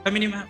Kami ni ma'am.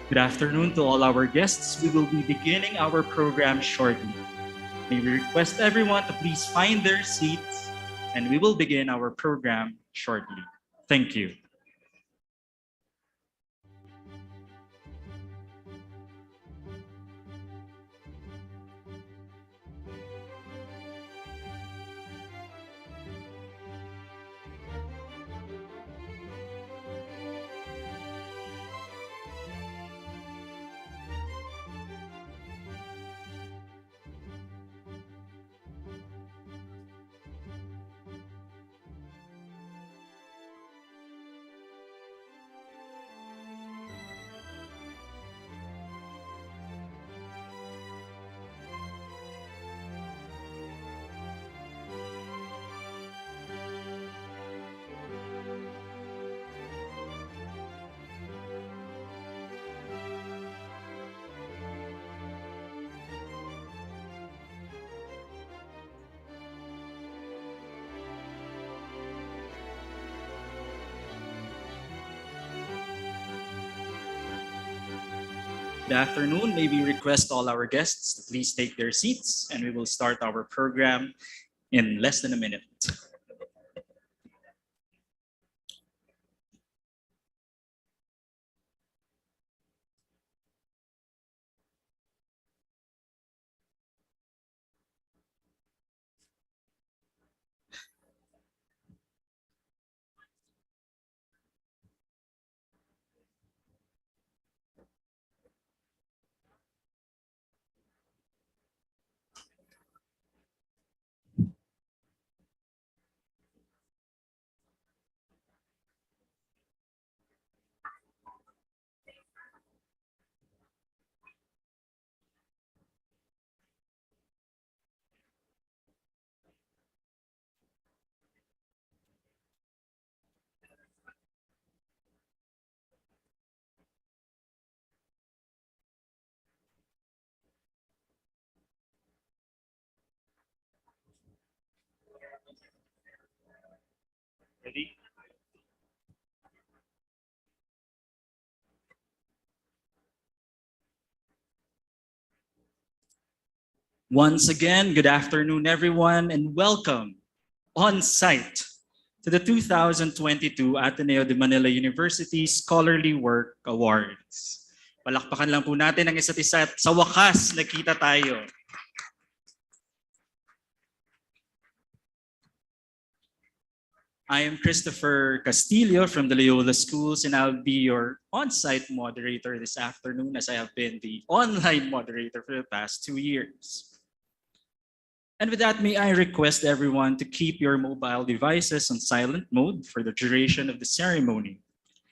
Good afternoon to all our guests. We will be beginning our program shortly. May we request everyone to please find their seats and we will begin our program shortly. Thank you. Good afternoon. May we request all our guests to please take their seats and we will start our program in less than a minute. Ready? Once again, good afternoon, everyone, and welcome on site to the 2022 Ateneo de Manila University Scholarly Work Awards. Palakpakan lang po natin ang isa't isa at sa wakas nakita tayo. I am Christopher Castillo from the Loyola Schools and I'll be your on-site moderator this afternoon as I have been the online moderator for the past 2 years. And with that, may I request everyone to keep your mobile devices on silent mode for the duration of the ceremony.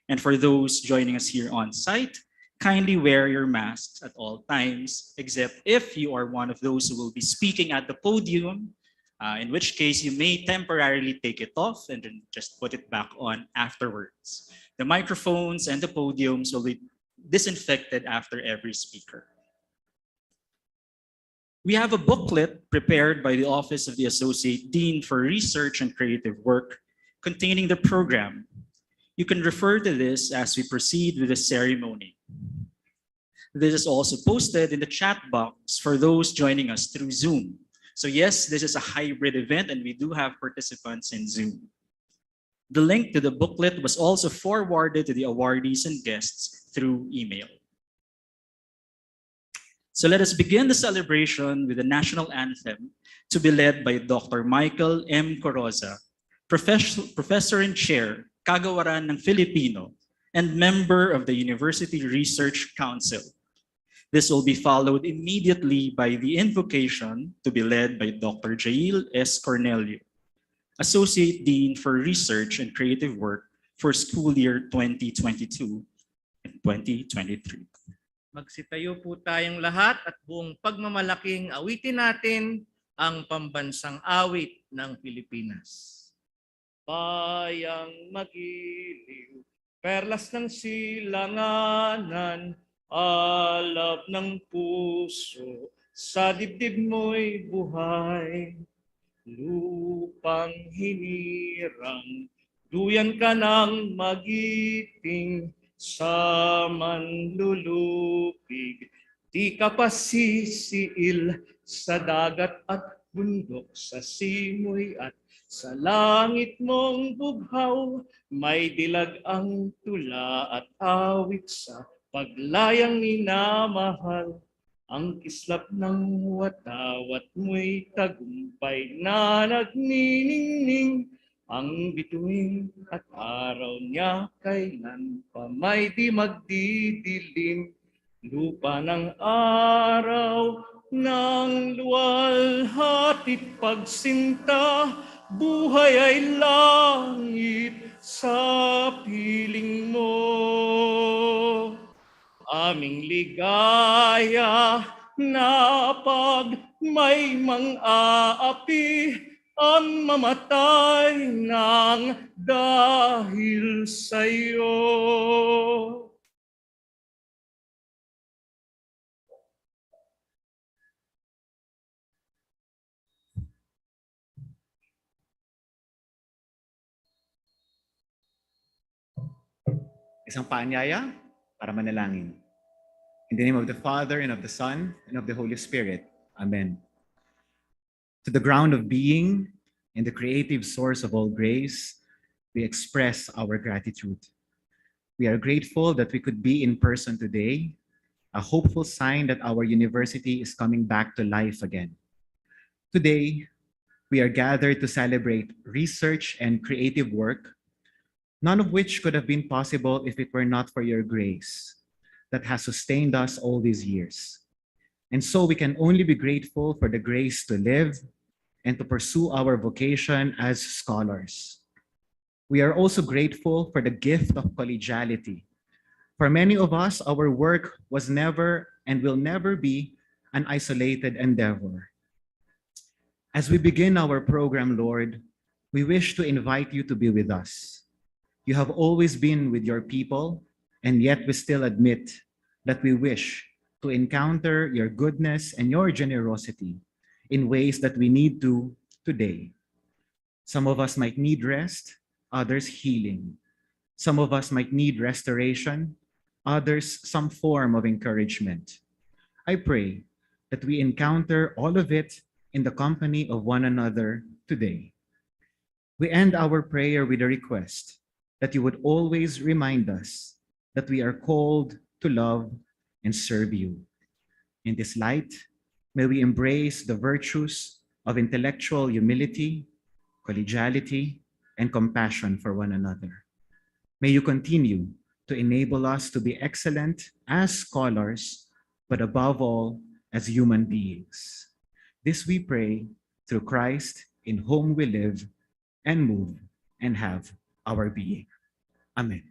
And for those joining us here on site, kindly wear your masks at all times, except if you are one of those who will be speaking at the podium, in which case you may temporarily take it off and then just put it back on afterwards. The microphones and the podiums will be disinfected after every speaker. We have a booklet prepared by the Office of the Associate Dean for Research and Creative Work containing the program. You can refer to this as we proceed with the ceremony. This is also posted in the chat box for those joining us through Zoom. So yes, this is a hybrid event and we do have participants in Zoom. The link to the booklet was also forwarded to the awardees and guests through email. So let us begin the celebration with the national anthem to be led by Dr. Michael M. Coroza, Professor and Chair, Kagawaran ng Filipino, and member of the University Research Council. This will be followed immediately by the invocation to be led by Dr. Jail S. Cornelio, Associate Dean for Research and Creative Work for school year 2022 and 2023. Magsitayo po tayong lahat at buong pagmamalaking awitin natin ang pambansang awit ng Pilipinas. Bayang magiliw, perlas ng silanganan, alab ng puso, sa dibdib mo'y buhay. Lupang hinirang, duyan ka ng magiting, sa manlulupig. Di ka pasisiil sa dagat at bundok, sa simoy at sa langit mong bughaw. May dilag ang tula at awit sa paglayang minamahal. Ang kislap ng watawat mo'y tagumpay na nagniningning. Ang bituin at araw niya kailan pa may di magdidilim. Lupa ng araw ng luwalhati't pagsinta, buhay ay langit sa piling mo. Aming ligaya na pag may mang-aapi ang mamatay ng dahil sa'yo. Isang paanyaya para manalangin. In the name of the Father, and of the Son, and of the Holy Spirit. Amen. To the ground of being and the creative source of all grace, we express our gratitude. We are grateful that we could be in person today, a hopeful sign that our university is coming back to life again. Today, we are gathered to celebrate research and creative work, none of which could have been possible if it were not for your grace that has sustained us all these years. And so we can only be grateful for the grace to live and to pursue our vocation as scholars. We are also grateful for the gift of collegiality. For many of us, our work was never and will never be an isolated endeavor. As we begin our program, Lord, we wish to invite you to be with us. You have always been with your people, and yet we still admit that we wish to encounter your goodness and your generosity in ways that we need to today. Some of us might need rest, others healing. Some of us might need restoration, others some form of encouragement. I pray that we encounter all of it in the company of one another today. We end our prayer with a request that you would always remind us that we are called to love and serve you. In this light, may we embrace the virtues of intellectual humility, collegiality, and compassion for one another. May you continue to enable us to be excellent as scholars, but above all, as human beings. This we pray through Christ, in whom we live and move and have our being. Amen.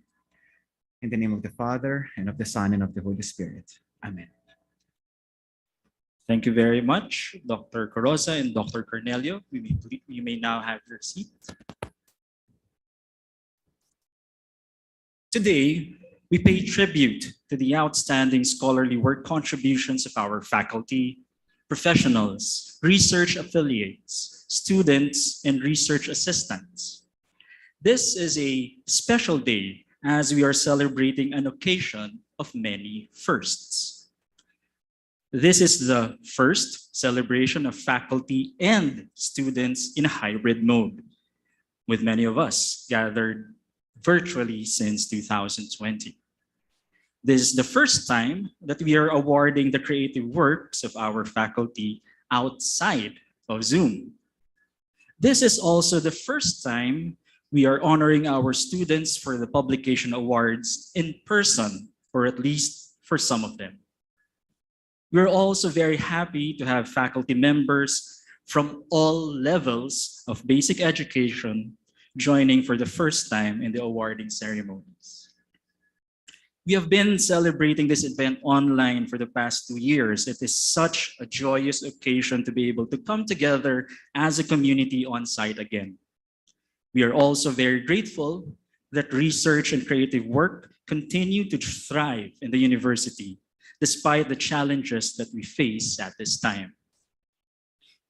In the name of the Father, and of the Son, and of the Holy Spirit. Amen. Thank you very much, Dr. Coroza and Dr. Cornelio. You may now have your seat. Today, we pay tribute to the outstanding scholarly work contributions of our faculty, professionals, research affiliates, students, and research assistants. This is a special day as we are celebrating an occasion of many firsts. This is the first celebration of faculty and students in a hybrid mode, with many of us gathered virtually since 2020. This is the first time that we are awarding the creative works of our faculty outside of Zoom. This is also the first time we are honoring our students for the publication awards in person, or at least for some of them. We're also very happy to have faculty members from all levels of basic education joining for the first time in the awarding ceremonies. We have been celebrating this event online for the past 2 years. It is such a joyous occasion to be able to come together as a community on site again. We are also very grateful that research and creative work continue to thrive in the university, despite the challenges that we face at this time.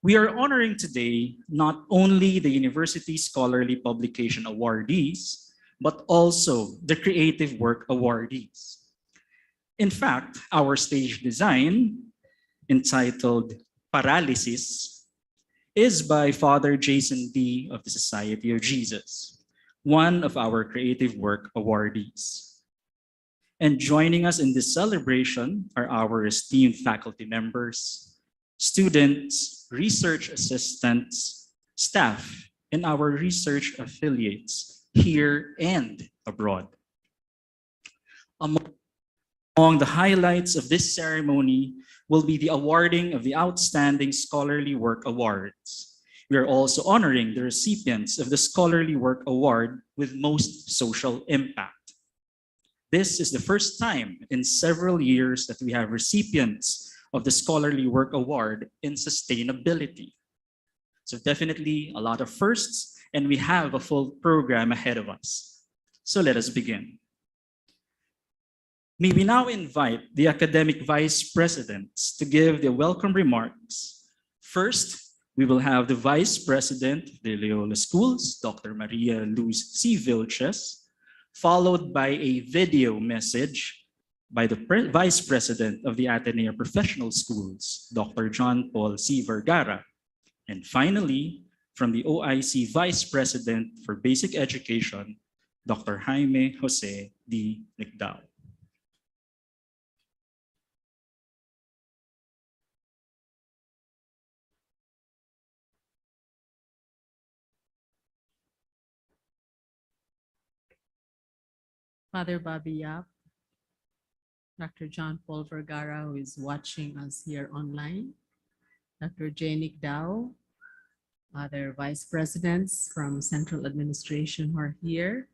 We are honoring today not only the University Scholarly Publication awardees, but also the Creative Work awardees. In fact, our stage design, entitled Paralysis, is by Father Jason D. of the Society of Jesus, one of our Creative Work awardees. And joining us in this celebration are our esteemed faculty members, students, research assistants, staff, and our research affiliates here and abroad. Among the highlights of this ceremony will be the awarding of the Outstanding Scholarly Work Awards. We are also honoring the recipients of the Scholarly Work Award with most social impact. This is the first time in several years that we have recipients of the Scholarly Work Award in sustainability. So definitely a lot of firsts, and we have a full program ahead of us. So let us begin. May we now invite the academic vice presidents to give their welcome remarks. First, we will have the Vice President of the Loyola Schools, Dr. Maria Luz C. Vilches, followed by a video message by the Vice President of the Ateneo Professional Schools, Dr. John Paul C. Vergara. And finally, from the OIC Vice President for Basic Education, Dr. Jaime Jose D. Nicdao. Father Bobby Yap, Dr. John Paul Vergara, who is watching us here online, Dr. Janik Dao, other vice presidents from central administration who are here,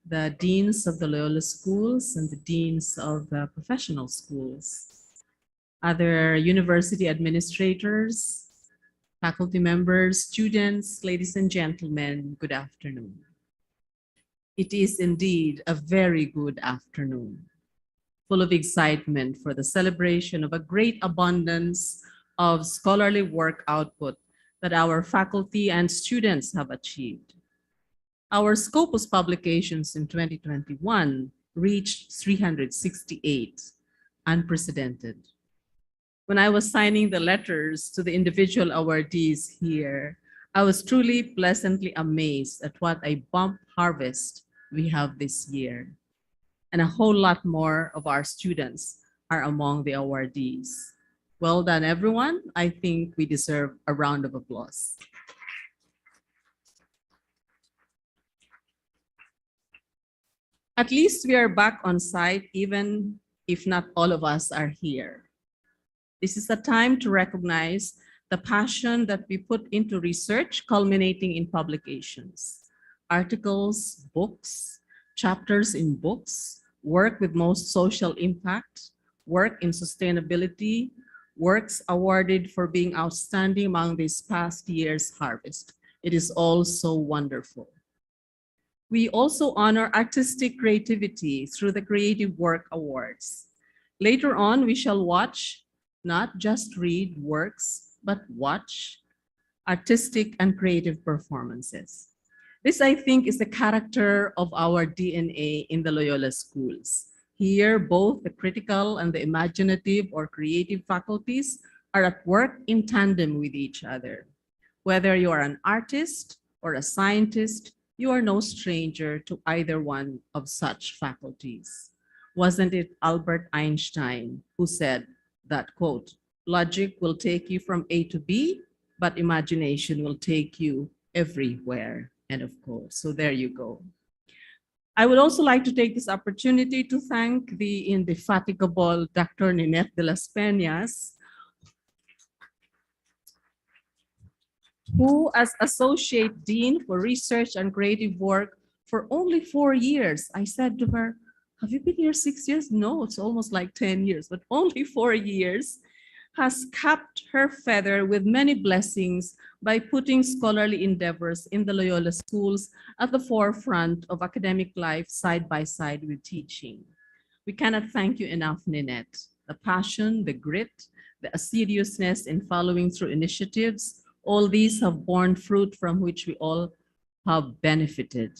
the deans of the Loyola schools and the deans of the professional schools, other university administrators, faculty members, students, ladies and gentlemen, good afternoon. It is indeed a very good afternoon, full of excitement for the celebration of a great abundance of scholarly work output that our faculty and students have achieved. Our Scopus publications in 2021 reached 368, unprecedented. When I was signing the letters to the individual awardees here, I was truly pleasantly amazed at what a bump harvest we have this year. And a whole lot more of our students are among the awardees. Well done, everyone. I think we deserve a round of applause. At least we are back on site, even if not all of us are here. This is a time to recognize the passion that we put into research, culminating in publications. Articles, books, chapters in books, work with most social impact, work in sustainability, works awarded for being outstanding among this past year's harvest. It is all so wonderful. We also honor artistic creativity through the Creative Work Awards. Later on, we shall watch, not just read works, but watch artistic and creative performances. This, I think, is the character of our DNA in the Loyola schools. Here, both the critical and the imaginative or creative faculties are at work in tandem with each other. Whether you are an artist or a scientist, you are no stranger to either one of such faculties. Wasn't it Albert Einstein who said that, quote, "Logic will take you from A to B, but imagination will take you everywhere," end of quote. So there you go. I would also like to take this opportunity to thank the indefatigable Dr. Ninette de las Peñas, who as Associate Dean for Research and Creative Work for only 4 years. I said to her, "Have you been here 6 years?" "No, it's almost like 10 years, but only 4 years," has capped her feather with many blessings by putting scholarly endeavors in the Loyola schools at the forefront of academic life side by side with teaching. We cannot thank you enough, Ninette. The passion, the grit, the assiduousness in following through initiatives, all these have borne fruit from which we all have benefited.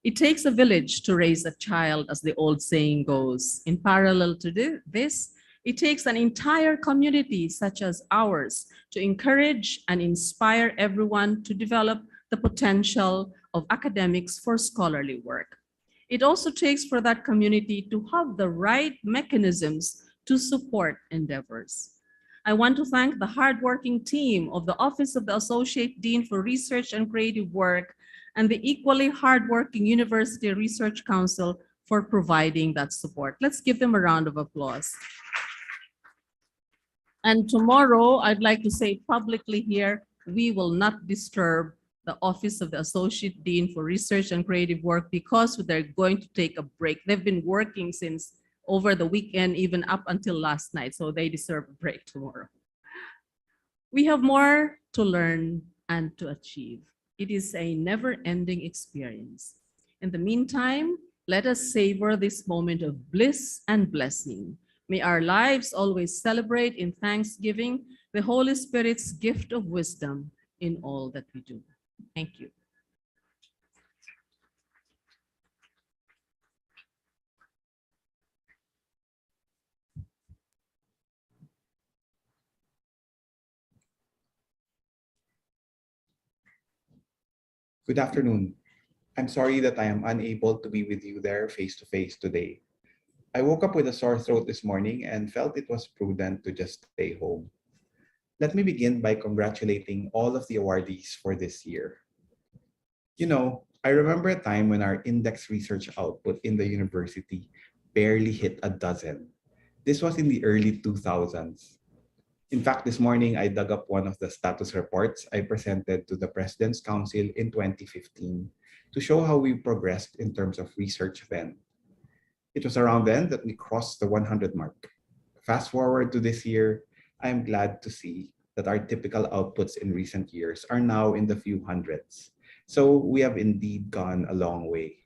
It takes a village to raise a child, as the old saying goes. In parallel to this, it takes an entire community such as ours to encourage and inspire everyone to develop the potential of academics for scholarly work. It also takes for that community to have the right mechanisms to support endeavors. I want to thank the hardworking team of the Office of the Associate Dean for Research and Creative Work and the equally hardworking University Research Council for providing that support. Let's give them a round of applause. And tomorrow, I'd like to say publicly here, we will not disturb the Office of the Associate Dean for Research and Creative Work because they're going to take a break. They've been working since over the weekend, even up until last night, so they deserve a break tomorrow. We have more to learn and to achieve. It is a never-ending experience. In the meantime, let us savor this moment of bliss and blessing. May our lives always celebrate in thanksgiving the Holy Spirit's gift of wisdom in all that we do. Thank you. Good afternoon. I'm sorry that I am unable to be with you there face to face today. I woke up with a sore throat this morning and felt it was prudent to just stay home. Let me begin by congratulating all of the awardees for this year. You know, I remember a time when our index research output in the university barely hit a dozen. This was in the early 2000s. In fact, this morning I dug up one of the status reports I presented to the President's Council in 2015 to show how we progressed in terms of research then. It was around then that we crossed the 100 mark. Fast forward to this year, I am glad to see that our typical outputs in recent years are now in the few hundreds. So we have indeed gone a long way.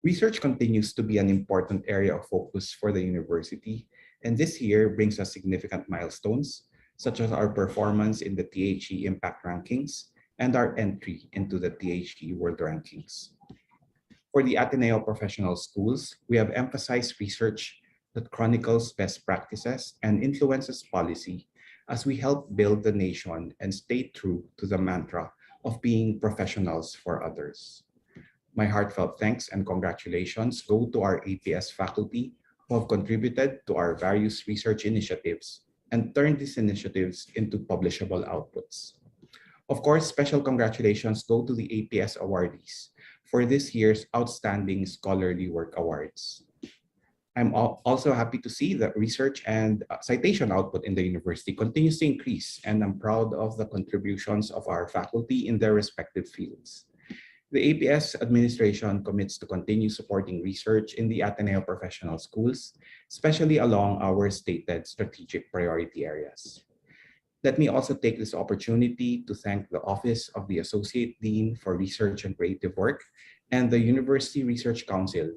Research continues to be an important area of focus for the university, and this year brings us significant milestones, such as our performance in the THE Impact Rankings and our entry into the THE World Rankings. For the Ateneo Professional Schools, we have emphasized research that chronicles best practices and influences policy as we help build the nation and stay true to the mantra of being professionals for others. My heartfelt thanks and congratulations go to our APS faculty who have contributed to our various research initiatives and turned these initiatives into publishable outputs. Of course, special congratulations go to the APS awardees for this year's Outstanding Scholarly Work Awards. I'm also happy to see that research and citation output in the university continues to increase, and I'm proud of the contributions of our faculty in their respective fields. The APS administration commits to continue supporting research in the Ateneo Professional Schools, especially along our stated strategic priority areas. Let me also take this opportunity to thank the Office of the Associate Dean for Research and Creative Work and the University Research Council,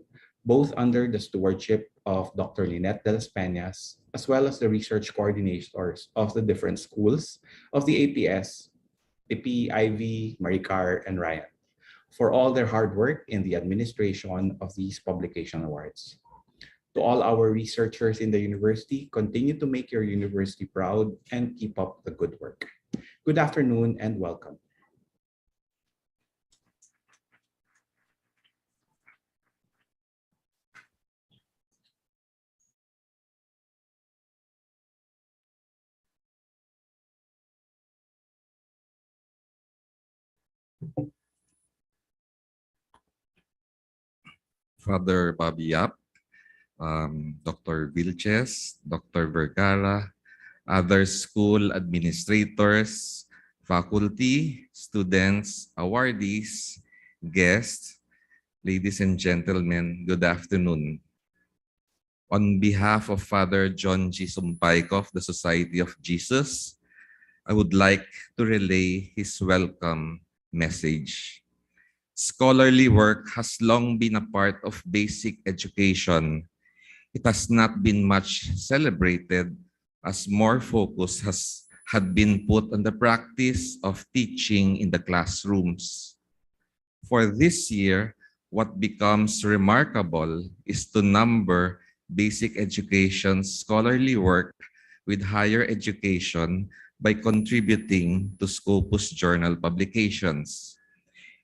both under the stewardship of Dr. Lynette de las Peñas, as well as the research coordinators of the different schools of the APS, Tipi, Ivy, Maricar, and Ryan, for all their hard work in the administration of these publication awards. To all our researchers in the university, continue to make your university proud and keep up the good work. Good afternoon and welcome. Father Bobby Yap, Dr. Vilches, Dr. Vergara, other school administrators, faculty, students, awardees, guests, ladies and gentlemen, good afternoon. On behalf of Father John G. Sumpayco of the Society of Jesus, I would like to relay his welcome message. Scholarly work has long been a part of basic education. It has not been much celebrated as more focus had been put on the practice of teaching in the classrooms. For this year, what becomes remarkable is to number basic education's scholarly work with higher education by contributing to Scopus Journal publications.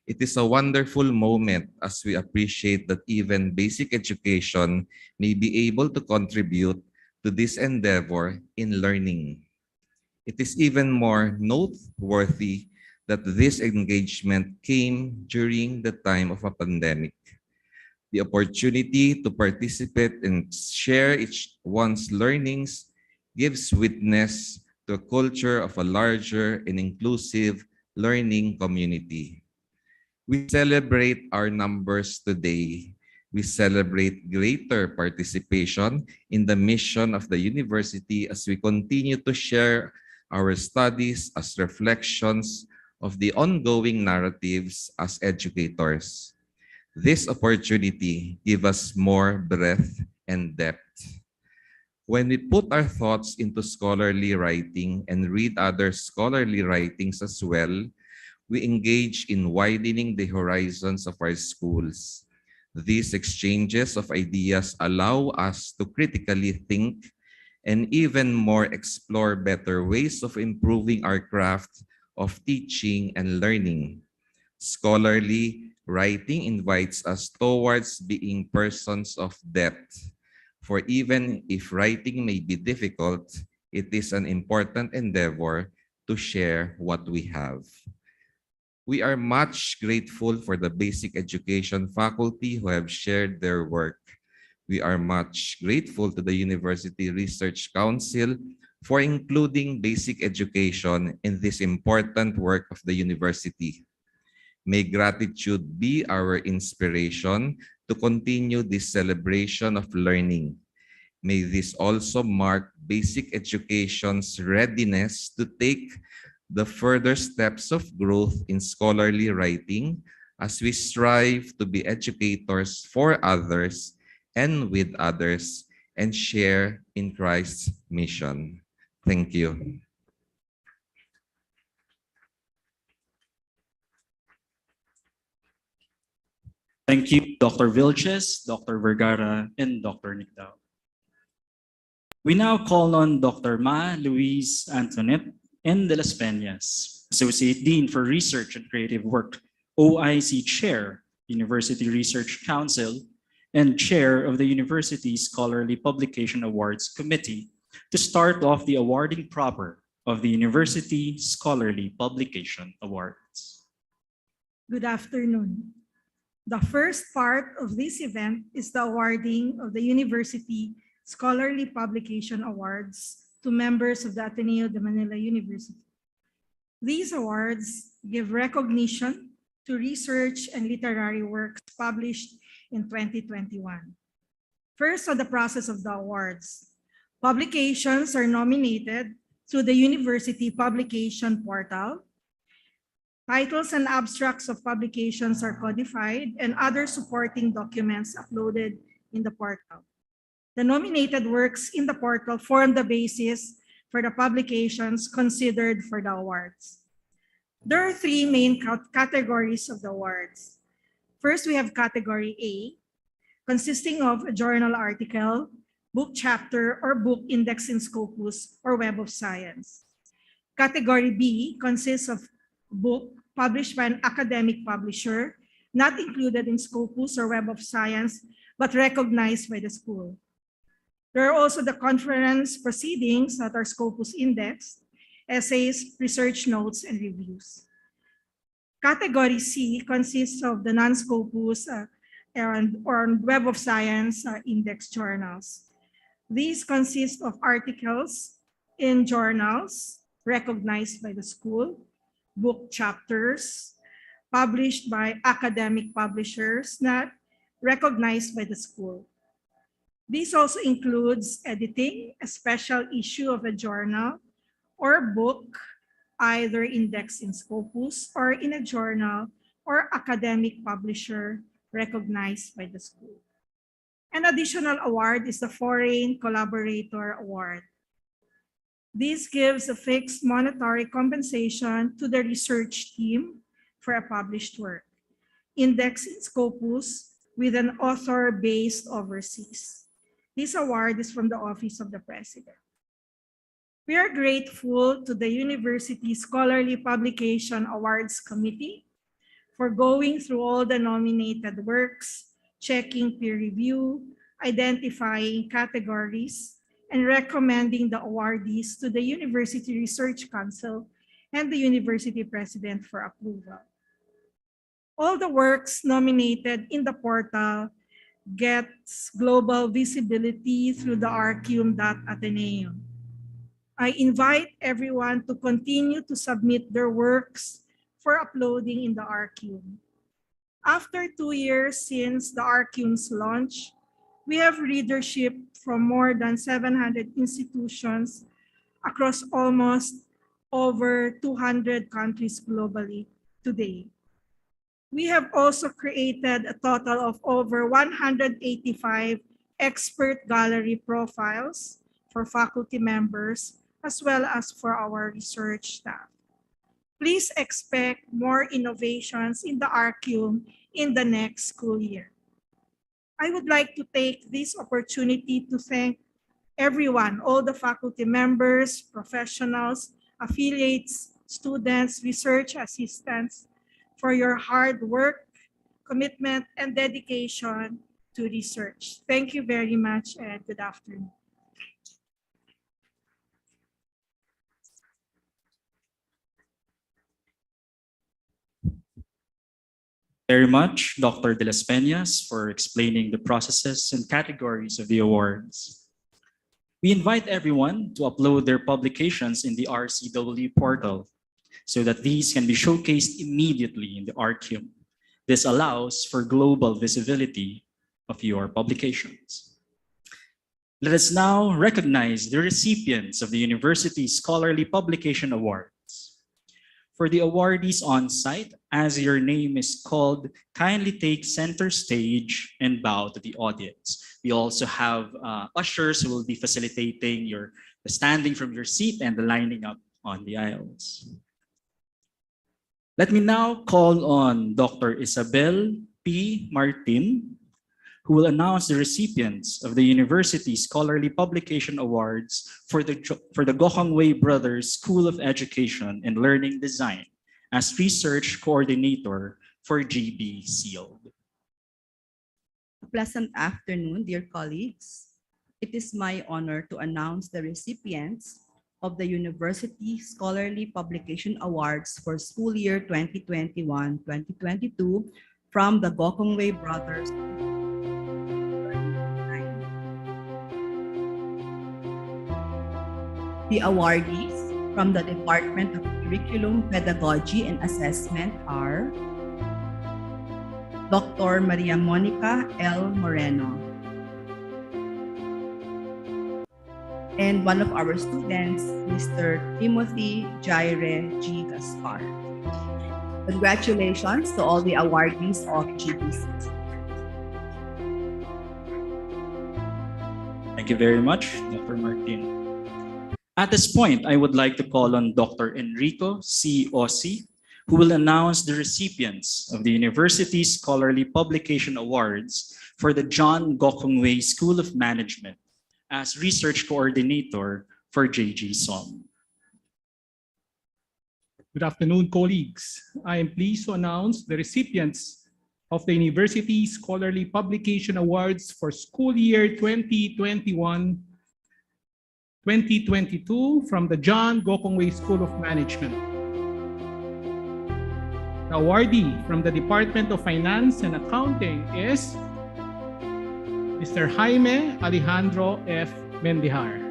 It is a wonderful moment as we appreciate that even basic education may be able to contribute to this endeavor in learning. It is even more noteworthy that this engagement came during the time of a pandemic. The opportunity to participate and share each one's learnings gives witness to a culture of a larger and inclusive learning community. We celebrate our numbers today. We celebrate greater participation in the mission of the university as we continue to share our studies as reflections of the ongoing narratives as educators. This opportunity gives us more breadth and depth. When we put our thoughts into scholarly writing and read other scholarly writings as well, we engage in widening the horizons of our schools. These exchanges of ideas allow us to critically think and even more explore better ways of improving our craft of teaching and learning. Scholarly writing invites us towards being persons of depth. For even if writing may be difficult, it is an important endeavor to share what we have. We are much grateful for the basic education faculty who have shared their work. We are much grateful to the University Research Council for including basic education in this important work of the university. May gratitude be our inspiration to continue this celebration of learning. May this also mark basic education's readiness to take the further steps of growth in scholarly writing as we strive to be educators for others and with others and share in Christ's mission. Thank you. Thank you, Dr. Vilches, Dr. Vergara, and Dr. Nicdao. We now call on Dr. Ma Luis Antoinette N. de las Peñas, Associate Dean for Research and Creative Work, OIC Chair, University Research Council, and Chair of the University Scholarly Publication Awards Committee, to start off the awarding proper of the University Scholarly Publication Awards. Good afternoon. The first part of this event is the awarding of the University Scholarly Publication Awards to members of the Ateneo de Manila University. These awards give recognition to research and literary works published in 2021. First, on the process of the awards. Publications are nominated through the University Publication Portal. Titles and abstracts of publications are codified and other supporting documents uploaded in the portal. The nominated works in the portal form the basis for the publications considered for the awards. There are three main categories of the awards. First, we have category A, consisting of a journal article, book chapter, or book index in Scopus or Web of Science. Category B consists of book published by an academic publisher, not included in Scopus or Web of Science, but recognized by the school. There are also the conference proceedings that are Scopus indexed, essays, research notes, and reviews. Category C consists of the non-Scopus or Web of Science index journals. These consist of articles in journals recognized by the school, book chapters published by academic publishers not recognized by the school. This also includes editing a special issue of a journal or book, either indexed in Scopus or in a journal or academic publisher recognized by the school. An additional award is the Foreign Collaborator Award. This gives a fixed monetary compensation to the research team for a published work. Index Scopus with an author based overseas. This award is from the Office of the President. We are grateful to the University Scholarly Publication Awards Committee for going through all the nominated works, checking peer review, identifying categories, and recommending the awardees to the University Research Council and the University President for approval. All the works nominated in the portal gets global visibility through the archium.ateneo. I invite everyone to continue to submit their works for uploading in the archium. After 2 years since the archium's launch, we have readership from more than 700 institutions across almost over 200 countries globally today. We have also created a total of over 185 expert gallery profiles for faculty members as well as for our research staff. Please expect more innovations in the archium in the next school year. I would like to take this opportunity to thank everyone, all the faculty members, professionals, affiliates, students, research assistants, for your hard work, commitment, and dedication to research. Thank you very much and good afternoon. Very much, Dr. De Las Peñas, for explaining the processes and categories of the awards. We invite everyone to upload their publications in the RCW portal so that these can be showcased immediately in the archium. This allows for global visibility of your publications. Let us now recognize the recipients of the University Scholarly Publication Awards. For the awardees on site, as your name is called, kindly take center stage and bow to the audience. We also have ushers who will be facilitating the standing from your seat and the lining up on the aisles. Let me now call on Dr. Isabel P. Martin, who will announce the recipients of the University Scholarly Publication Awards for the Gokongwei Brothers School of Education and Learning Design as Research Coordinator for GB SEALD. Pleasant afternoon, dear colleagues. It is my honor to announce the recipients of the University Scholarly Publication Awards for school year 2021-2022 from the Gokongwei Brothers. The awardees from the Department of Curriculum, Pedagogy, and Assessment are Dr. Maria Monica L. Moreno, and one of our students, Mr. Timothy Jaire G. Gaspar. Congratulations to all the awardees of GBC. Thank you very much, Dr. Martin. At this point, I would like to call on Dr. Enrico C. Ossi, who will announce the recipients of the University Scholarly Publication Awards for the John Gokongwei School of Management as Research Coordinator for JG SOM. Good afternoon, colleagues. I am pleased to announce the recipients of the University Scholarly Publication Awards for school year 2021-2022 from the John Gokongwei School of Management. The awardee from the Department of Finance and Accounting is Mr. Jaime Alejandro F. Mendihar.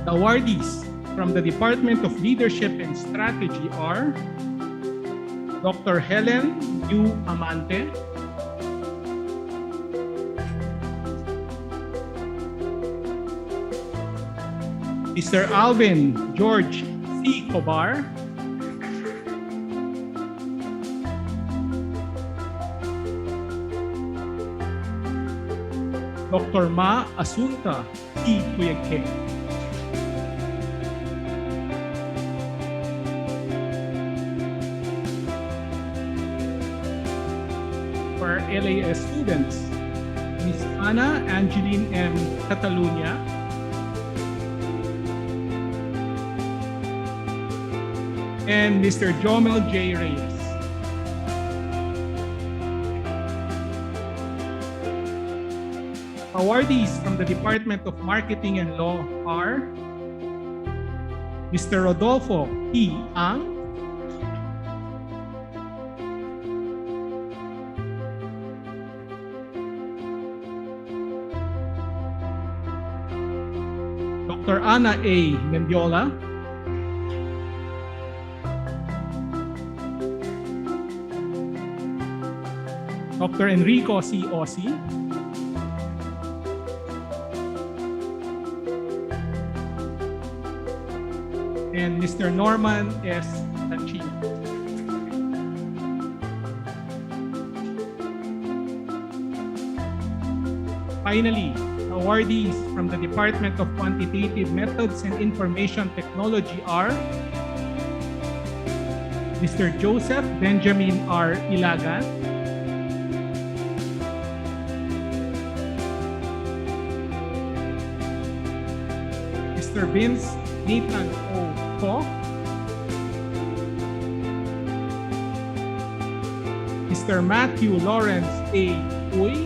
The awardees from the Department of Leadership and Strategy are Dr. Helen U. Amante, Mr. Alvin George C. Cobar, Dr. Ma Asunta T. Tuyagke. for our LAS students, Ms. Ana Angeline M. Catalunya, and Mr. Jomel J. Reyes. Awardees from the Department of Marketing and Law are Mr. Rodolfo P. Ang, Dr. Ana A. Mendiola, Dr. Enrico C. Ossi, and Mr. Norman S. Tanchino. Finally, awardees from the Department of Quantitative Methods and Information Technology are Mr. Joseph Benjamin R. Ilagan, Mr. Vince Nathan O. Ko, Mr. Matthew Lawrence A. Uy,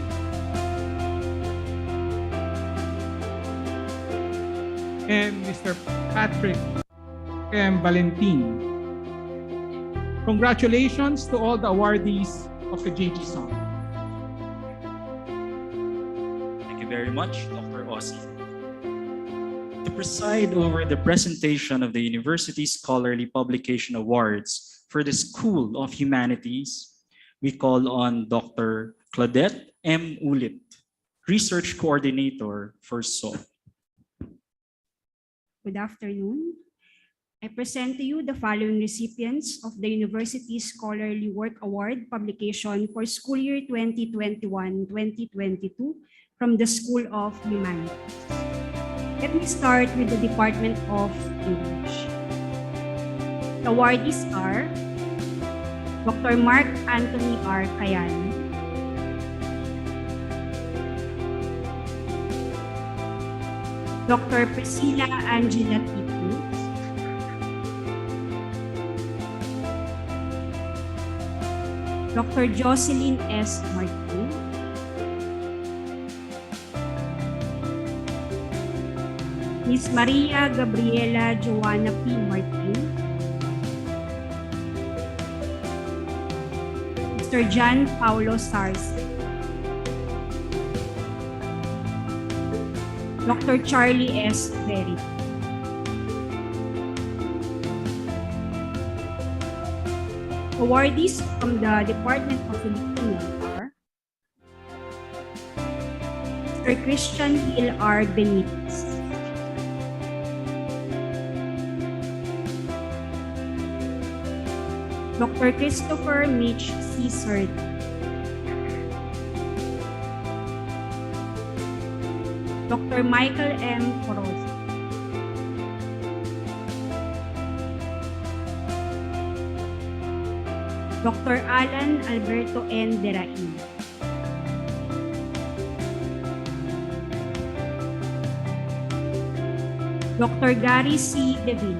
and Mr. Patrick M. Valentin. Congratulations to all the awardees of the JG Song. Thank you very much, Dr. Ossi. To preside over the presentation of the University Scholarly Publication Awards for the School of Humanities, we call on Dr. Claudette M. Ulit, Research Coordinator for SO. Good afternoon. I present to you the following recipients of the University Scholarly Work Award publication for school year 2021-2022 from the School of Humanities. Let me start with the Department of English. The awardees are Dr. Mark Anthony R. Cayani, Dr. Priscilla Angela Titus, Dr. Jocelyn S. Martin, Ms. Maria Gabriela Joanna P. Martin, Mr. John Paulo Sarce, Dr. Charlie S. Berry. Awardees from the Department of Filipino are Mr. Christian Hill R. Benitez, Dr. Christopher Mitch C. Sird, Dr. Michael M. Corozo, Dr. Alan Alberto N. Derain, Dr. Gary C. Deville,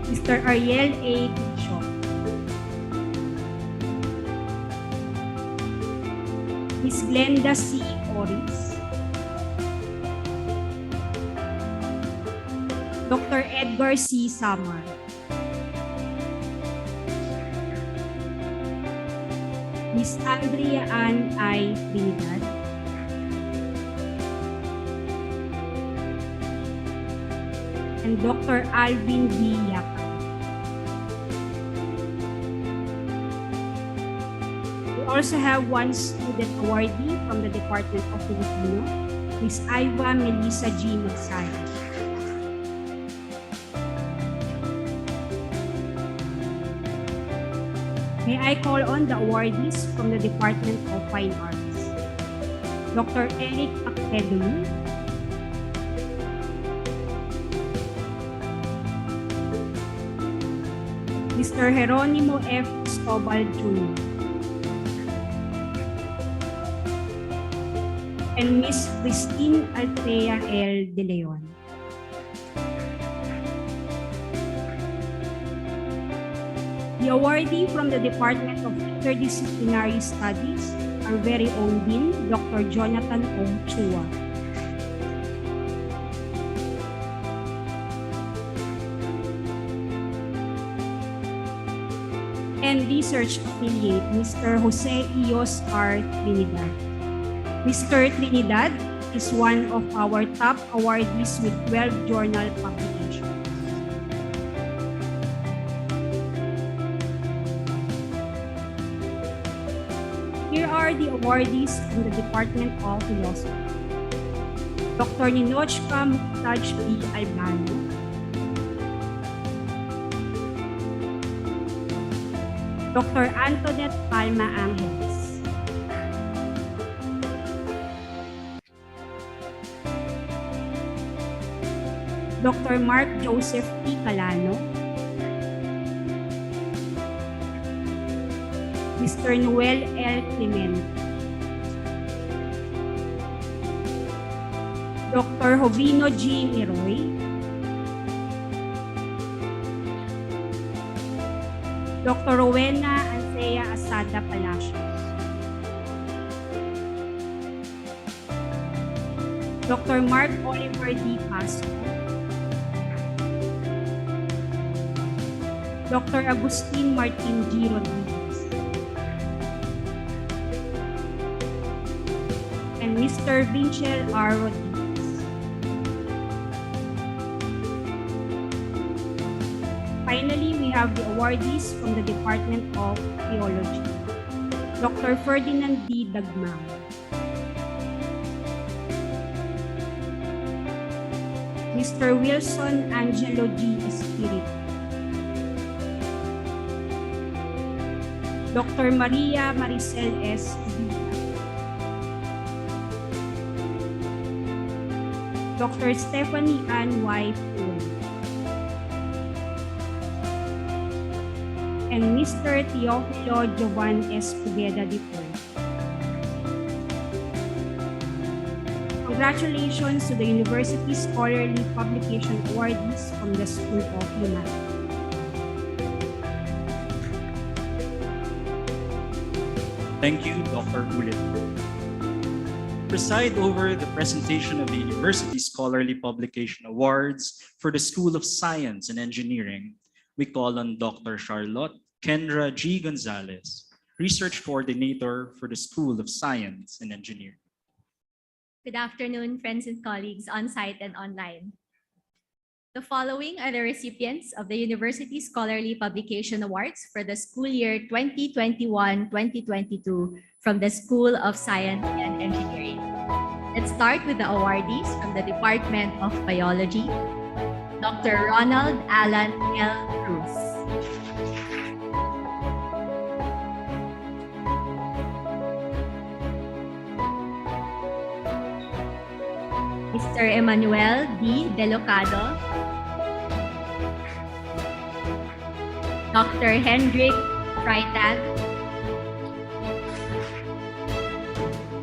Mr. Ariel A. Bishop, Ms. Glenda C. Oris, Dr. Edgar C. Samar, Ms. Andrea Ann I. Trinidad, and Dr. Alvin D. Yaka. We also have one student awardee from the Department of Filipino, Ms. Iva Melissa G. Magsaya. May I call on the awardees from the Department of Fine Arts. Dr. Eric Akpedulu, Mr. Jeronimo F. Estobal Jr. and Miss Christine Althea L. De Leon. The awardee from the Department of Interdisciplinary Studies, our very own Dean, Dr. Jonathan O. Chua. And research affiliate, Mr. Jose Ios R. Trinidad. Mr. Trinidad is one of our top awardees with 12 journal publications. Here are the awardees from the Department of Philosophy. Dr. Ninochka Muktaj B. Albano. Dr. Antoinette Palma Angeles. Dr. Mark Joseph P. Calano. Mr. Noel L. Clemente. Dr. Jovino G. Miroy. Dr. Rowena Althea Asada Palacios. Dr. Mark Oliver D. Pasco. Dr. Agustin Martin G. Rodriguez. And Mr. Vincel R. Rodriguez. Finally, we have the awardees from the Department of Theology. Dr. Ferdinand D. Dagmang. Mr. Wilson Angelo G. Espiritu. Dr. Maria Maricel S. Vita. Dr. Stephanie Ann Y. Fuel. And Mr. Teofilo Jovan S. Pugeda III. Congratulations to the University Scholarly Publication Awardees from the School of Humanities. Thank you, Dr. Ulit. Preside over the presentation of the University Scholarly Publication Awards for the School of Science and Engineering, we call on Dr. Charlotte Kendra G. Gonzalez, Research Coordinator for the School of Science and Engineering. Good afternoon, friends and colleagues on-site and online. The following are the recipients of the University Scholarly Publication Awards for the school year 2021-2022 from the School of Science and Engineering. Let's start with the awardees from the Department of Biology, Dr. Ronald Alan L. Cruz. Mr. Emmanuel D. Delocado, Dr. Hendrik Freitag,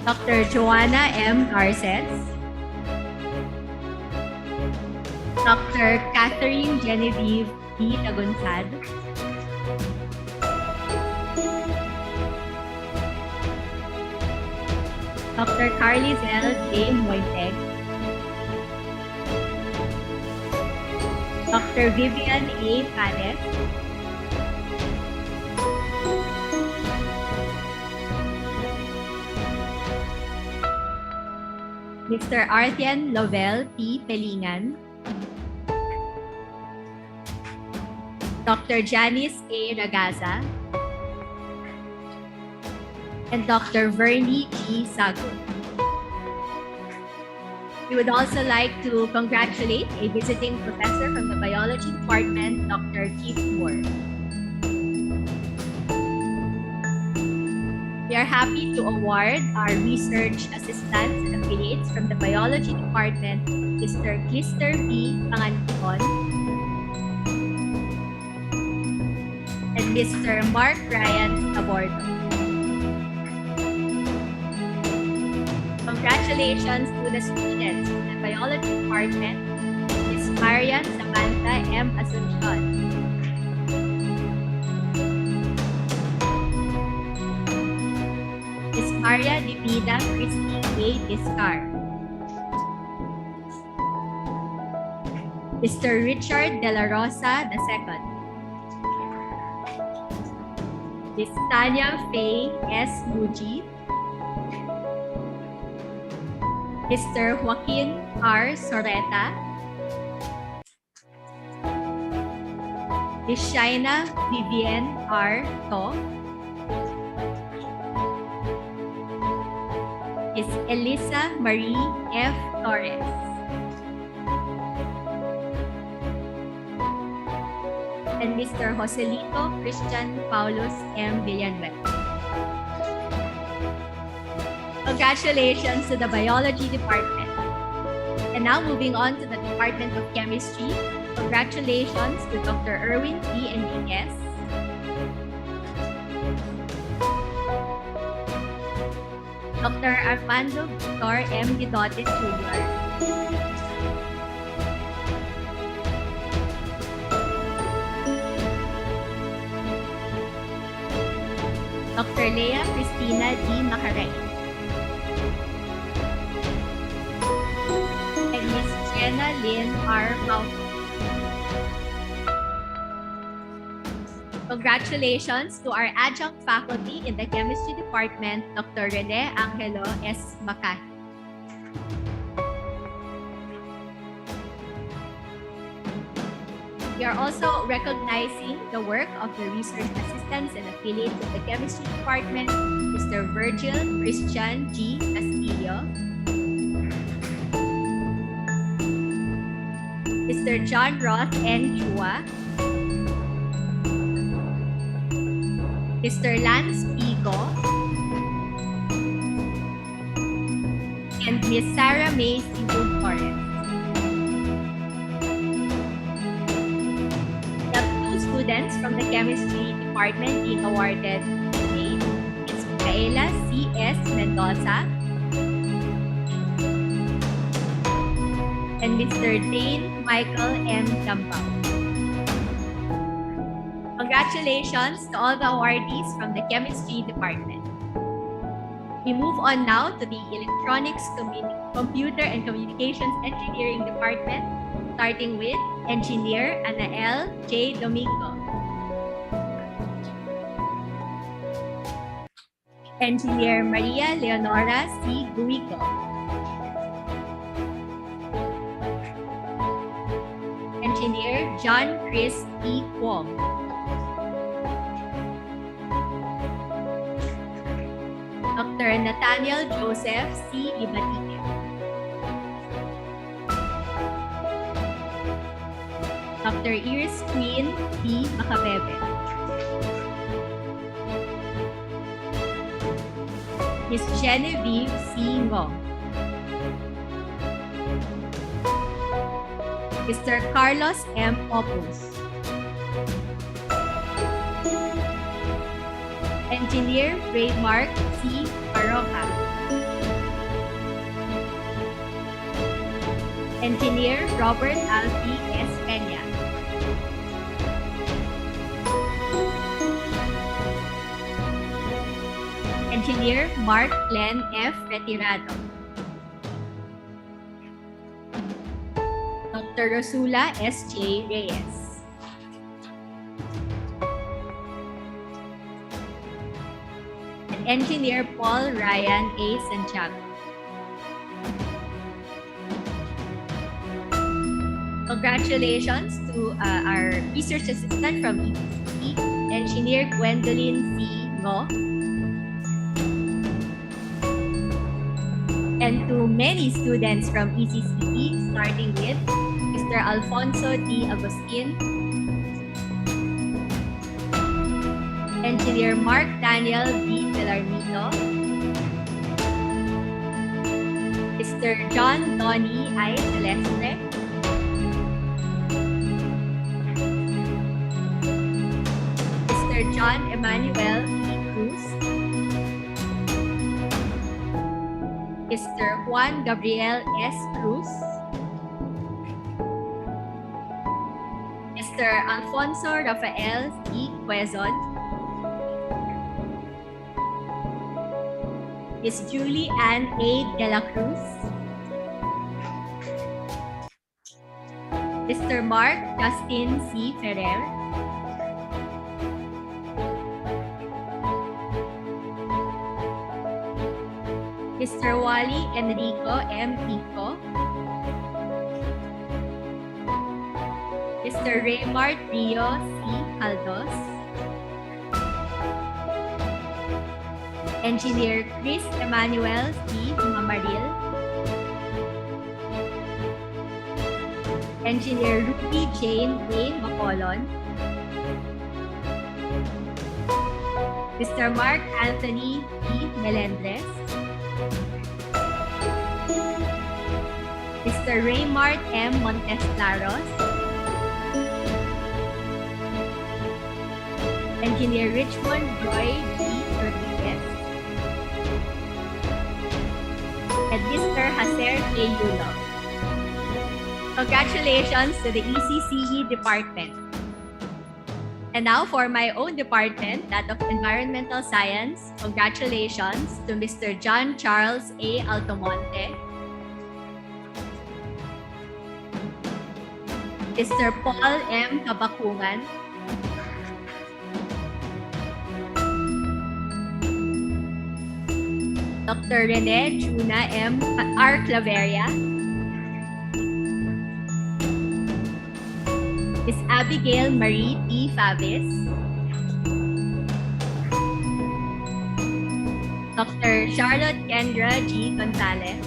Dr. Joanna M. Garces, Dr. Catherine Genevieve D. Lagunsad, Dr. Carlizel J. Moiteg, Dr. Vivian A. Panes, Mr. Artian Lovell P. Pelingan, Dr. Janice A. Ragaza, and Dr. Vernie G. Sago. We would also like to congratulate a visiting professor from the Biology Department, Dr. Keith Moore. We are happy to award our research assistants and affiliates from the Biology Department, Mr. Clister B. Panganton, and Mr. Mark Ryan Tabordo. Congratulations to the students in the Biology Department, Ms. Marian Samantha M. Asuncion. Ms. Maria Divina Christine A. Discar. Mr. Richard De La Rosa II. Ms. Tanya Faye S. Muji. Mr. Joaquin R. Soreta. Ms. Shaina Vivienne R. To. Ms. Elisa Marie F. Torres. And Mr. Joselito Christian Paulus M. Villanueva. Congratulations to the Biology Department. And now moving on to the Department of Chemistry. Congratulations to Dr. Erwin P. Enriquez, Dr. Armando Victor M. Guidote Jr., Dr. Lea Cristina D. Macaray, and Ms. Jenna Lynn R. Pauto. Congratulations to our adjunct faculty in the Chemistry Department, Dr. Rene Angelo S. Macahi. We are also recognizing the work of the research assistants and affiliates of the Chemistry Department, Mr. Virgil Christian G. Castillo, Mr. John Roth N. Chua, Mr. Lance Pico, and Ms. Sarah May Sibug Torres. We have two students from the Chemistry Department being awarded today. Ms. Micaela C.S. Mendoza and Mr. Dane Michael M. Dampao. Congratulations to all the awardees from the Chemistry Department. We move on now to the Electronics, Computer and Communications Engineering Department, starting with Engineer Anael J. Domingo, Engineer Maria Leonora C. Guico, Engineer John Chris E. Kwong, Dr. Nathaniel Joseph C. Libatike, Dr. Iris Queen D. Macabebe, Ms. Genevieve C. Ngong, Mr. Carlos M. Opus, Engineer Raymark C. Paroca, Engineer Robert Alfie S. Peña, Engineer Mark Glenn F. Retirado, Dr. Rosula S. J. Reyes, Engineer Paul Ryan A. Santiago. Congratulations to our research assistant from ECCE, Engineer Gwendolyn C. Ngo, and to many students from ECCE, starting with Mr. Alfonso D. Agustin, Engineer Mark Daniel D. Villarmito, Mr. John Donnie I. Celeste, Mr. Mr. John Emmanuel E. Cruz, Mr. Juan Gabriel S. Cruz, Mr. Alfonso Rafael E. Quezon, Miss Julie Ann A. De La Cruz, Mr. Mark Justin C. Ferrer, Mr. Wally Enrico M. Pico, Mr. Raymart Rio C. Caldos, Engineer Chris Emmanuel C. Mamaril, Engineer Ruby Jane A. Macolon, Mr. Mark Anthony E. Melendres, Mr. Raymart M. Montesclaros, Engineer Richmond Roy D. Rodriguez, and Mr. Haser K. Yulo. Congratulations to the ECCE department. And now for my own department, that of Environmental Science, congratulations to Mr. John Charles A. Altomonte, Mr. Paul M. Kabakungan, Dr. Rene Juna M. R. Claveria, Miss Abigail Marie T. Favis, Dr. Charlotte Kendra G. Gonzalez,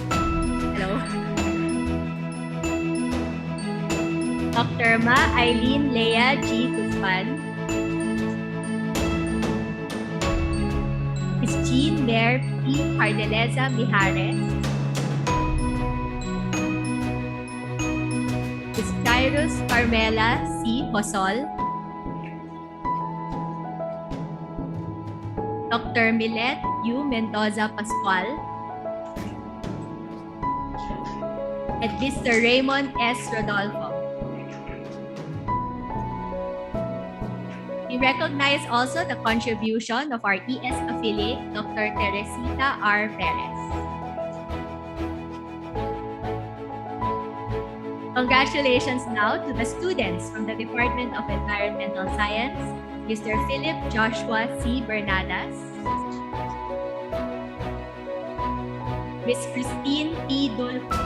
hello, Dr. Ma Eileen Lea G. Guzman, Miss Jean Mayor P. Cardeleza Mijares, Miss Kairos Carmela C. Posol, Dr. Milet U. Mendoza Pascual, and Mr. Raymond S. Rodolfo. We recognize also the contribution of our ES affiliate, Dr. Teresita R. Perez. Congratulations now to the students from the Department of Environmental Science, Mr. Philip Joshua C. Bernadas, Miss Christine T. Dulfo,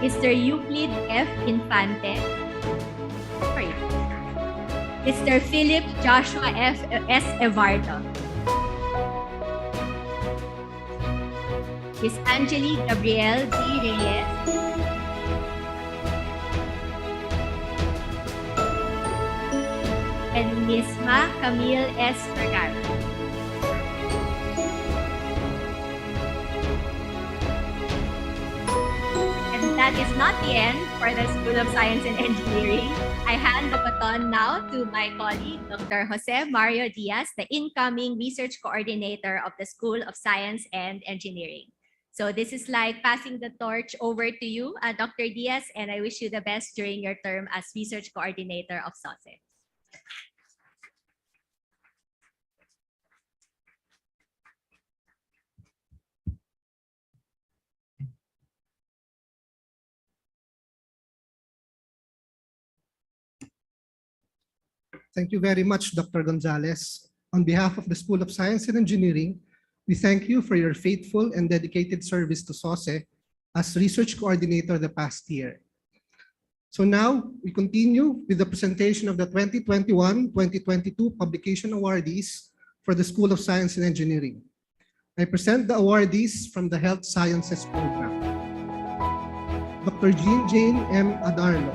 Mr. Euclid F. Infante, Mr. Philip Joshua F. S. Evardo, Miss Angeli Gabrielle D. Reyes, and Miss Ma Camille S. Vergara. That is not the end for the School of Science and Engineering. I hand the baton now to my colleague, Dr. Jose Mario Diaz, the incoming research coordinator of the School of Science and Engineering. So this is like passing the torch over to you, Dr. Diaz, and I wish you the best during your term as research coordinator of SOSE. Thank you very much, Dr. Gonzalez. On behalf of the School of Science and Engineering, we thank you for your faithful and dedicated service to SOSE as research coordinator the past year. So now we continue with the presentation of the 2021-2022 publication awardees for the School of Science and Engineering. I present the awardees from the Health Sciences Program. Dr. Jean Jane M. Adarlo,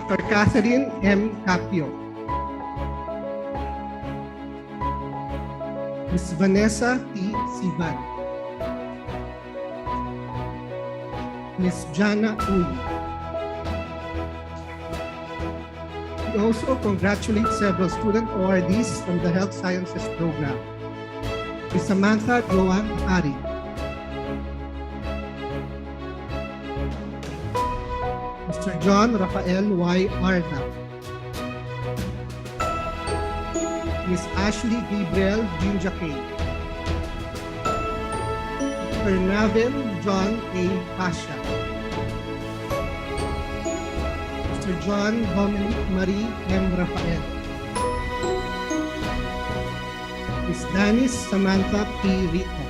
Dr. Catherine M. Capio, Ms. Vanessa T. Sivan, Ms. Jana Uy. We also congratulate several student awardees from the Health Sciences program. Ms. Samantha Joan Ari. Mr. John Rafael Y. Arna. Ms. Ashley Gabriel Jinja K. Mr. Navin John A. Pasha. Mr. John Dominic Marie M. Rafael. Ms. Danis Samantha P. Rita.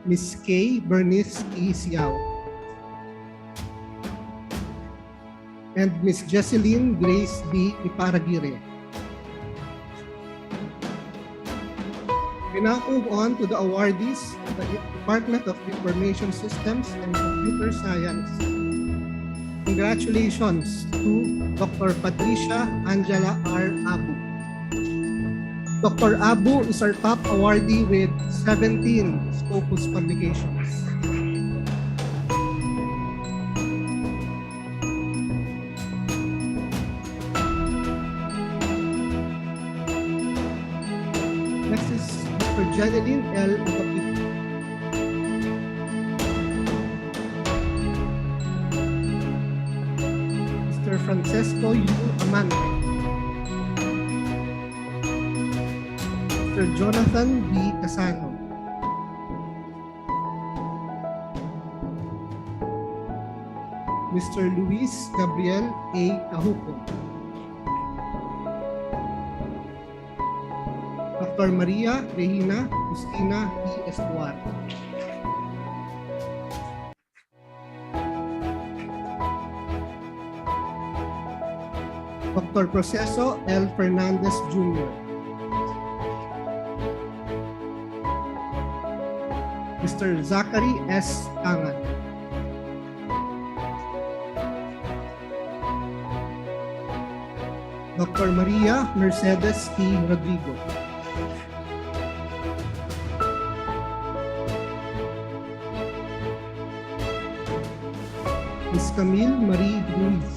Ms. K. Bernice E. Siao. And Ms. Jesseline Grace B. Iparagire. We now move on to the awardees of the Department of Information Systems and Computer Science. Congratulations to Dr. Patricia Angela R. Abu. Dr. Abu is our top awardee with 17 Scopus publications. Next is Dr. Jadeline L. Agapito. Mr. Francesco U. Amante. Mr. Jonathan B. Casano. Mr. Luis Gabriel A. Cahuco. Dr. Maria Regina Justina E. Escobar. Dr. Proceso L. Fernandez Jr. Mr. Zachary S. Tangan. Dr. Maria Mercedes T. Rodrigo. Ms. Camille Marie Ruiz.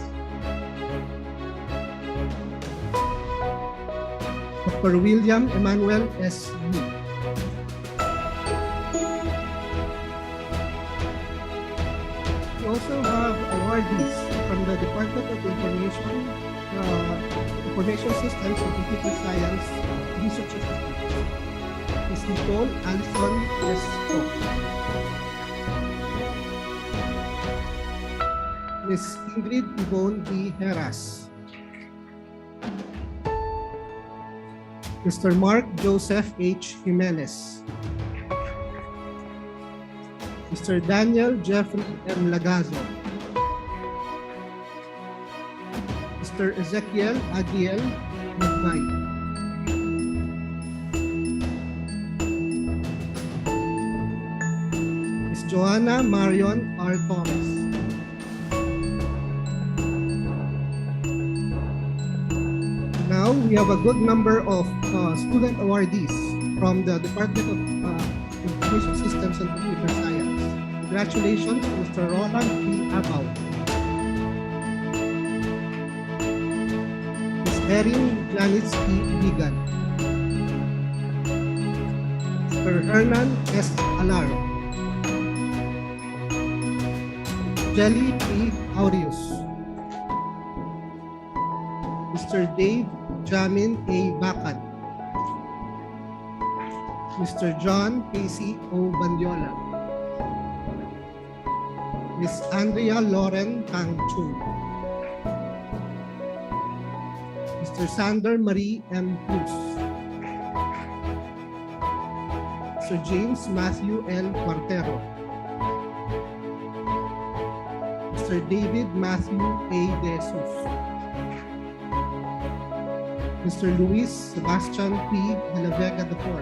Dr. William Emmanuel S. Yu. We also have awardees from the Department of Information Systems and Computer Science Research Assistants. Ms. Nicole Alison S. Koch. Ms. Ingrid Yvonne D. Heras. Mr. Mark Joseph H. Jimenez. Mr. Daniel Jeffrey M. Lagazo. Mr. Ezekiel Adiel Magmay. Ms. Joanna Marion R. Thomas. Now, we have a good number of student awardees from the Department of Information Systems and Computer Science. Congratulations to Mr. Roland B. Abaw. Ms. Erin Janice E. Bigan. Mr. Hernan S. Alar. Jelly P. Aureus. Mr. Dave Jamin A. Bacan. Mr. John Casey O. Bandiola. Ms. Andrea Lauren Kang Chung. Mr. Sander Marie M. Cruz. Mr. James Matthew L. Quartero. Mr. David Matthew A. De Jesus. Mr. Luis Sebastian P. de la Vega IV.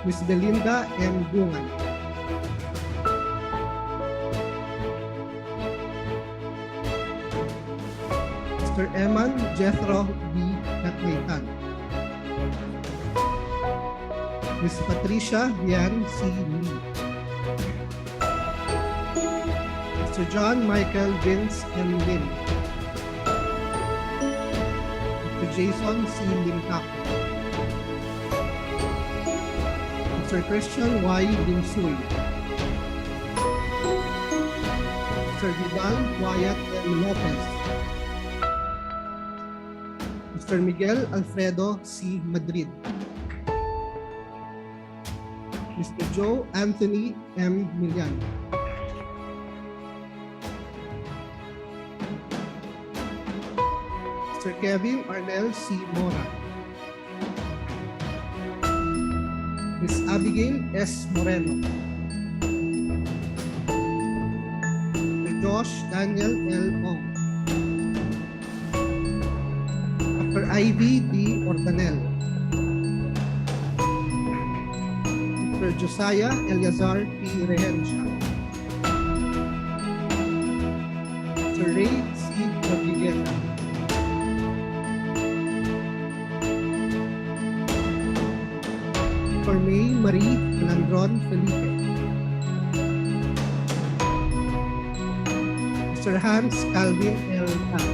Ms. Belinda M. Bungan. Mr. Eman Jethro B. Katlaytan. Ms. Patricia Dian C. Lee. Mr. John Michael Vince M. Lim. Mr. Jason C. Limtaco. Mr. Christian Y. Limsui. Mr. Vidal Wyatt M. Lopez. Mr. Miguel Alfredo C. Madrid. Mr. Joe Anthony M. Milian. Mr. Kevin Arnel C. Mora. Ms. Abigail S. Moreno. Mr. Josh Daniel L. Ong. Dr. Ivy D. Ortanel. Mr. Josiah Eleazar P. Rehencia. Mr. Ray C. Rodriguez. Dr. May Marie Landron Felipe. Mr. Hans Calvin L. Tam.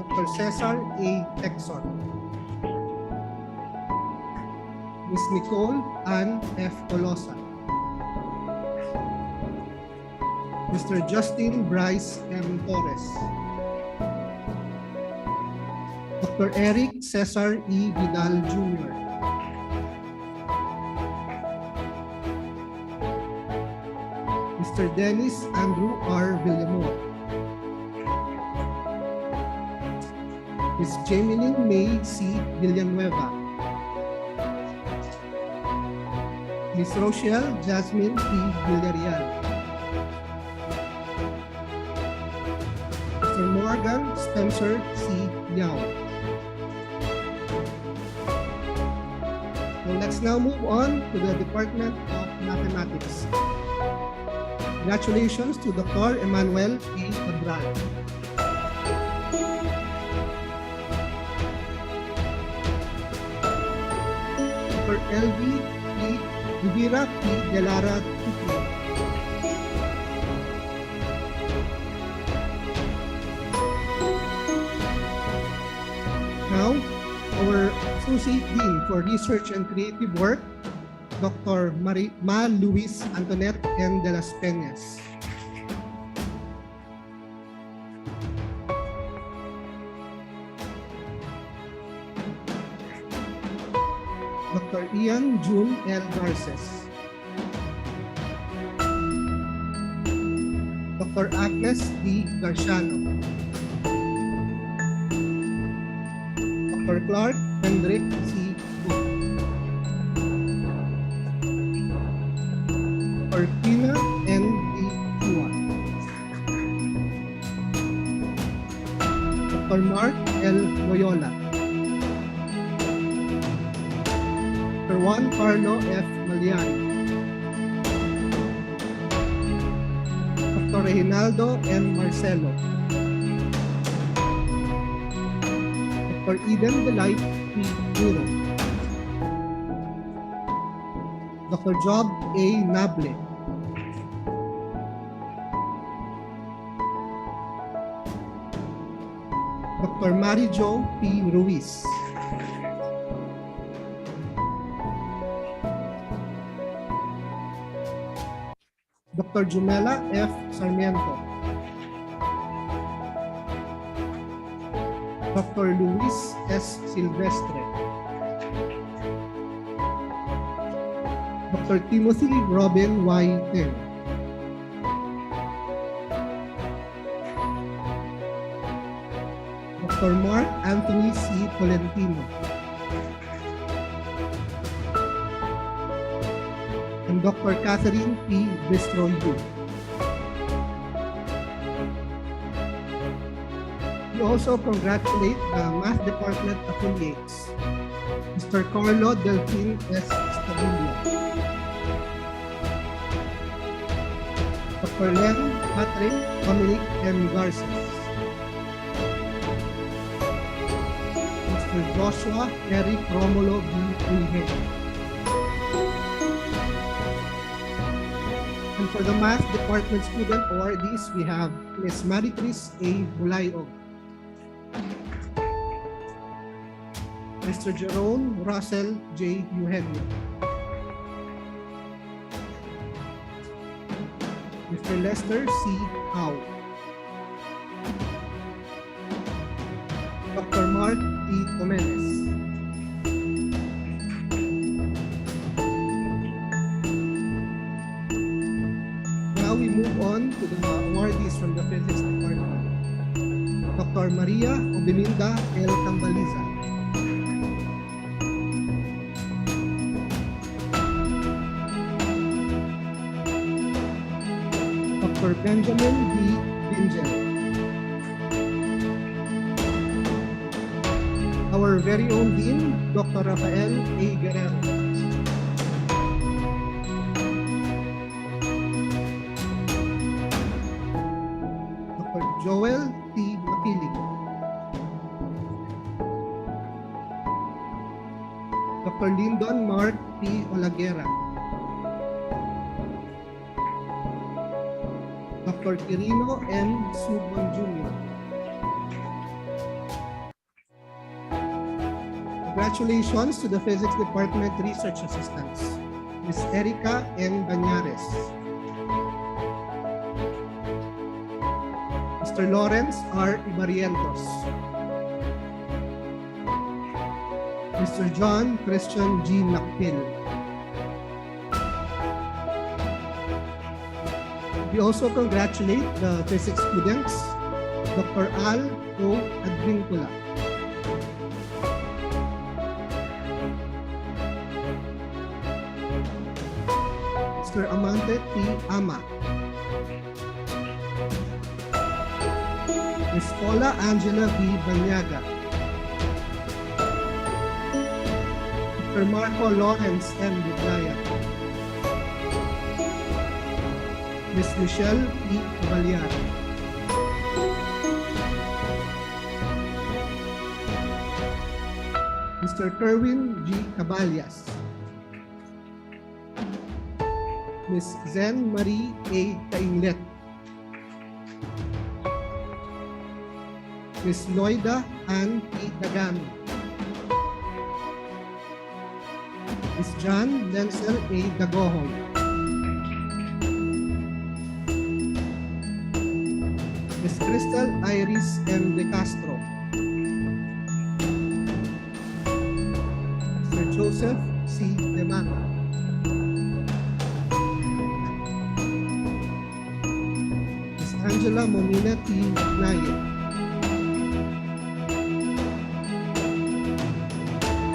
Dr. Cesar A. Texon. Ms. Nicole Ann F. Tolosa. Mr. Justin Bryce M. Torres. Dr. Eric Cesar E. Vidal Jr. Mr. Dennis Andrew R. Villamor. Ms. Jameline May C. Villanueva. Ms. Rochelle Jasmine P. Villarreal. Mr. Morgan Spencer C. Yao. So let's now move on to the Department of Mathematics. Congratulations to Dr. Emmanuel A. Cabral. Dr. L.V. P. Rivera P. Delara Tuclo. Now, our Associate Dean for Research and Creative Work, Dr. Ma Luis Antoinette N. de las Peñas. Dr. Ian June L. Garces. Dr. Agnes D. Garciano. Dr. Clark Hendrik C. Cook. Dr. Tina N. D. Chua. Dr. Mark L. Loyola. Dr. Juan Carlo F. Maliani. Dr. Reginaldo N. Marcelo. Dr. Eden Delight P. Muro. Dr. Job A. Nable. Dr. Mary Jo P. Ruiz. Dr. Jumela F. Sarmiento. Dr. Luis S. Silvestre. Dr. Timothy Robin Y. Teng. Dr. Mark Anthony C. Tolentino. And Dr. Catherine P. Bistroyu. We also congratulate the Math Department affiliates, Mr. Carlo Delfin S. Stabilia, Dr. Len Patrick Dominic M. Garces, Mr. Mr. Joshua Eric Romulo B. Ulihe. And for the Math Department student awardees, we have Ms. Maricris A. Bulayog, Mr. Jerome Russell J. Eugenio, Mr. Lester C. Howe, Dr. Mark T. Tomenes, Now we move on to the awardees from the Physics Department. Dr. Maria Obelinda L. Tambaliza, Dr. Benjamin B. Bingel, our very own Dean, Dr. Rafael A. Guerrero, Dr. Joel T. Mapiling, Dr. Lyndon Mark P. Olaguera, Dr. Quirino M. Subon Jr. Congratulations to the Physics Department Research Assistants, Ms. Erica M. Banyares, Mr. Lawrence R. Ibarrientos, Mr. John Christian G. Nakpil. We also congratulate the physics students, Dr. Al O. Advincula, Mr. Amante T. Ama, Ms. Paula Angela B. Banyaga, Mr. Marco Lawrence M. Buglaya, Ms. Michelle E. Cavallar, Mr. Kerwin G. Caballas, Ms. Zen Marie A. Cainglet, Ms. Loida Ann P. Dagami, Ms. John Denzel A. Dagohoy, Ms. Crystal Iris M. De Castro, Mr. Joseph C. Demata, Ms. Angela Momina T. Naye,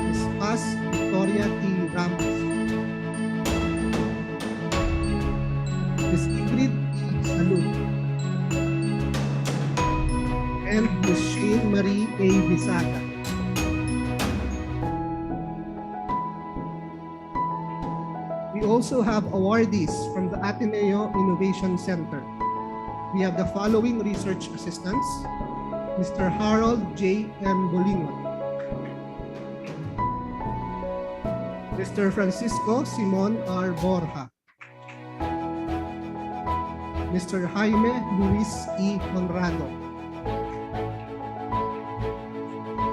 Ms. Paz Victoria T. Ramos, Ms. Ingrid E. Salud, and Ms. Shane Marie A. Bisaga. We also have awardees from the Ateneo Innovation Center. We have the following research assistants: Mr. Harold J. M. Bolingon, Mr. Francisco Simon R. Borja, Mr. Jaime Luis E. Conrado,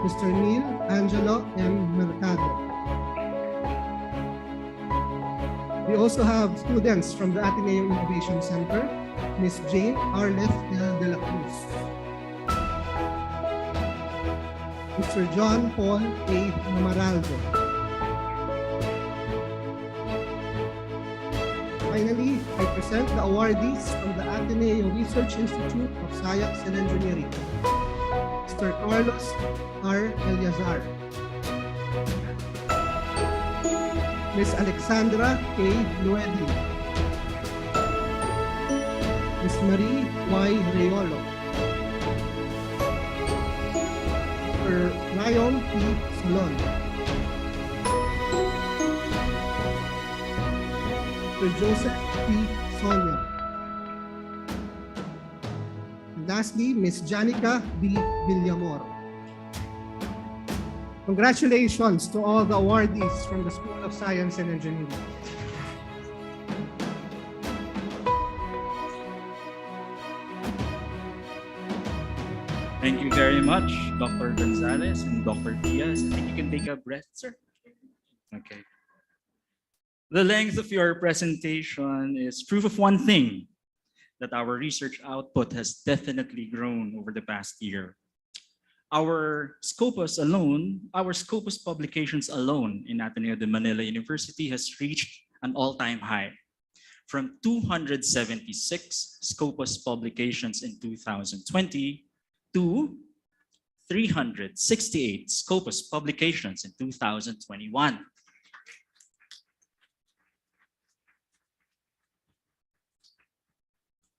Mr. Neil Angelo M. Mercado. We also have students from the Ateneo Innovation Center, Ms. Jane Arleth L. de la Cruz, Mr. John Paul A. Mamaraldo. Finally, I present the awardees from the Ateneo Research Institute of Science and Engineering, Mr. Carlos R. Eliazar, Ms. Alexandra K. Luedi, Ms. Marie Y. Reolo, Mr. Ryan P. Solon, Mr. Joseph P. Sonia, and lastly, Ms. Janica B. Villamor. Congratulations to all the awardees from the School of Science and Engineering. Thank you very much, Dr. Gonzalez and Dr. Diaz. I think you can take a breath, sir. Okay. The length of your presentation is proof of one thing, that our research output has definitely grown over the past year. Our Scopus publications alone in Ateneo de Manila University has reached an all-time high, from 276 Scopus publications in 2020 to 368 Scopus publications in 2021.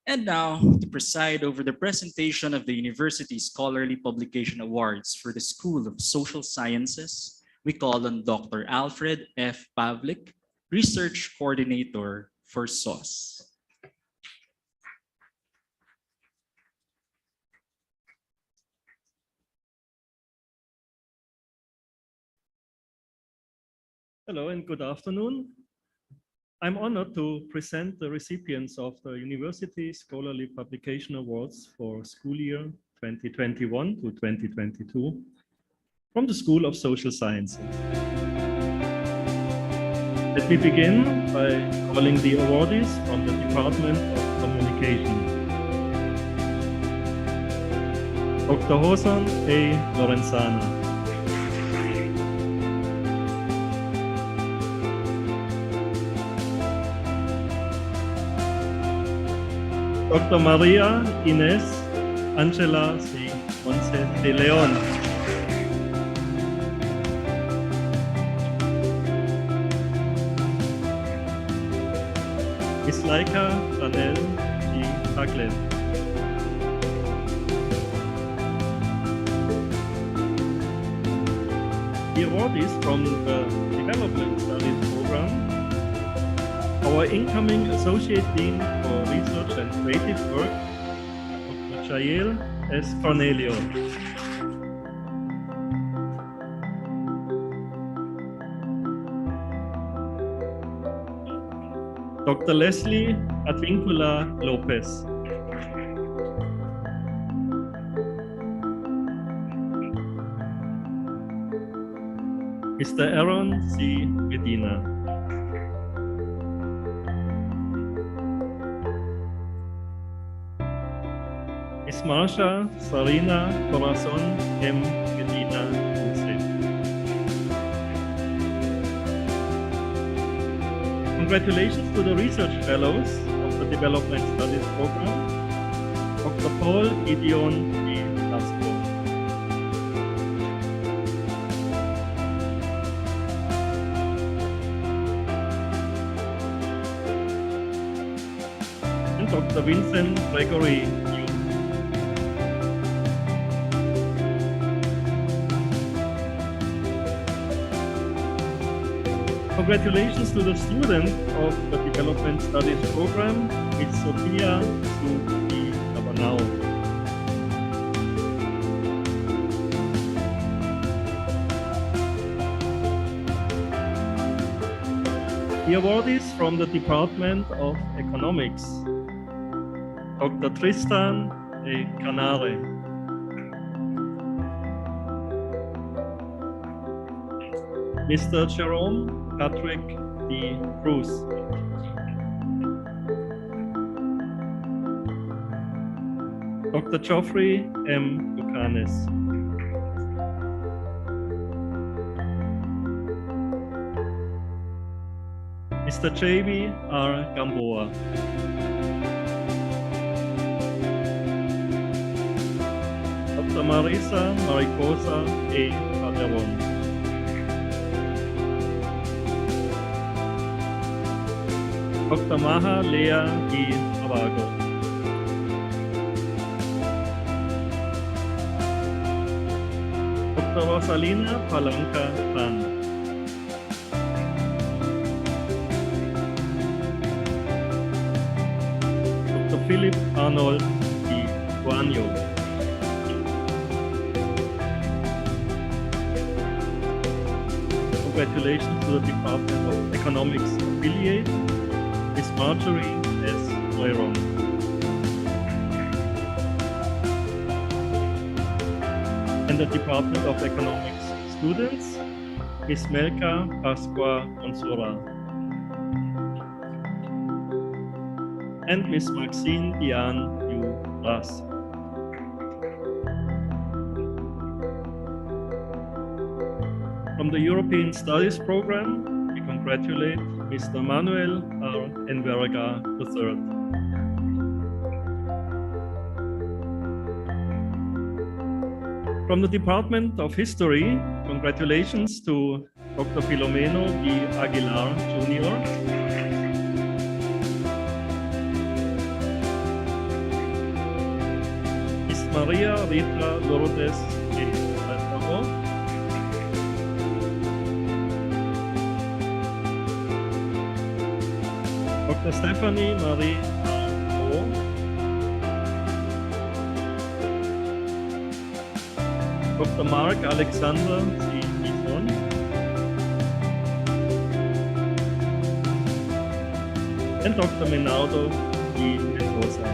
And now, to preside over the presentation of the University Scholarly Publication Awards for the School of Social Sciences, we call on Dr. Alfred F. Pavlik, Research Coordinator for SOS. Hello and good afternoon. I'm honored to present the recipients of the University Scholarly Publication Awards for school year 2021 to 2022 from the School of Social Sciences. Let me begin by calling the awardees from the Department of Communication. Dr. Hosan A. Lorenzana. Dr. Maria Inés Angela C. Ponce de León. Ms. Laika Ranel G. Haglen. The award is from the Development Studies Program. Our incoming Associate Dean for Research and Creative Work, Dr. Jael S. Cornelio. Dr. Leslie Advincula Lopez. Mr. Aaron C. Medina. Ms. Marsha Sarina Corazon M. Medina Dulce. Congratulations to the research fellows of the Development Studies Program, Dr. Paul Gideon E. Lasco. And Dr. Vincent Gregory. Congratulations to the student of the Development Studies Program, Ms. Sophia Su E. Abanao. The award is from the Department of Economics, Dr. Tristan A. Canare. Mr. Jerome Patrick D. Cruz. Dr. Geoffrey M. Lucanes. Mr. J.B. R. Gamboa. Dr. Marisa Maricosa A. Calderon. Dr. Maha Lea E. Abago. Dr. Rosalina Palanca Pan. Dr. Philip Arnold E. Guanyo. Congratulations to the Department of Economics affiliate, Ms. Marjorie S. Moiron. And the Department of Economics students, Ms. Melka Pasqua Monsura. And Ms. Maxine Diane Yu Ras. From the European Studies Program, we congratulate Mr. Manuel R. Enverga III. From the Department of History, congratulations to Dr. Filomeno B. Aguilar Jr., Ms. Maria Rita Lourdes A. Alvaro, Dr. Stephanie Marie O. Dr. Mark Alexander C. Bison, and Dr. Menardo D. Mendoza.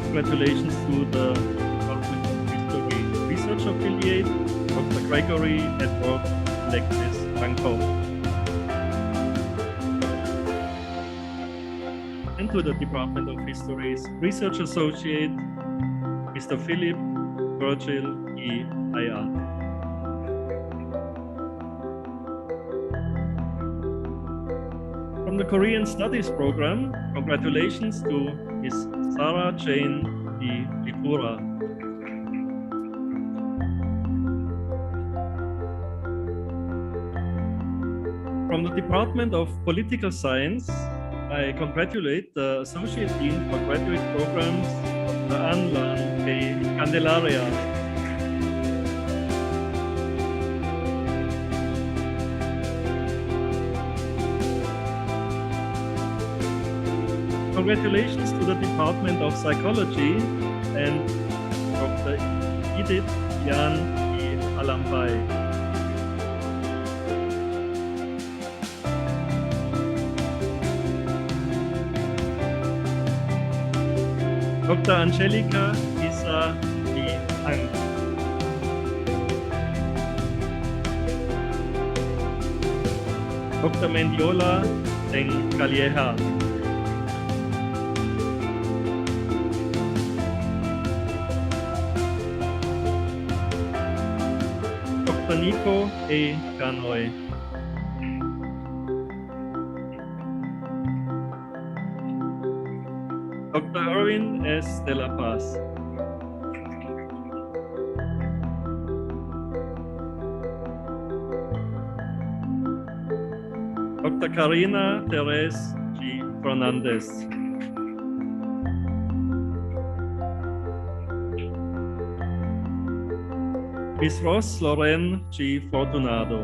Congratulations to the Department of History Research Affiliate, Dr. Gregory Edward Alexis Franco. And to the Department of History's Research Associate, Mr. Philip Virgil E. Ayat. From the Korean Studies Program, congratulations to Ms. Sarah Jane E. Likura. From the Department of Political Science, I congratulate the Associate Dean for Graduate Programs, Dr. Ann Lan K. Candelaria. Congratulations to the Department of Psychology and Dr. Edith Yan E. Alambai. Dr. Angelica Isa E. Ang. Dr. Mendiola Deng Calieja. Dr. Nico A. Canoy. Dr. Erwin S. de la Paz. Dr. Karina Therese G. Fernandez. Ms. Ross Loren G. Fortunado.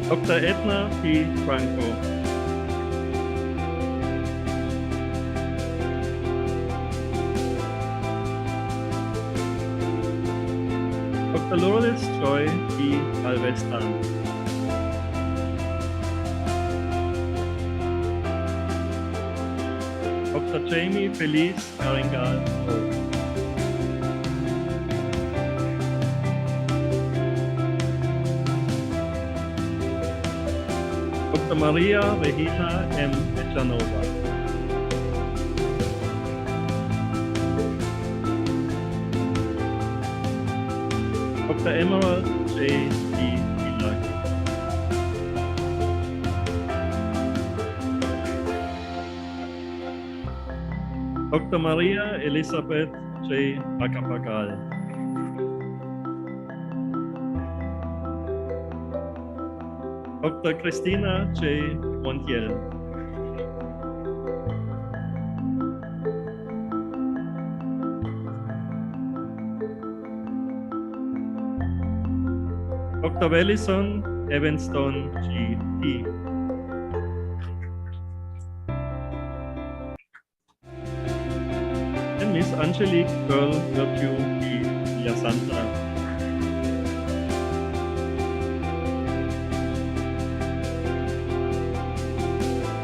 Dr. Edna P. Franco. Dr. Lourdes Joy P. Alvestan. Dr. Jamie Feliz Caringal O. Dr. Maria Regina M. Echanova. Dr. Emerald J. D. Ilag. Dr. Maria Elizabeth J. Acapagal. Dr. Christina J. Montiel. Dr. Wellison Evanston G. T. Miss Angelique Pearl Virtue y Villasanta.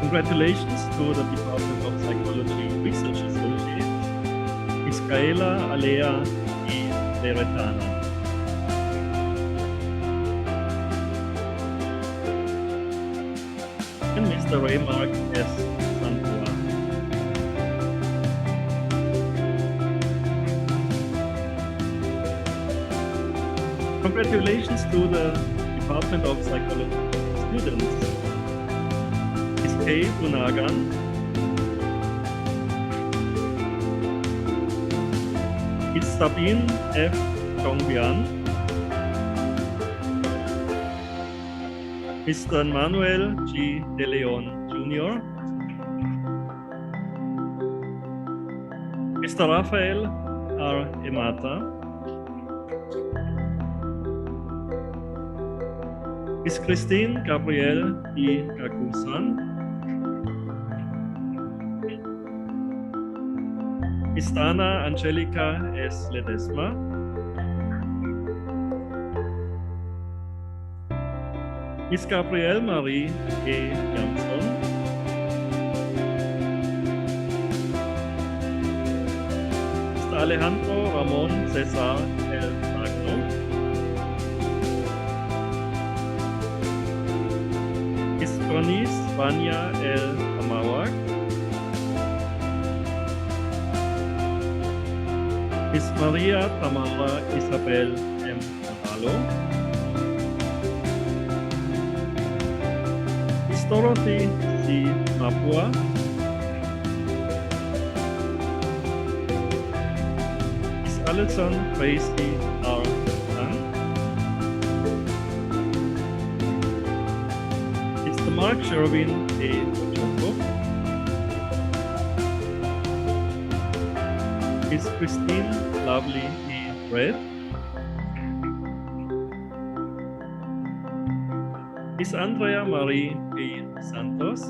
Congratulations to the Department of Psychology Research Associates, Micaela, Alea y Loretana. And Mr. Raymark S. Santua. Congratulations to the Department of Psychology students. Ms. K. Bunagan, Ms. Sabine F. Chongbian, Mr. Manuel G. De Leon Jr., Mr. Rafael R. Emata, Ms. Christine Gabrielle E. Gagusan, Ms. Dana Angelica S. Ledesma, Ms. Gabrielle Marie E. Jansson, Mr. Alejandro Ramon Cesar L. Magno, Ms. Bernice Vania L. Amawak, Ms. Maria Tamara Isabel M. Mahalo, Ms. Dorothy C. Mapua, Ms. Alison Tracy R. Tan, Mr. Mark Sherwin A. Ochoco, Ms. Christine Lovely E. Red, Ms. Andrea Marie P. Santos,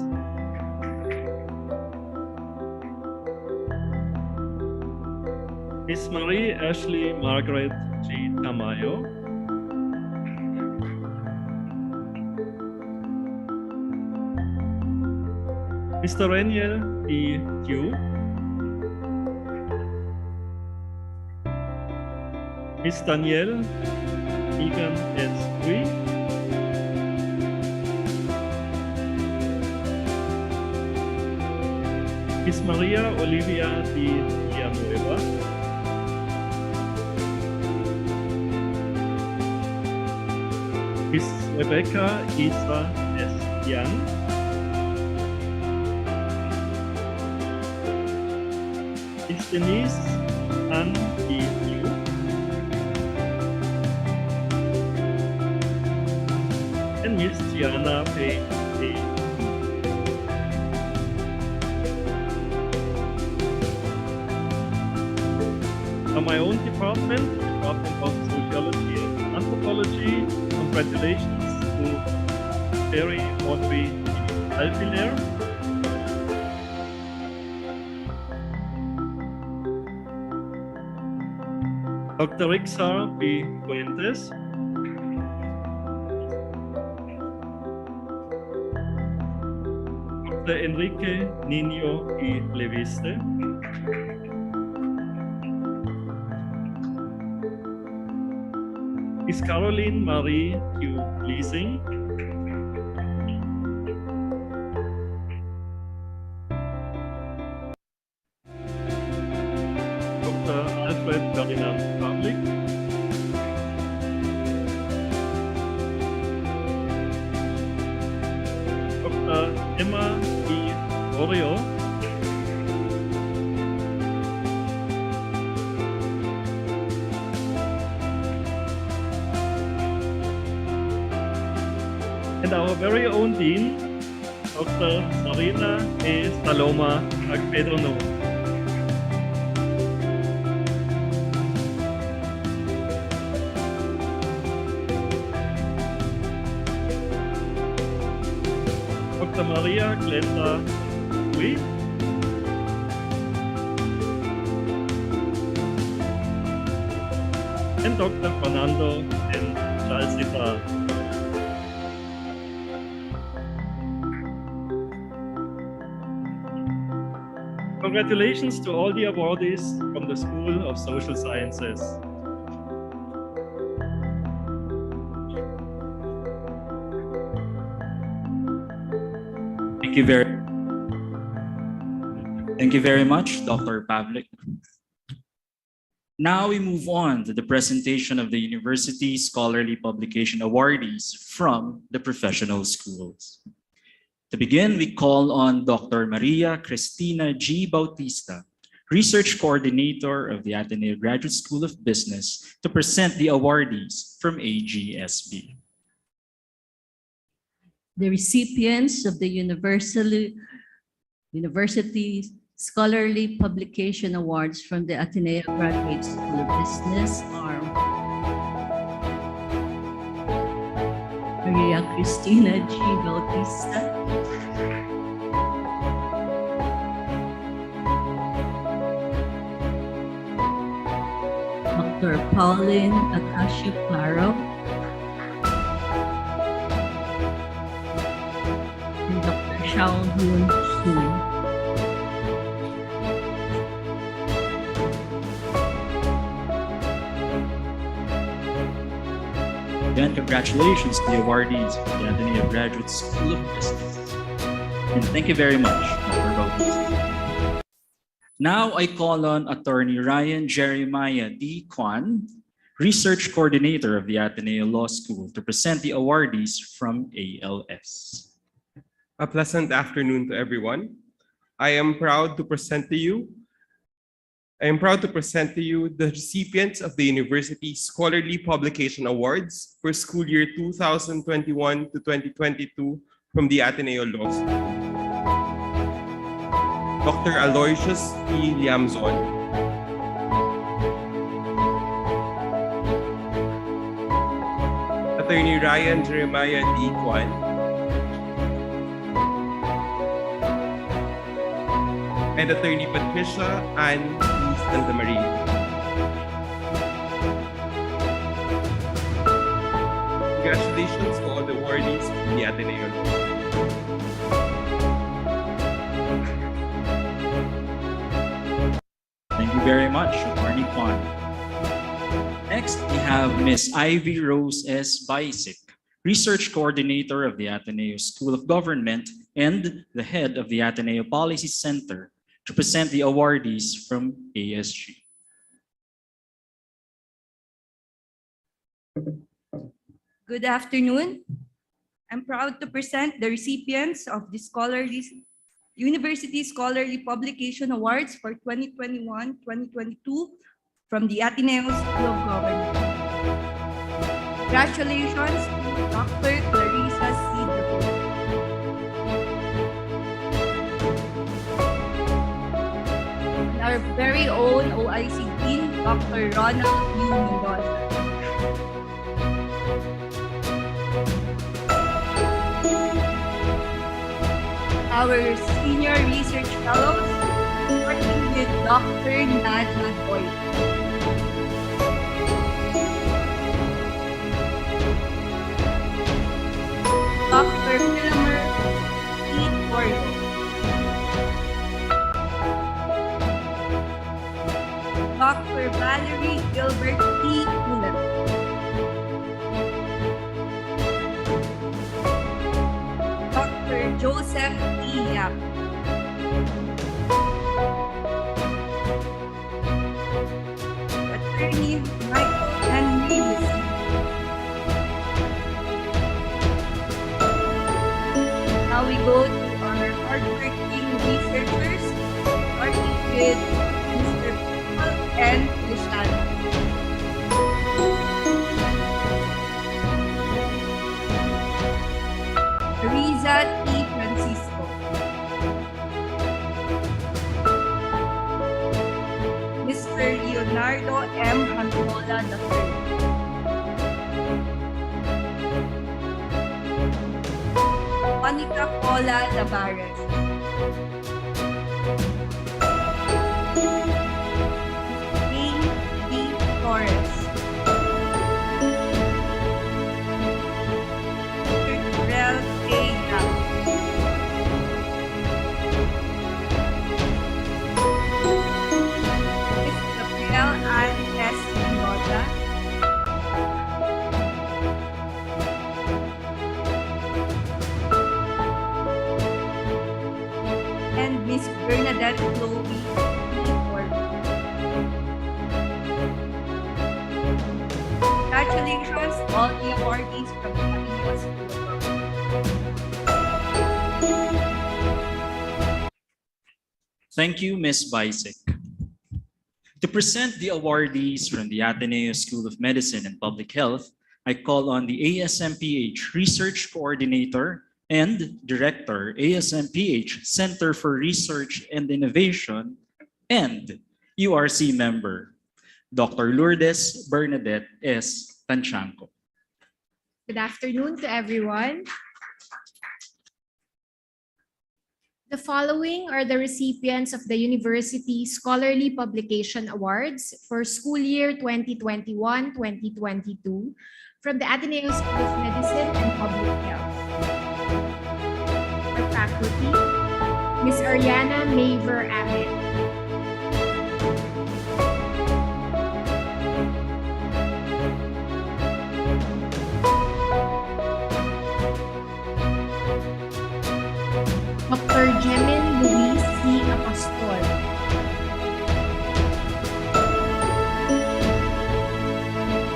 Ms. Marie Ashley Margaret G. Tamayo, Mr. Reniel E. Q, Ms. Danielle Megan S. Hui, Ms. Maria Olivia D. Villanueva, Ms. Rebecca Isa S. Young, Ms. Denise Ann D. Liu, and Ms. Gianna Payne A. From my own department, Department of Sociology and Anthropology, congratulations to Terry Audrey Alfiler, Dr. Rixar B. Fuentes, Dr. Enrique Niño y Leviste, Ms. Caroline Marie Q. Leasing, Dr. Alfred Ferdinand Pavlik, Dr. Emma E. Oreo, and our very own Dean, Dr. Sarina E. Saloma Agpedono. Dr. Maria Glenda Hui, and Dr. Fernando and Chalcita. Congratulations to all the awardees from the School of Social Sciences. Thank you very much, Dr. Pavlik. Now we move on to the presentation of the University Scholarly Publication Awardees from the professional schools. To begin, we call on Dr. Maria Cristina G. Bautista, Research Coordinator of the Ateneo Graduate School of Business, to present the awardees from AGSB. The recipients of the University Scholarly Publication Awards from the Ateneo Graduate School of Business are Maria Cristina G. Bautista, Dr. Pauline Acacio Claro, and Dr. Xiao Yun Su. Again, congratulations to the awardees of the Ateneo Graduate School of Business. And thank you very much, Dr. Bautista. Now I call on Attorney Ryan Jeremiah D. Kwan, Research Coordinator of the Ateneo Law School, to present the awardees from ALS. A pleasant afternoon to everyone. I am proud to present to you the recipients of the University Scholarly Publication Awards for school year 2021 to 2022 from the Ateneo Law School. Dr. Aloysius P. Liamzon, Attorney Ryan Jeremiah D. Kwan, and Attorney Patricia Ann Santa Maria. Congratulations to all the awardees from the Ateneo Law School. Thank you very much, Attorney Kwan. Next, we have Ms. Ivy Rose S. Baisic, Research Coordinator of the Ateneo School of Government and the head of the Ateneo Policy Center, to present the awardees from ASG. Good afternoon. I'm proud to present the recipients of the University Scholarly Publication Awards for 2021-2022 from the Ateneo School of Government. Congratulations to Dr. Clarissa C. Deville, our very own OIC Dean, Dr. Ronald U. Mendoza. Our senior research fellows, working with Dr. Nadja Boyd. Dr. Philomer E. Torrio. Dr. Valerie Gilbert T. Ulan. Dr. Joseph T. Yap. Attorney Michael Henry Lucy. Now we go to our hardworking researchers, starting with Mr. Paul and Luciano. Teresa T. Francisco. Mr. Leonardo M. Antola III. Monica Paula Tavares. Jane D. Torres. and Miss Bernadette Chloe Ford. Congratulations to all the awardees from the Ateneo School of Government. Thank you, Ms. Bisek. To present the awardees from the Ateneo School of Medicine and Public Health, I call on the ASMPH Research Coordinator and Director, ASMPH Center for Research and Innovation, and URC member, Dr. Lourdes Bernadette S. Tanchanco. Good afternoon to everyone. The following are the recipients of the University Scholarly Publication Awards for school year 2021-2022 from the Ateneo School of Medicine and Public Health. Our faculty, Ms. Ariana Maver Ahmed. Dr. Jemin Luis C. Apostol.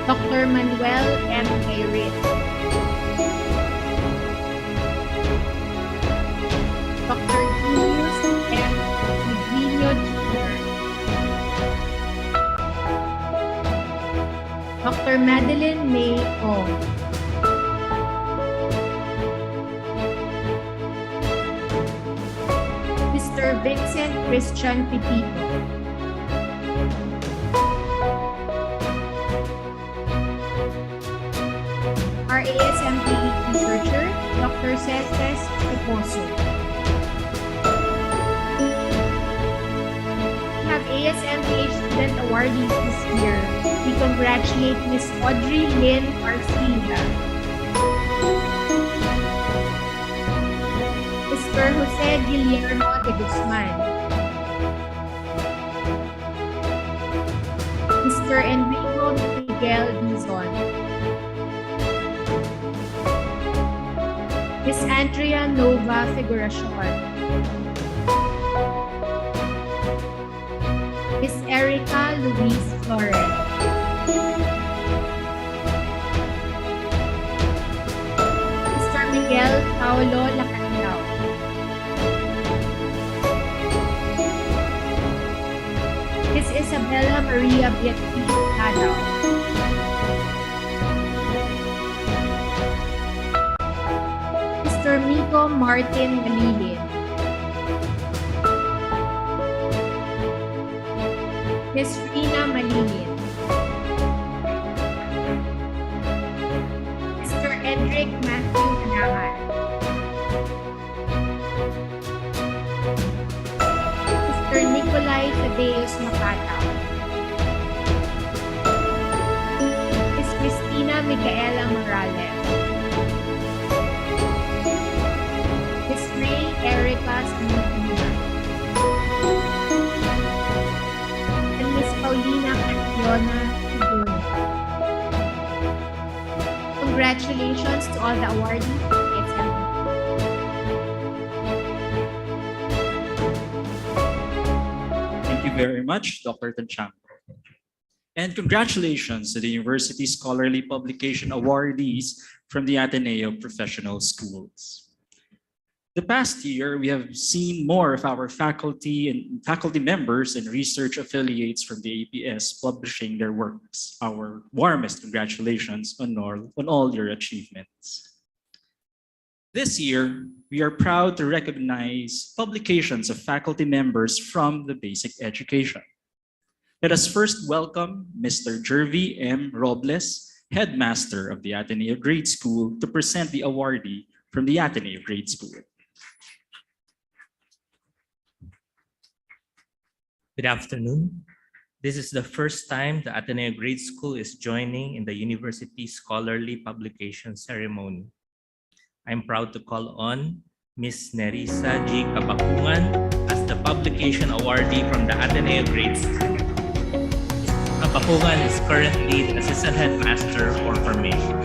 Dr. Manuel M. Mayrit. Dr. Julius M. Eugenio Jr. Dr. Madeline May Ong. Mr. Vincent Christian Pipito. Our ASMPH researcher, Dr. Cestes Eposo. We have ASMPH student awardees this year. We congratulate Ms. Audrey Lynn Arcila, Mr. Jose Guillermo de Guzman, Mr. Enrico Miguel Dizon, Ms. Andrea Nova Figuracion, Ms. Erica Luis Flores, Mr. Miguel Paulo Lacandao, Ms. Isabella Maria Beatriz Nadao, Mr. Miko Martin Malilin, Ms. Rina Malilin, Mr. Edric Matthew Anahan, Mr. Nicolai Tadeus Makataw, Ms. Cristina Micaela Morales, Ms. Ray Erica Santina, and Ms. Paulina Cationa Tiguno. Congratulations to all the awardees of ASMPH. Thank you very much, Dr. Tanchanco. And congratulations to the University Scholarly Publication awardees from the Ateneo Professional Schools. The past year, we have seen more of our faculty and faculty members and research affiliates from the APS publishing their works. Our warmest congratulations on all your achievements. This year, we are proud to recognize publications of faculty members from the basic education. Let us first welcome Mr. Jervy M. Robles, Headmaster of the Ateneo Grade School, to present the awardee from the Ateneo Grade School. Good afternoon. This is the first time the Ateneo Grade School is joining in the University Scholarly Publication Ceremony. I'm proud to call on Ms. Nerissa G. Kabakungan as the Publication Awardee from the Ateneo Grade School. Kabakungan is currently the Assistant Headmaster for Formation.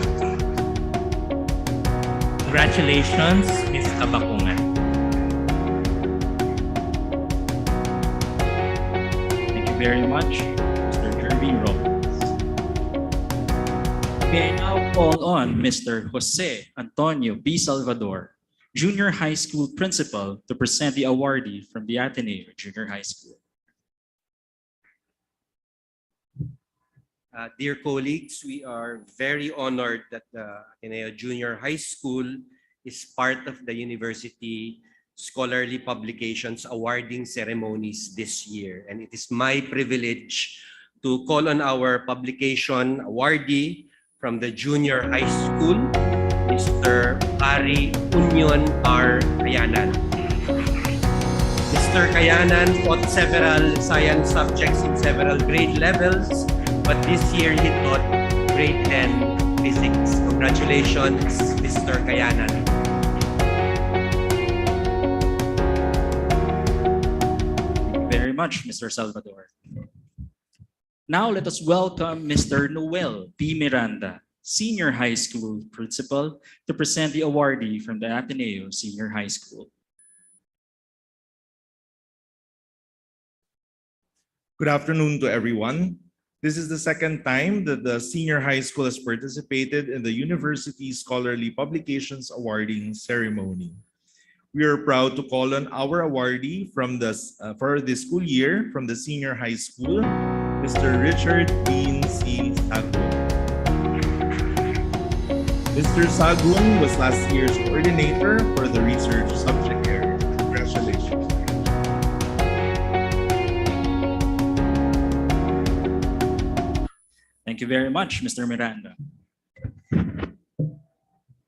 Congratulations, Ms. Kabakungan. very much, Mr. Jeremy Robles. May I now call on Mr. Jose Antonio B. Salvador, Junior High School Principal, to present the awardee from the Ateneo Junior High School. Dear colleagues, we are very honored that the Ateneo Junior High School is part of the University Scholarly Publications awarding ceremonies this year. And it is my privilege to call on our publication awardee from the Junior High School, Mr. Ari Union R. Kayanan. Mr. Kayanan taught several science subjects in several grade levels, but this year he taught grade 10 physics. Congratulations, Mr. Kayanan. Thank you very much, Mr. Salvador. Now let us welcome Mr. Noel P. Miranda, Senior High School Principal, to present the awardee from the Ateneo Senior High School. Good afternoon to everyone. This is the second time that the senior high school has participated in the University Scholarly Publications Awarding Ceremony. We are proud to call on our awardee from for this school year from the senior high school, Mr. Richard Dean C. Sagun. Mr. Sagun was last year's coordinator for the research subject area. Congratulations. Thank you very much, Mr. Miranda.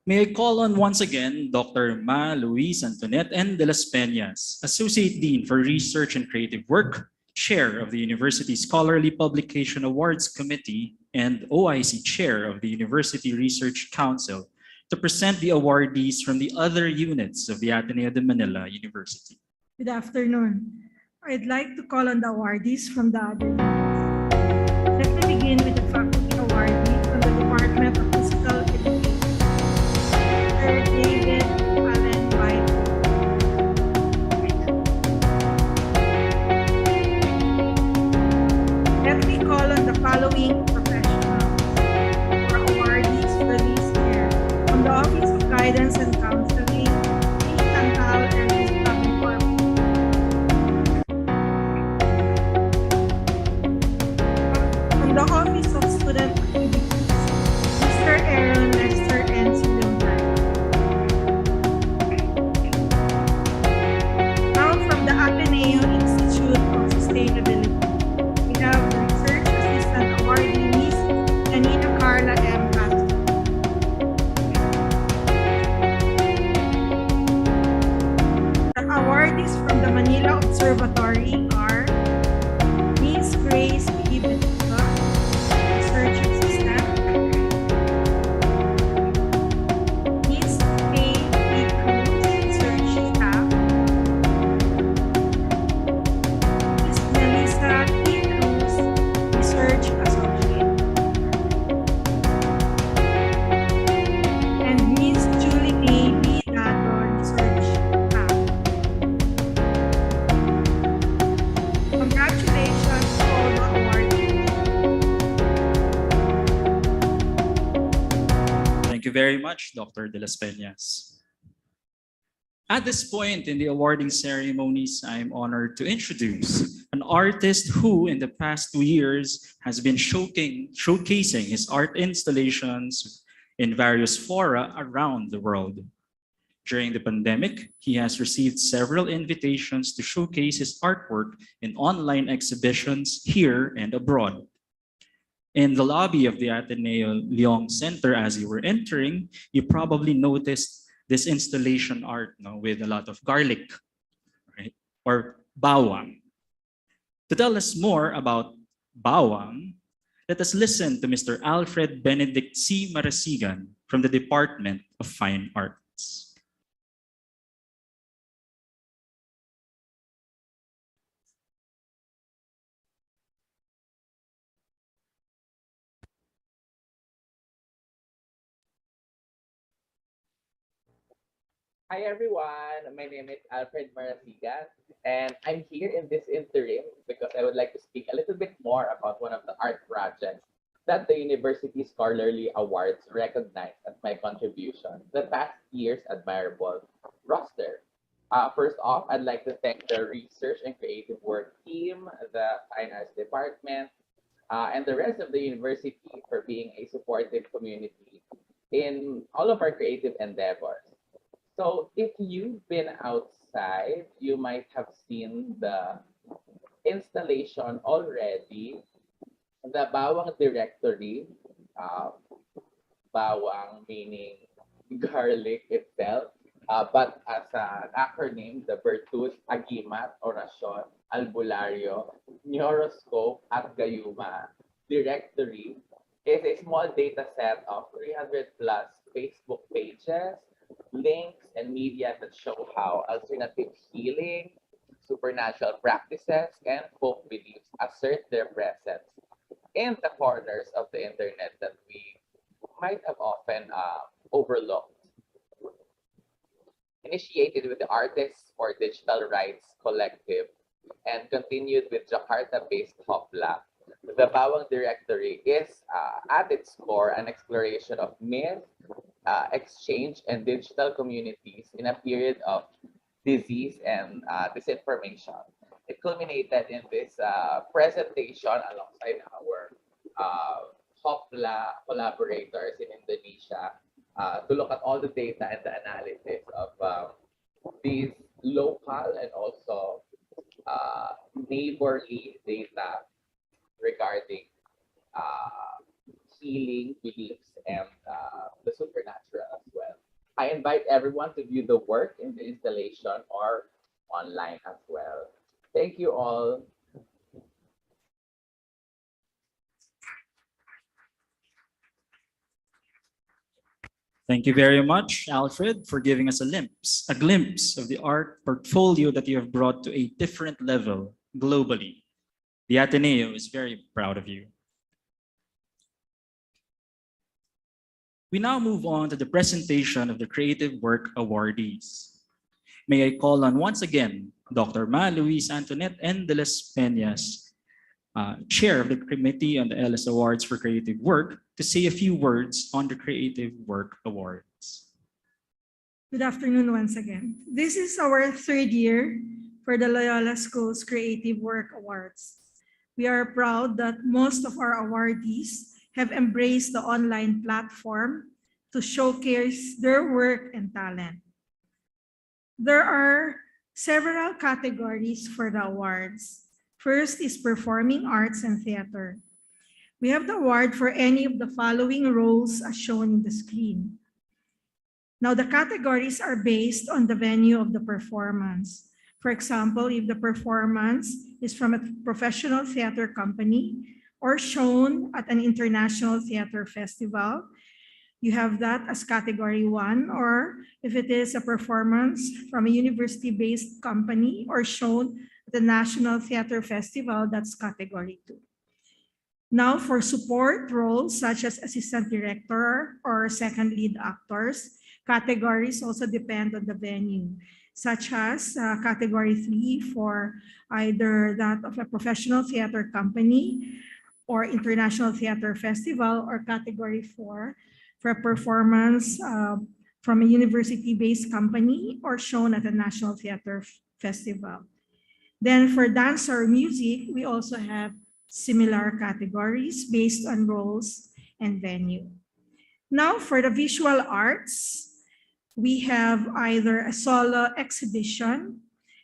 May I call on once again Dr. Ma Luis Antoinette N. de las Peñas, Associate Dean for Research and Creative Work, Chair of the University Scholarly Publication Awards Committee, and OIC Chair of the University Research Council, to present the awardees from the other units of the Ateneo de Manila University. Good afternoon. I'd like to call on the awardees from the other units. Let me begin with the faculty awardee from the Department of Physical Education, Sir David Allen White. Let me call on the following professionals for awardees for this year. From the Office of Guidance and Counseling, Ms. Chantal and Ms. Tabicorp. From the Office of Student Activities, Mr. Aaron Lester and Silvana. Now from the Ateneo Institute of Sustainability, we have the Research Assistant Awardee, Ms. Janina Carla M. Castro. The awardees from the Manila Observatory are Ms. Grace P. Betuca, Research Assistant, Ms. Kay P. Cruz, Research Staff, Ms. Melissa P. Cruz, Research Associate, and Ms. Julie May B. Dado, Research Staff. Congratulations to all the awardees. Thank you very much, Dr. de las Peñas. At this point in the awarding ceremonies, I'm honored to introduce an artist who, in the past 2 years, has been showcasing his art installations in various fora around the world. During the pandemic, he has received several invitations to showcase his artwork in online exhibitions here and abroad. In the lobby of the Ateneo Leong Center, as you were entering, you probably noticed this installation art with a lot of garlic, right? Or bawang. To tell us more about bawang, let us listen to Mr. Alfred Benedict C. Marasigan from the Department of Fine Arts. Hi everyone, my name is Alfred Marasigan, and I'm here in this interim because I would like to speak a little bit more about one of the art projects that the University Scholarly Awards recognized as my contribution, the past year's admirable roster. First off, I'd like to thank the research and creative work team, the fine arts department, and the rest of the university for being a supportive community in all of our creative endeavors. So if you've been outside, you might have seen the installation already, the Bawang Directory, uh, Bawang meaning garlic itself, but as an acronym, the Virtud, Agimat, Orasyon, Albularyo, Neuroscope, at Gayuma directory is a small data set of 300 plus Facebook pages, links, and media that show how alternative healing, supernatural practices, and folk beliefs assert their presence in the corners of the internet that we might have often overlooked. Initiated with the Artists for Digital Rights Collective and continued with Jakarta-based Hopla, the Bawang Directory is, at its core, an exploration of myth, exchange, and digital communities in a period of disease and disinformation. It culminated in this presentation alongside our Hopla collaborators in Indonesia to look at all the data and the analysis of these local and also neighborly data regarding healing beliefs and the supernatural as well. I invite everyone to view the work in the installation or online as well. Thank you all. Thank you very much, Alfred, for giving us a glimpse of the art portfolio that you have brought to a different level globally. The Ateneo is very proud of you. We now move on to the presentation of the Creative Work Awardees. May I call on once again Dr. Ma Luis Antoinette N. de las Peñas, Chair of the Committee on the LS Awards for Creative Work, to say a few words on the Creative Work Awards. Good afternoon once again. This is our third year for the Loyola School's Creative Work Awards. We are proud that most of our awardees have embraced the online platform to showcase their work and talent. There are several categories for the awards. First is Performing Arts and Theater. We have the award for any of the following roles as shown in the screen. Now, the categories are based on the venue of the performance. For example, if the performance is from a professional theater company or shown at an international theater festival, you have that as category 1, or if it is a performance from a university-based company or shown at the National Theater Festival, that's category 2. Now, for support roles such as assistant director or second lead actors, categories also depend on the venue, such as category 3 for either that of a professional theater company or international theater festival, or category 4 for a performance from a university-based company or shown at a national theater festival. Then for dance or music, we also have similar categories based on roles and venue. Now for the visual arts, we have either a solo exhibition,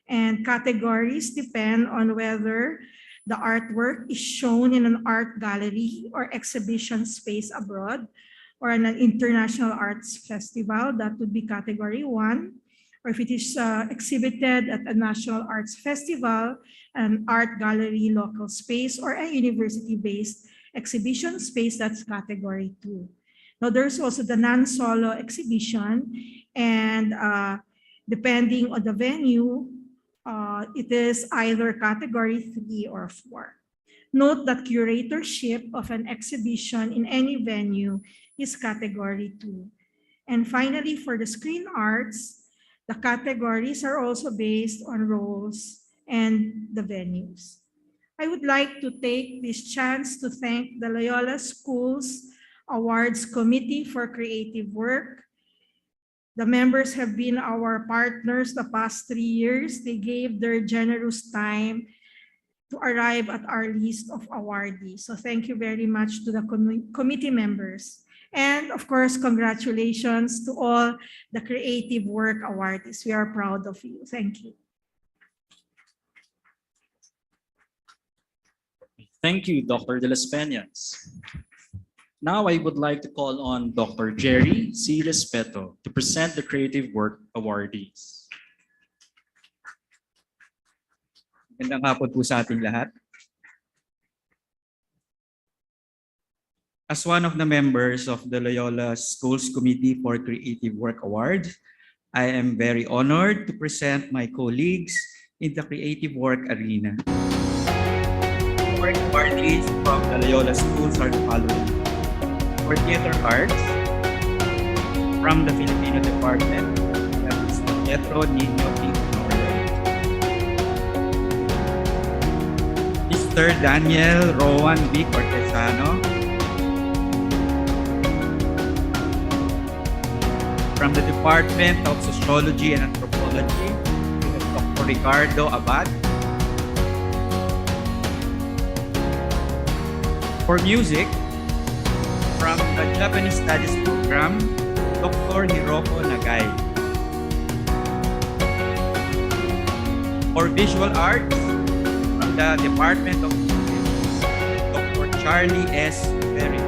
and categories depend on whether the artwork is shown in an art gallery or exhibition space abroad or in an international arts festival, that would be category 1. Or if it is exhibited at a national arts festival, an art gallery local space, or a university-based exhibition space, that's category 2. Now there's also the non-solo exhibition, and depending on the venue, it is either category 3 or 4. Note that curatorship of an exhibition in any venue is category 2. And finally, for the screen arts, The categories are also based on roles and the venues. I would like to take this chance to thank the Loyola Schools Awards Committee for creative work. The members have been our partners the past 3 years. They gave their generous time to arrive at our list of awardees. So thank you very much to the committee members. And of course, congratulations to all the creative work awardees. We are proud of you. Thank you. Thank you, Dr. De Las Peñas. Now I would like to call on Dr. Jerry C. Respeto to present the Creative Work awardees. Magandang hapon po sa ating lahat. As one of the members of the Loyola Schools Committee for Creative Work Award, I am very honored to present my colleagues in the creative work arena. Work awardees from the Loyola Schools are the following. For theater arts, from the Filipino department, we have Mr. Pietro Nino Pinorio, Mr. Daniel Rowan B. Cortesano, from the Department of Sociology and Anthropology, we have Dr. Ricardo Abad. For music, from the Japanese Studies Program, Dr. Hiroko Nagai. For visual arts, from the Department of Music, Dr. Charlie S. Ferry.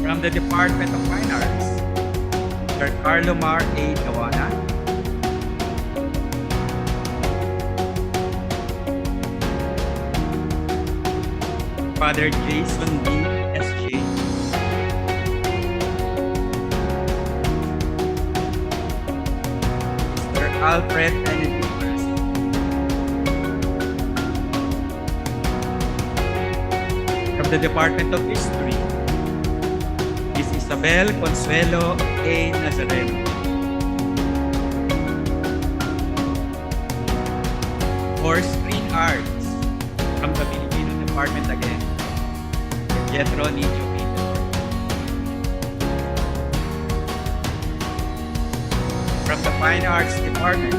From the Department of Fine Arts, Mr. Carlo Mar A. Gawana. Father Jason D. S.J. Mr. Alfred Kennedy. From the Department of History, Ms. Isabel Consuelo A. Nazareno. For Screen Arts, from the Filipino Department again, Pietro Nino Pino. From the Fine Arts Department,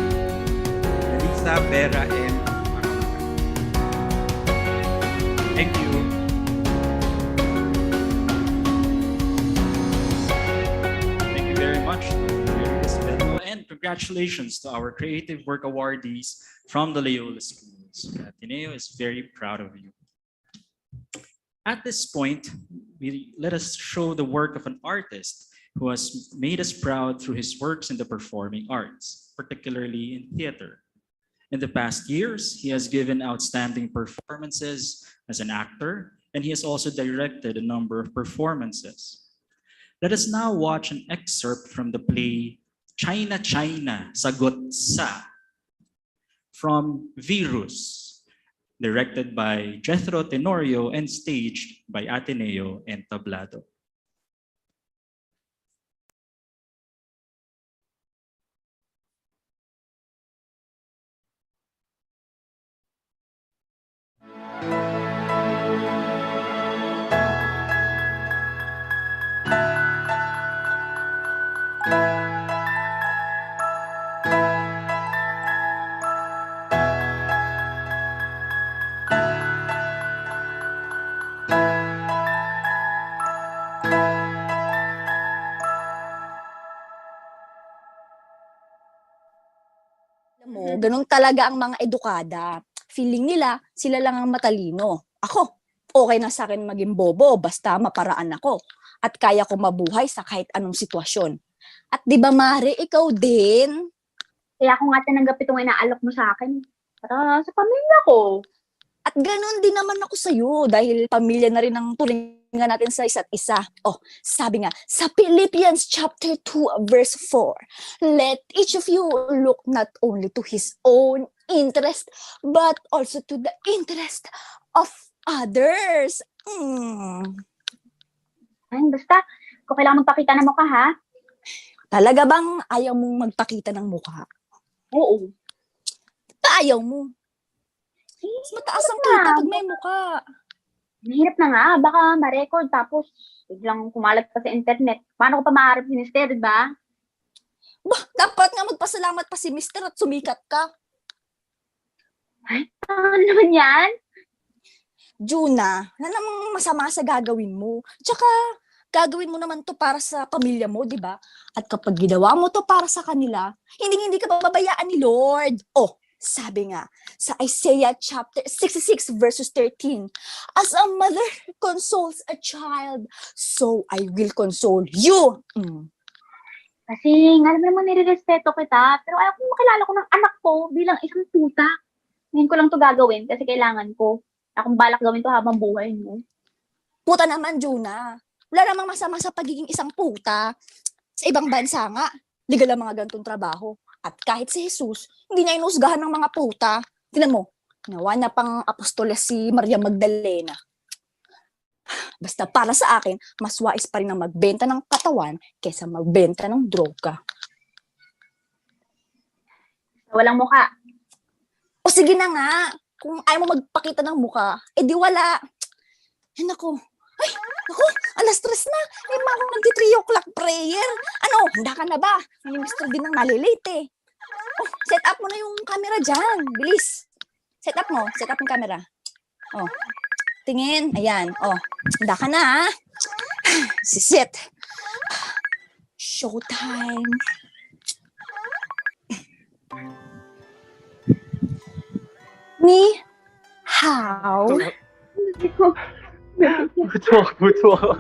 Elisa Vera M. Thank you. Thank you very much, Dr. Jerry Respeto, and congratulations to our Creative Work awardees from the Loyola Schools. Ateneo is very proud of you. At this point, let us show the work of an artist who has made us proud through his works in the performing arts, particularly in theater. In the past years, he has given outstanding performances as an actor, and he has also directed a number of performances. Let us now watch an excerpt from the play China, China, Sagot Sa from Virus, directed by Jethro Tenorio and staged by Ateneo and Tablado. Mo, ganun talaga ang mga edukada. Feeling nila, sila lang ang matalino. Ako, okay na sa akin maging bobo, basta maparaan ako. At kaya ko mabuhay sa kahit anong sitwasyon. At di ba, Mare, ikaw din? Kaya ako nga tinanggap itong inaalok mo sa akin. Para sa pamilya ko. At ganun din naman ako sa'yo dahil pamilya na rin ang tulingan natin sa isa't isa. Oh, sabi nga, sa Philippians chapter 2 verse 4, let each of you look not only to his own interest, but also to the interest of others. Basta, kung kailangan magpakita ng mukha, ha? Talaga bang ayaw mong magpakita ng mukha? Oo. Ayaw mo. Mas mataas ang na. kita pag may mukha. Mahirap na nga. Baka ma-record tapos biglang kumalat pa sa internet. Paano ko pa maharap si Mister, diba? Bah, dapat nga magpasalamat pa si Mister at sumikat ka. Ay, ano naman yan? Juna, wala namang masama sa gagawin mo. Tsaka, gagawin mo naman to para sa pamilya mo, di ba? At kapag ginawa mo to para sa kanila, hindi ka pababayaan ni Lord. Oh, sabi nga, sa Isaiah chapter 66 verses 13, as a mother consoles a child, so I will console you. Kasi nga naman nire-respeto kita, pero ayaw kong makilala ko ng anak ko bilang isang tuta. Ngayon ko lang to gagawin kasi kailangan ko. Akong balak gawin to habang buhay mo. Puta naman, Juna. Wala namang masama sa pagiging isang puta. Sa ibang bansa nga, legal ang mga gantong trabaho. At kahit si Jesus, hindi niya inusgahan ng mga puta. Tingnan mo, nawa na pang apostoles si Maria Magdalena. Basta para sa akin, mas wais pa rin ang magbenta ng katawan kaysa magbenta ng droga. Walang mukha. O sige na nga, kung ayaw mo magpakita ng mukha, edi wala. Ay, naku. Ay, naku, alas 3 na. May mga nag-3 o'clock prayer. Ano, handa ka na ba? May Mr. Din ang nalilate eh. Oh, set up mo na yung camera dyan. Bilis. Set up mo. Set up yung camera. Oh, tingin. Ayan. Oh, handa ka na ha. Sisit. Showtime. Ni hao.不错。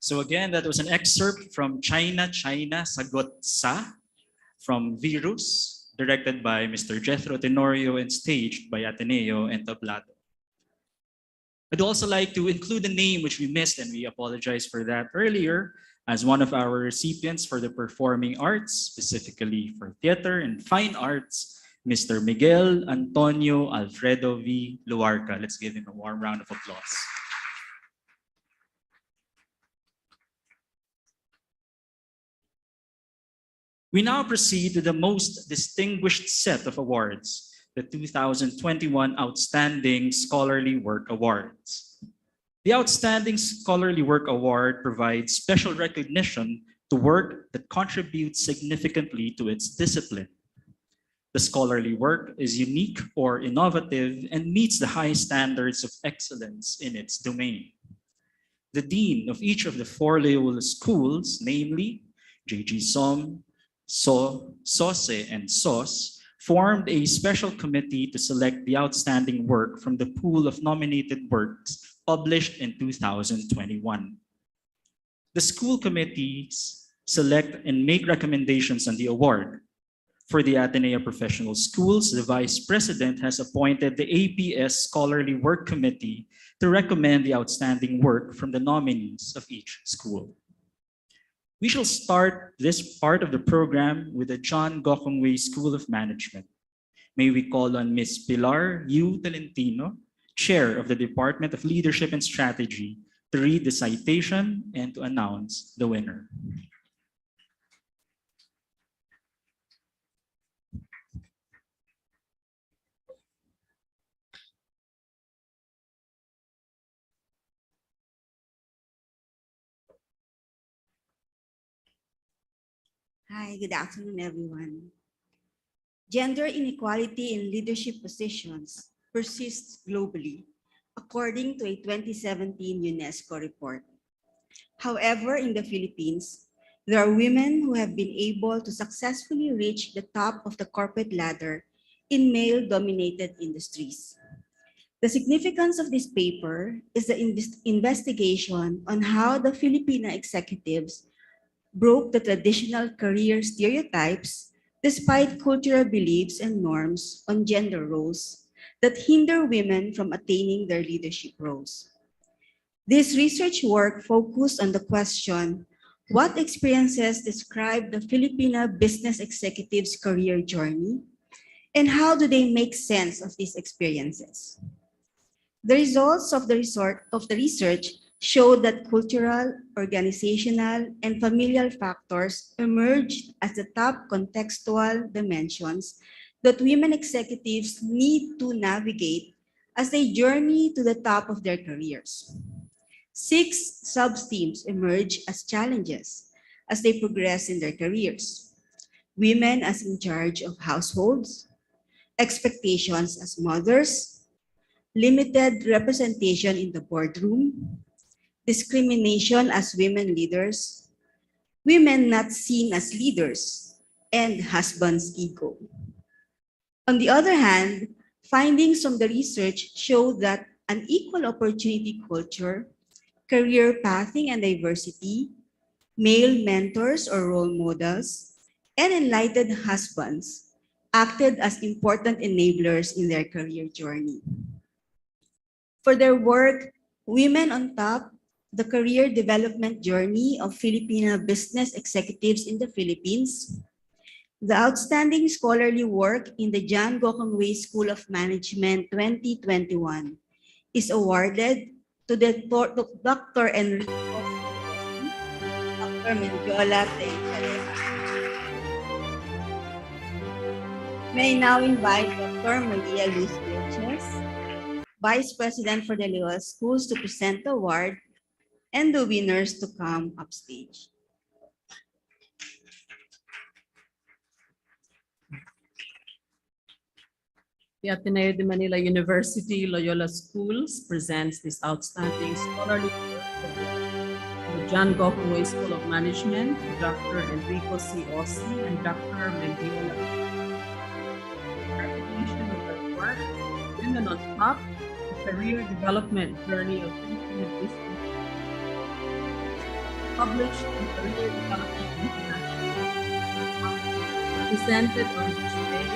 So again, that was an excerpt from China, Sagot Sa, from Virus, directed by Mr. Jethro Tenorio and staged by Ateneo and Tablado. I'd also like to include a name which we missed, and we apologize for that earlier, as one of our recipients for the performing arts, specifically for theater and fine arts, Mr. Miguel Antonio Alfredo V. Luarca. Let's give him a warm round of applause. We now proceed to the most distinguished set of awards, the 2021 Outstanding Scholarly Work Awards. The Outstanding Scholarly Work Award provides special recognition to work that contributes significantly to its discipline. The scholarly work is unique or innovative and meets the high standards of excellence in its domain. The dean of each of the 4 Loyola schools, namely J.G. Som, SOSE, and SOS, formed a special committee to select the outstanding work from the pool of nominated works published in 2021. The school committees select and make recommendations on the award. For the Ateneo Professional Schools, the Vice President has appointed the APS Scholarly Work Committee to recommend the outstanding work from the nominees of each school. We shall start this part of the program with the John Gokongwei School of Management. May we call on Ms. Pilar U. Tolentino, Chair of the Department of Leadership and Strategy, to read the citation and to announce the winner. Hi, good afternoon, everyone. Gender inequality in leadership positions persists globally, according to a 2017 UNESCO report. However, in the Philippines, there are women who have been able to successfully reach the top of the corporate ladder in male-dominated industries. The significance of this paper is the investigation on how the Filipino executives broke the traditional career stereotypes despite cultural beliefs and norms on gender roles that hinder women from attaining their leadership roles. This research work focused on the question, what experiences describe the Filipino business executive's career journey, and how do they make sense of these experiences? The results of the research showed that cultural, organizational, and familial factors emerged as the top contextual dimensions that women executives need to navigate as they journey to the top of their careers. 6 sub-themes emerge as challenges as they progress in their careers. Women as in charge of households, expectations as mothers, limited representation in the boardroom, discrimination as women leaders, women not seen as leaders, and husband's ego. On the other hand, findings from the research show that an equal opportunity culture, career pathing and diversity, male mentors or role models, and enlightened husbands acted as important enablers in their career journey. For their work, Women on Top, the career development journey of Filipino business executives in the Philippines, the outstanding scholarly work in the John Gokongwei School of Management 2021 is awarded to the Dr. Enrico, Dr. Mendiola Teixeira. May I now invite Dr. Maria Luz Vilches, Vice President for the Loyola Schools, to present the award and the winners to come upstage. The Ateneo de Manila University Loyola Schools presents this outstanding scholarly work from the John Gokongwei School of Management, Dr. Enrico C. Ossi and Dr. Mendiola. Recognition of their work, Women on Top, the career development journey of Filipino business, published in Career Development International, presented on this day,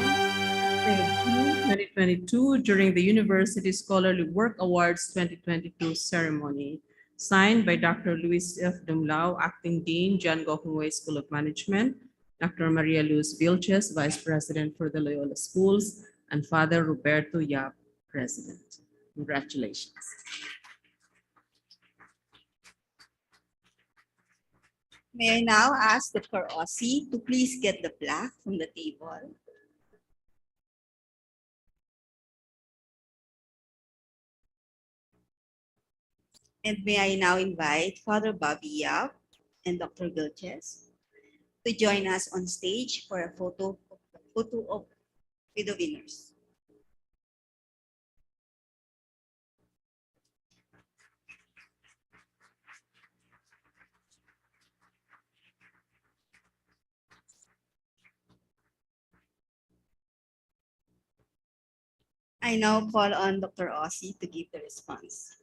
June 2022 during the University Scholarly Work Awards 2022 ceremony, signed by Dr. Luis F. Dumlao, Acting Dean, John Gokongwei School of Management, Dr. Maria Luz Vilches, Vice President for the Loyola Schools, and Father Roberto Yap, President. Congratulations. May I now ask Dr. Ossi to please get the plaque from the table. And may I now invite Father Bobby Yap and Dr. Vilches to join us on stage for a photo with the winners. I now call on Dr. Ossi to give the response.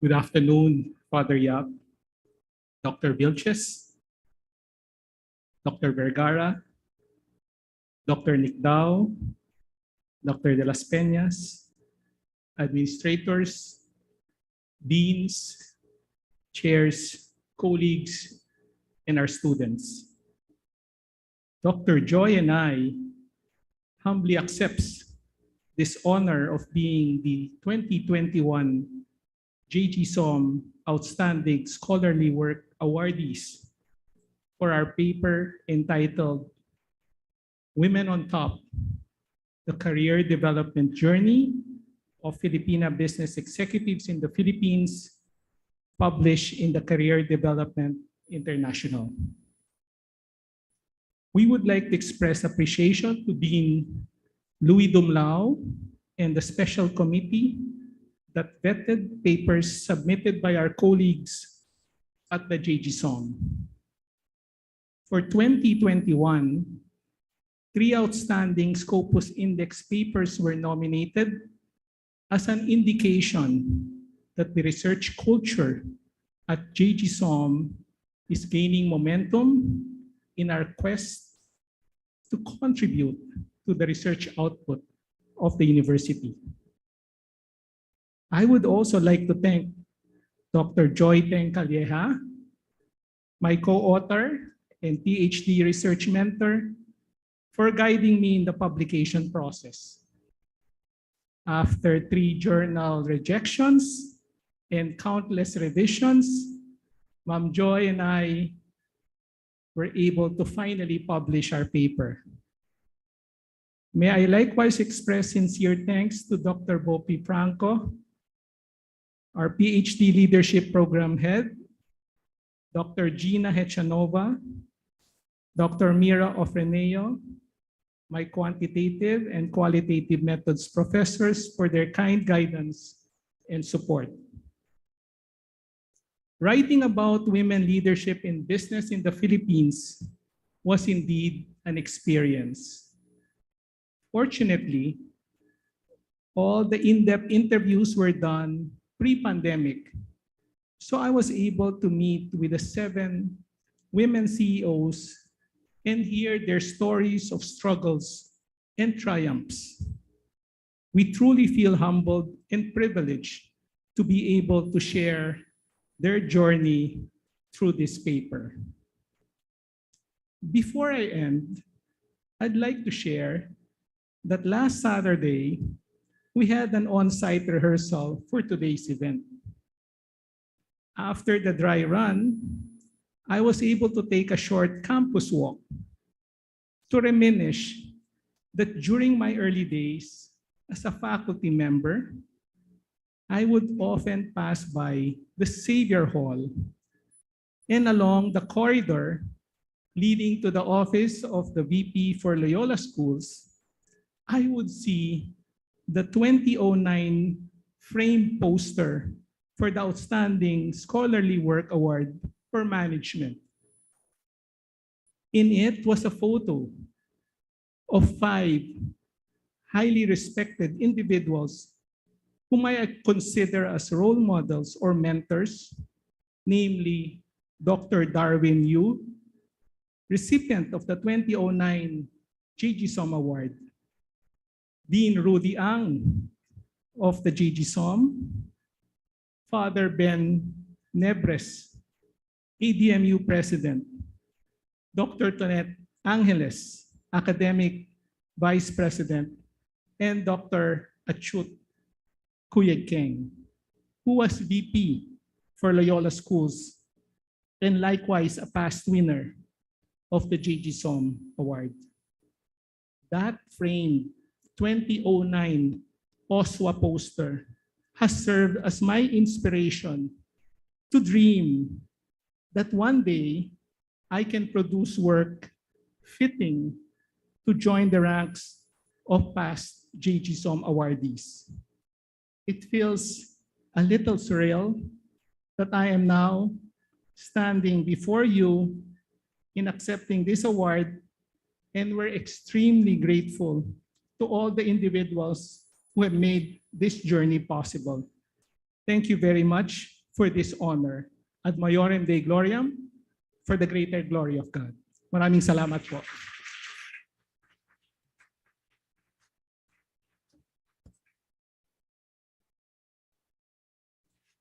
Good afternoon, Father Yap, Dr. Vilches, Dr. Vergara, Dr. Nicdao, Dr. De Las Peñas, administrators, deans, chairs, colleagues, and our students. Dr. Joy and I humbly accepts this honor of being the 2021 J.G. Som Outstanding Scholarly Work awardees for our paper entitled Women on Top, the Career Development Journey of Filipina Business Executives in the Philippines, published in the Career Development International. We would like to express appreciation to Dean Louis Dumlao and the special committee that vetted papers submitted by our colleagues at the JGSOM. For 2021, 3 outstanding Scopus Index papers were nominated as an indication that the research culture at JGSOM is gaining momentum in our quest to contribute to the research output of the university. I would also like to thank Dr. Joy Teng Calleja, my co-author and PhD research mentor, for guiding me in the publication process. After 3 journal rejections and countless revisions, Ma'am Joy and I were able to finally publish our paper. May I likewise express sincere thanks to Dr. Bopi Franco, our PhD Leadership Program Head, Dr. Gina Hechanova, Dr. Mira Ofreneo, my quantitative and qualitative methods professors for their kind guidance and support. Writing about women leadership in business in the Philippines was indeed an experience. Fortunately, all the in-depth interviews were done pre-pandemic, so I was able to meet with the 7 women CEOs and hear their stories of struggles and triumphs. We truly feel humbled and privileged to be able to share their journey through this paper. Before I end, I'd like to share that last Saturday, we had an on-site rehearsal for today's event. After the dry run, I was able to take a short campus walk to reminisce that during my early days as a faculty member, I would often pass by the Xavier Hall and along the corridor leading to the office of the VP for Loyola Schools, I would see the 2009 framed poster for the Outstanding Scholarly Work Award for Management. In it was a photo of 5 highly respected individuals whom I consider as role models or mentors, namely Dr. Darwin Yu, recipient of the 2009 JGSOM Award, Dean Rudy Ang of the JGSOM, Father Ben Nebres, ADMU President, Dr. Tonet Angeles, Academic Vice President, and Dr. Achut Kuyegkeng, who was VP for Loyola Schools and likewise a past winner of the JGSOM Award. That framed 2009 USWA poster has served as my inspiration to dream that one day I can produce work fitting to join the ranks of past JGSOM awardees. It feels a little surreal that I am now standing before you in accepting this award, and we're extremely grateful to all the individuals who have made this journey possible. Thank you very much for this honor. Ad Maiorem Dei Gloriam, for the greater glory of God. Maraming salamat po.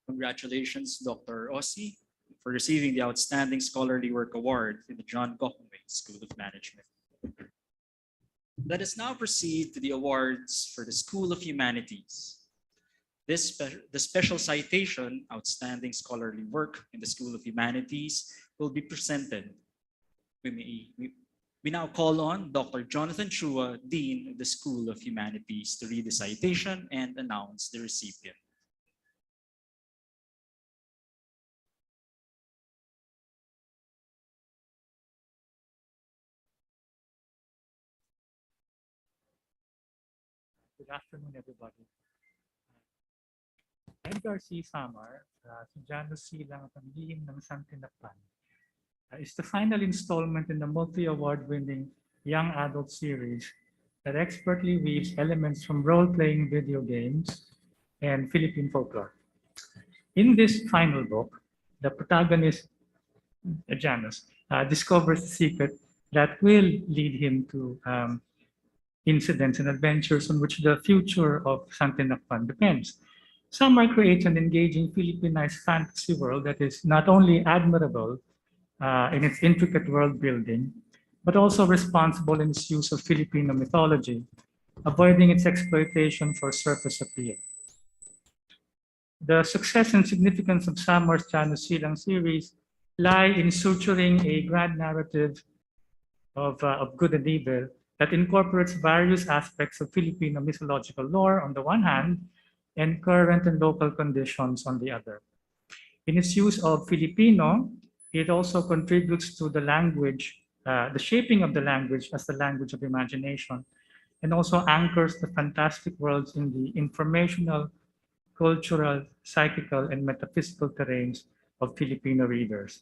Congratulations, Dr. Ossie, for receiving the Outstanding Scholarly Work Award in the John Gokongwei School of Management. Let us now proceed to the awards for the School of Humanities. The special citation, Outstanding Scholarly Work in the School of Humanities, will be presented. We now call on Dr. Jonathan Chua, Dean of the School of Humanities, to read the citation and announce the recipient. Good afternoon, everybody. Edgar C. Samar, si Janus Silang at ang Lihim ng Santinakpan, is the final installment in the multi-award-winning young adult series that expertly weaves elements from role-playing video games and Philippine folklore. In this final book, the protagonist, Janus, discovers the secret that will lead him to incidents and adventures on which the future of Santinakpan depends. Samar creates an engaging Filipinized fantasy world that is not only admirable in its intricate world building, but also responsible in its use of Filipino mythology, avoiding its exploitation for surface appeal. The success and significance of Samar's Janus Silang series lie in suturing a grand narrative of good and evil that incorporates various aspects of Filipino mythological lore on the one hand, and current and local conditions on the other. In its use of Filipino, it also contributes to the language, the shaping of the language as the language of imagination, and also anchors the fantastic worlds in the informational, cultural, psychical, and metaphysical terrains of Filipino readers.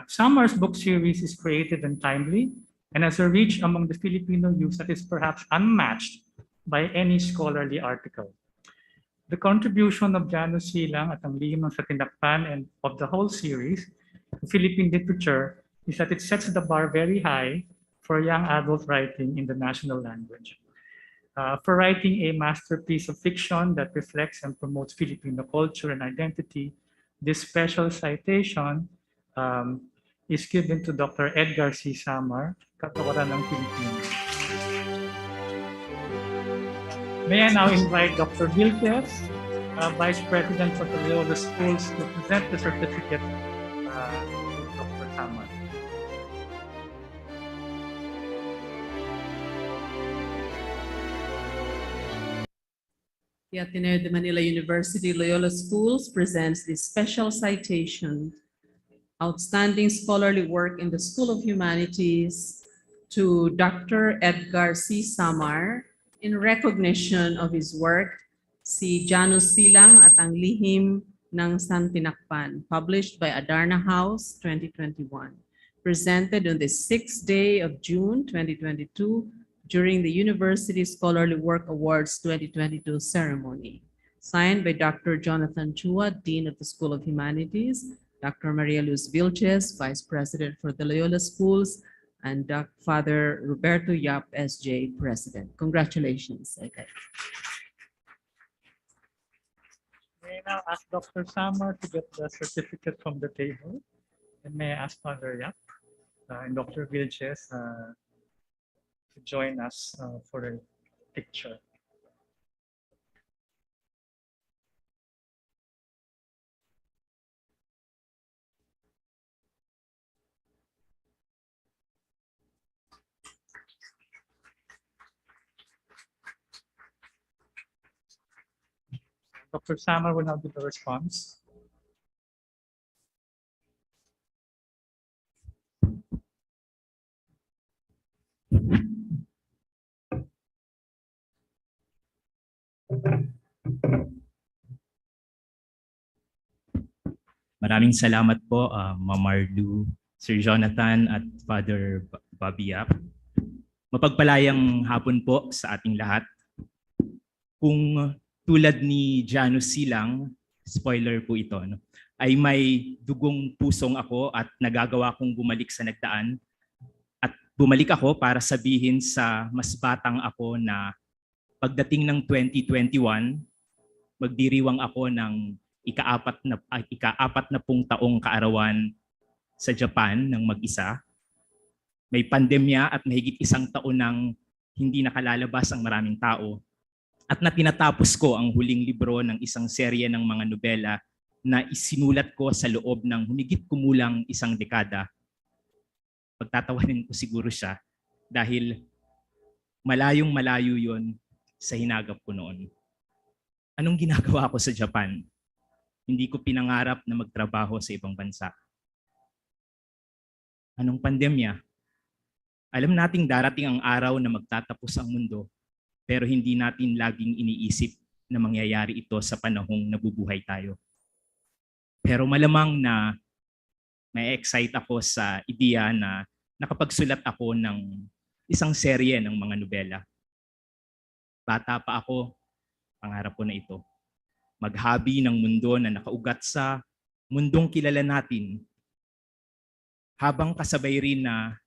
Samar's book series is creative and timely, and has a reach among the Filipino youth that is perhaps unmatched by any scholarly article. The contribution of Janus Silang at ang Lihim ng Santinakpan and of the whole series to Philippine literature is that it sets the bar very high for young adult writing in the national language. For writing a masterpiece of fiction that reflects and promotes Filipino culture and identity, this special citation is given to Dr. Edgar C. Samar, Katawaran ng Pilipinas. May I now invite Dr. Vilches, Vice President for the Loyola Schools, to present the certificate to Dr. Samar. The Ateneo de Manila University Loyola Schools presents this special citation, Outstanding Scholarly Work in the School of Humanities, to Dr. Edgar C. Samar in recognition of his work, si Janus Silang at ang Lihim ng Santinakpan, published by Adarna House 2021, presented on the 6th day of June 2022 during the University Scholarly Work Awards 2022 ceremony. Signed by Dr. Jonathan Chua, Dean of the School of Humanities, Dr. Maria Luz Vilches, Vice President for the Loyola Schools, and Father Roberto Yap, SJ, President. Congratulations. Okay. May I now ask Dr. Samar to get the certificate from the table? And may I ask Father Yap and Dr. Vilches to join us for a picture. Dr. Samar will now give the response. Maraming salamat po, Ma'am Marlu, Sir Jonathan at Father Bobby Yap. Mapagpalayang hapon po sa ating lahat. Kung tulad ni Janus Silang, spoiler po ito, no, ay may dugong pusong ako at nagagawa kong bumalik sa nagdaan. At bumalik ako para sabihin sa mas batang ako na pagdating ng 2021, magdiriwang ako ng ika-apat na pung taong kaarawan sa Japan ng mag-isa. May pandemya at mahigit isang taon nang hindi nakalalabas ang maraming tao. At na tinatapos ko ang huling libro ng isang serye ng mga nobela na isinulat ko sa loob ng humigit kumulang isang dekada. Pagtatawanin ko siguro siya dahil malayong malayo yon sa hinagap ko noon. Anong ginagawa ko sa Japan? Hindi ko pinangarap na magtrabaho sa ibang bansa. Anong pandemya? Alam nating darating ang araw na magtatapos ang mundo. pero hindi natin laging iniisip na mangyayari ito sa panahong nabubuhay tayo. Pero malamang na may excite ako sa ideya na nakapagsulat ako ng isang serye ng mga nobela. Bata pa ako, pangarap ko na ito. Maghabi ng mundo na nakaugat sa mundong kilala natin, habang kasabay rin na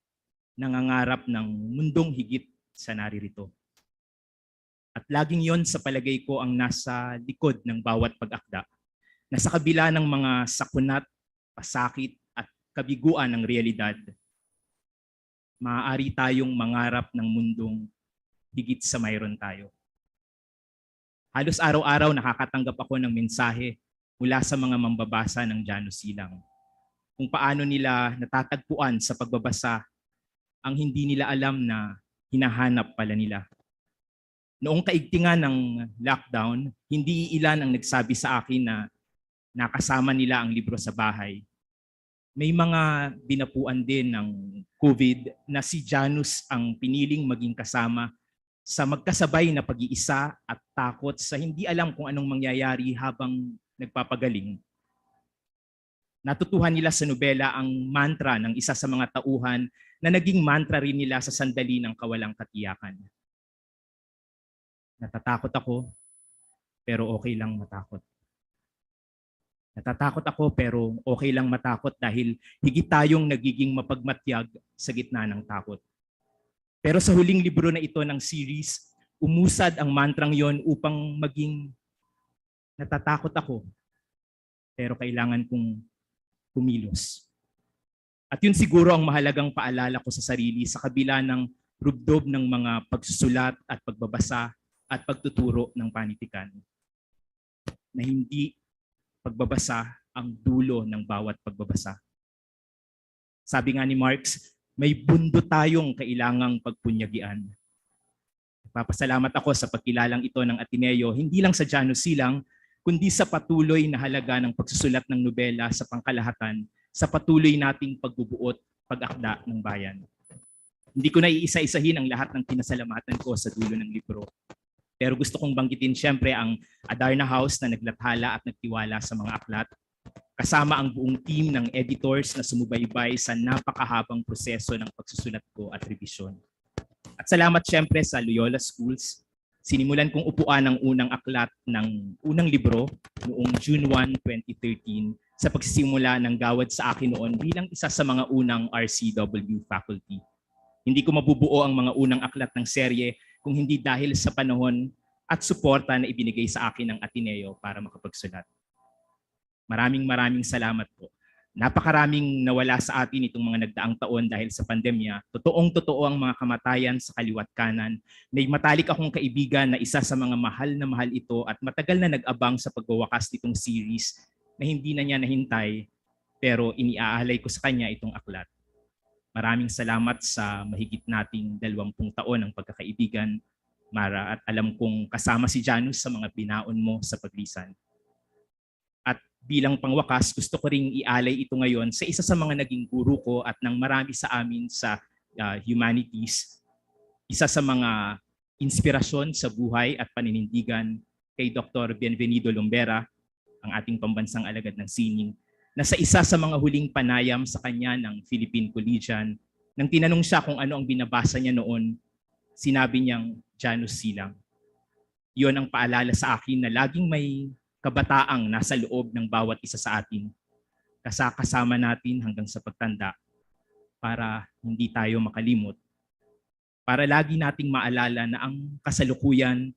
nangangarap ng mundong higit sa naririto. At laging yon sa palagay ko ang nasa likod ng bawat pag-akda, na sa kabila ng mga sakunat, pasakit at kabiguan ng realidad, maaari tayong mangarap ng mundong higit sa mayroon tayo. Halos araw-araw nakakatanggap ako ng mensahe mula sa mga mambabasa ng Jano Silang, kung paano nila natatagpuan sa pagbabasa ang hindi nila alam na hinahanap pala nila. Noong kaigtingan ng lockdown, hindi ilan ang nagsabi sa akin na nakasama nila ang libro sa bahay. May mga binapuan din ng COVID na si Janus ang piniling maging kasama sa magkasabay na pag-iisa at takot sa hindi alam kung anong mangyayari habang nagpapagaling. Natutuhan nila sa nobela ang mantra ng isa sa mga tauhan na naging mantra rin nila sa sandali ng kawalang katiyakan. Natatakot ako, pero okay lang matakot. Natatakot ako, pero okay lang matakot dahil higit tayong nagiging mapagmatyag sa gitna ng takot. Pero sa huling libro na ito ng series, umusad ang mantrang yon upang maging natatakot ako, pero kailangan kong kumilos. At yun siguro ang mahalagang paalala ko sa sarili sa kabila ng rubdob ng mga pagsusulat at pagbabasa at pagtuturo ng panitikan, na hindi pagbabasa ang dulo ng bawat pagbabasa. Sabi nga ni Marx, may bundo tayong kailangang pagpunyagian. Papasalamat ako sa pagkilalang ito ng Ateneo, hindi lang sa Jano Silang, kundi sa patuloy na halaga ng pagsusulat ng nobela sa pangkalahatan, sa patuloy nating pagbubuot, pag-akda ng bayan. Hindi ko na iisa-isahin ang lahat ng pinasalamatan ko sa dulo ng libro. Pero gusto kong banggitin siyempre ang Adarna House na naglathala at nagtiwala sa mga aklat, kasama ang buong team ng editors na sumubaybay sa napakahabang proseso ng pagsusulat ko at revisyon. At salamat siyempre sa Loyola Schools. Sinimulan kong upuan ang unang aklat ng unang libro noong June 1, 2013 sa pagsisimula ng gawad sa akin noon bilang isa sa mga unang RCW faculty. Hindi ko mabubuo ang mga unang aklat ng serye kung hindi dahil sa panahon at suporta na ibinigay sa akin ng Ateneo para makapagsulat. Maraming salamat po. Napakaraming nawala sa atin itong mga nagdaang taon dahil sa pandemya. Totoong-totoo ang mga kamatayan sa kaliwat kanan. May matalik akong kaibigan na isa sa mga mahal na mahal ito at matagal na nag-abang sa pagwawakas nitong series na hindi na niya nahintay, pero iniaalay ko sa kanya itong aklat. Maraming salamat sa mahigit nating 20 taon ng pagkakaibigan, Mara, at alam kong kasama si Janus sa mga binaon mo sa paglisan. At bilang pangwakas, gusto ko ring ialay ito ngayon sa isa sa mga naging guru ko at ng marami sa amin sa humanities, isa sa mga inspirasyon sa buhay at paninindigan kay Dr. Bienvenido Lombera, ang ating pambansang alagad ng sining, na sa isa sa mga huling panayam sa kanya ng Philippine Collegian, nang tinanong siya kung ano ang binabasa niya noon, sinabi niyang Janus Silang. Iyon ang paalala sa akin na laging may kabataang nasa loob ng bawat isa sa atin, kasama natin hanggang sa pagtanda, para hindi tayo makalimot, para lagi nating maalala na ang kasalukuyan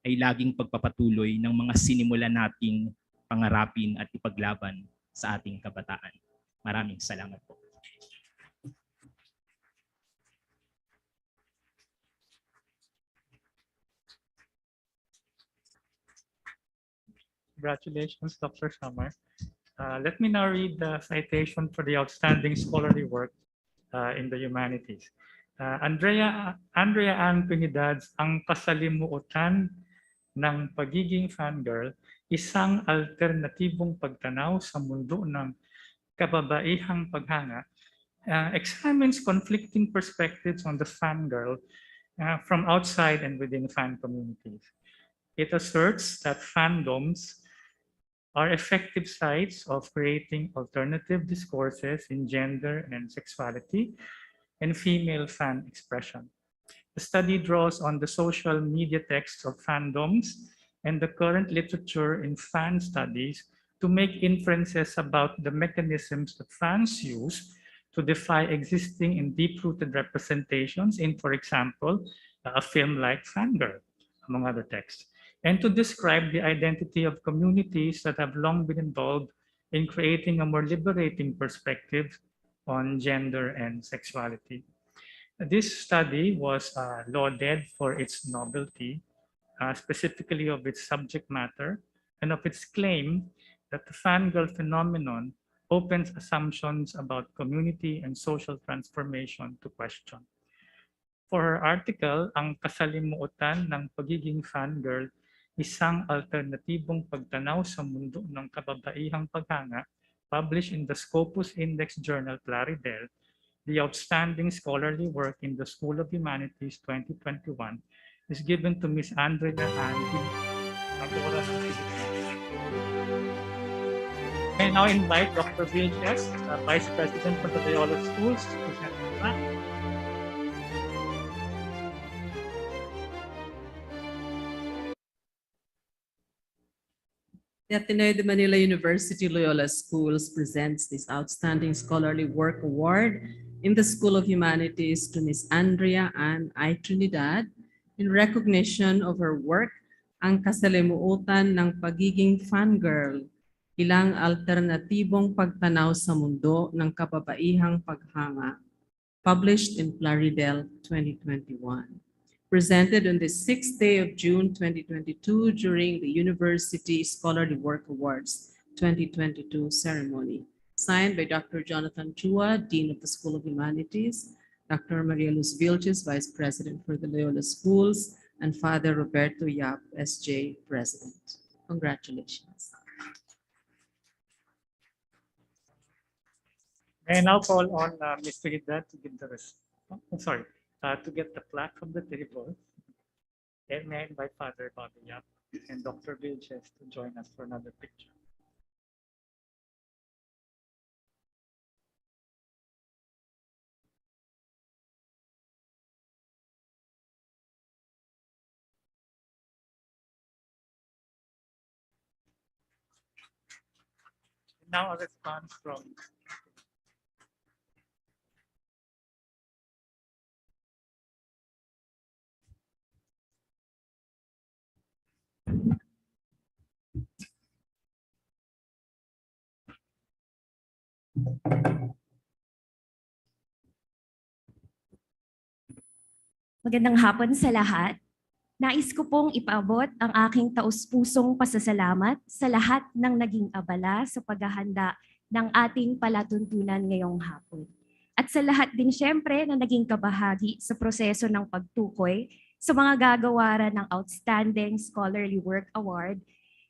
ay laging pagpapatuloy ng mga sinimulan nating pangarapin at ipaglaban sa ating kabataan. Maraming salamat po. Congratulations, Dr. Summer. Let me now read the citation for the outstanding scholarly work in the humanities. Andrea Ann Trinidad's Ang Kasalimuotan ng Pagiging Fangirl, isang alternatibong pagtanaw sa mundo ng kababaihang paghanga, examines conflicting perspectives on the fangirl from outside and within fan communities. It asserts that fandoms are effective sites of creating alternative discourses in gender and sexuality and female fan expression. The study draws on the social media texts of fandoms and the current literature in fan studies to make inferences about the mechanisms that fans use to defy existing and deep-rooted representations in, for example, a film like Fangirl, among other texts, and to describe the identity of communities that have long been involved in creating a more liberating perspective on gender and sexuality. This study was lauded for its novelty, specifically of its subject matter, and of its claim that the fangirl phenomenon opens assumptions about community and social transformation to question. For her article, Ang Kasalimuotan ng Pagiging Fangirl, Isang Alternatibong Pagtanaw sa Mundo ng Kababaihang Paghanga, published in the Scopus Index Journal Plaridel, the outstanding scholarly work in the School of Humanities 2021 is given to Ms. Andrea Andy. I now invite Dr. Vilches, Vice President for the Loyola Schools, to present the plaque. The Ateneo de Manila University Loyola Schools presents this Outstanding Scholarly Work Award in the School of Humanities to Ms. Andrea Ann I. Trinidad in recognition of her work, Ang Kasalimuotan ng Pagiging Fangirl, Ilang Alternatibong Pagtanaw sa Mundo ng Kababaihang Paghanga, published in Plaridel 2021. Presented on the 6th day of June 2022 during the University Scholarly Work Awards 2022 ceremony. Signed by Dr. Jonathan Chua, Dean of the School of Humanities, Dr. Maria Luz Vilches, Vice President for the Loyola Schools, and Father Roberto Yap, SJ, President. Congratulations. May I now call on Ms. Trinidad to give the to get the plaque from the table. And may I invite Father Bobby Yap and Dr. Vilches to join us for another picture. Now a response from Magandang hapon sa lahat. Nais ko pong ipaabot ang aking taus-pusong pasasalamat sa lahat ng naging abala sa paghahanda ng ating palatuntunan ngayong hapon. At sa lahat din siyempre na naging kabahagi sa proseso ng pagtukoy sa mga gagawaran ng Outstanding Scholarly Work Award,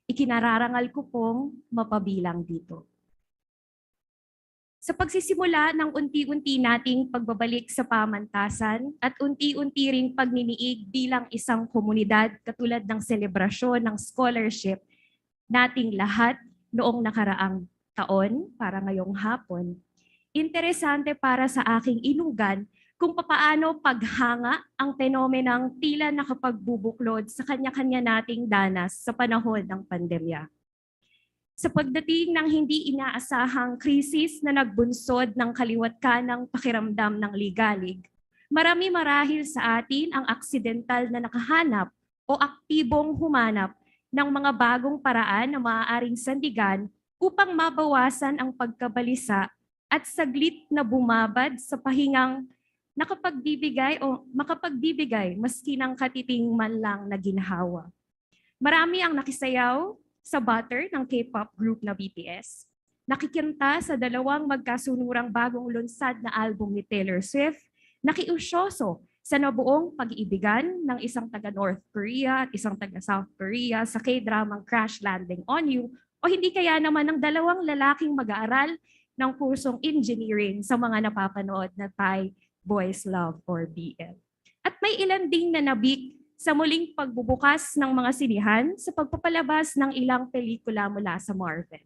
ikinararangal ko pong mapabilang dito. Sa pagsisimula ng unti-unti nating pagbabalik sa pamantasan at unti-unti ring pagniniig bilang isang komunidad katulad ng selebrasyon ng scholarship nating lahat noong nakaraang taon para ngayong hapon, interesante para sa aking inugan kung papaano paghanga ang fenomenang tila nakapagbubuklod sa kanya-kanya nating danas sa panahon ng pandemya. Sa pagdating ng hindi inaasahang krisis na nagbunsod ng kaliwat kanang pakiramdam ng ligalig, marami marahil sa atin ang aksidental na nakahanap o aktibong humanap ng mga bagong paraan na maaaring sandigan upang mabawasan ang pagkabalisa at saglit na bumabad sa pahingang nakapagbibigay o makapagbibigay maski ng katiting man lang na ginhawa. Marami ang nakisayaw sa Butter ng K-pop group na BTS. Nakikinta sa dalawang magkasunurang bagong lunsad na album ni Taylor Swift, nakiusyoso sa nabuong pag-iibigan ng isang taga North Korea at isang taga South Korea sa K-dramang Crash Landing on You, o hindi kaya naman ng dalawang lalaking mag-aaral ng kursong engineering sa mga napapanood na Thai Boys Love or BL. At may ilan ding nanabik sa muling pagbubukas ng mga sinihan sa pagpapalabas ng ilang pelikula mula sa Marvel.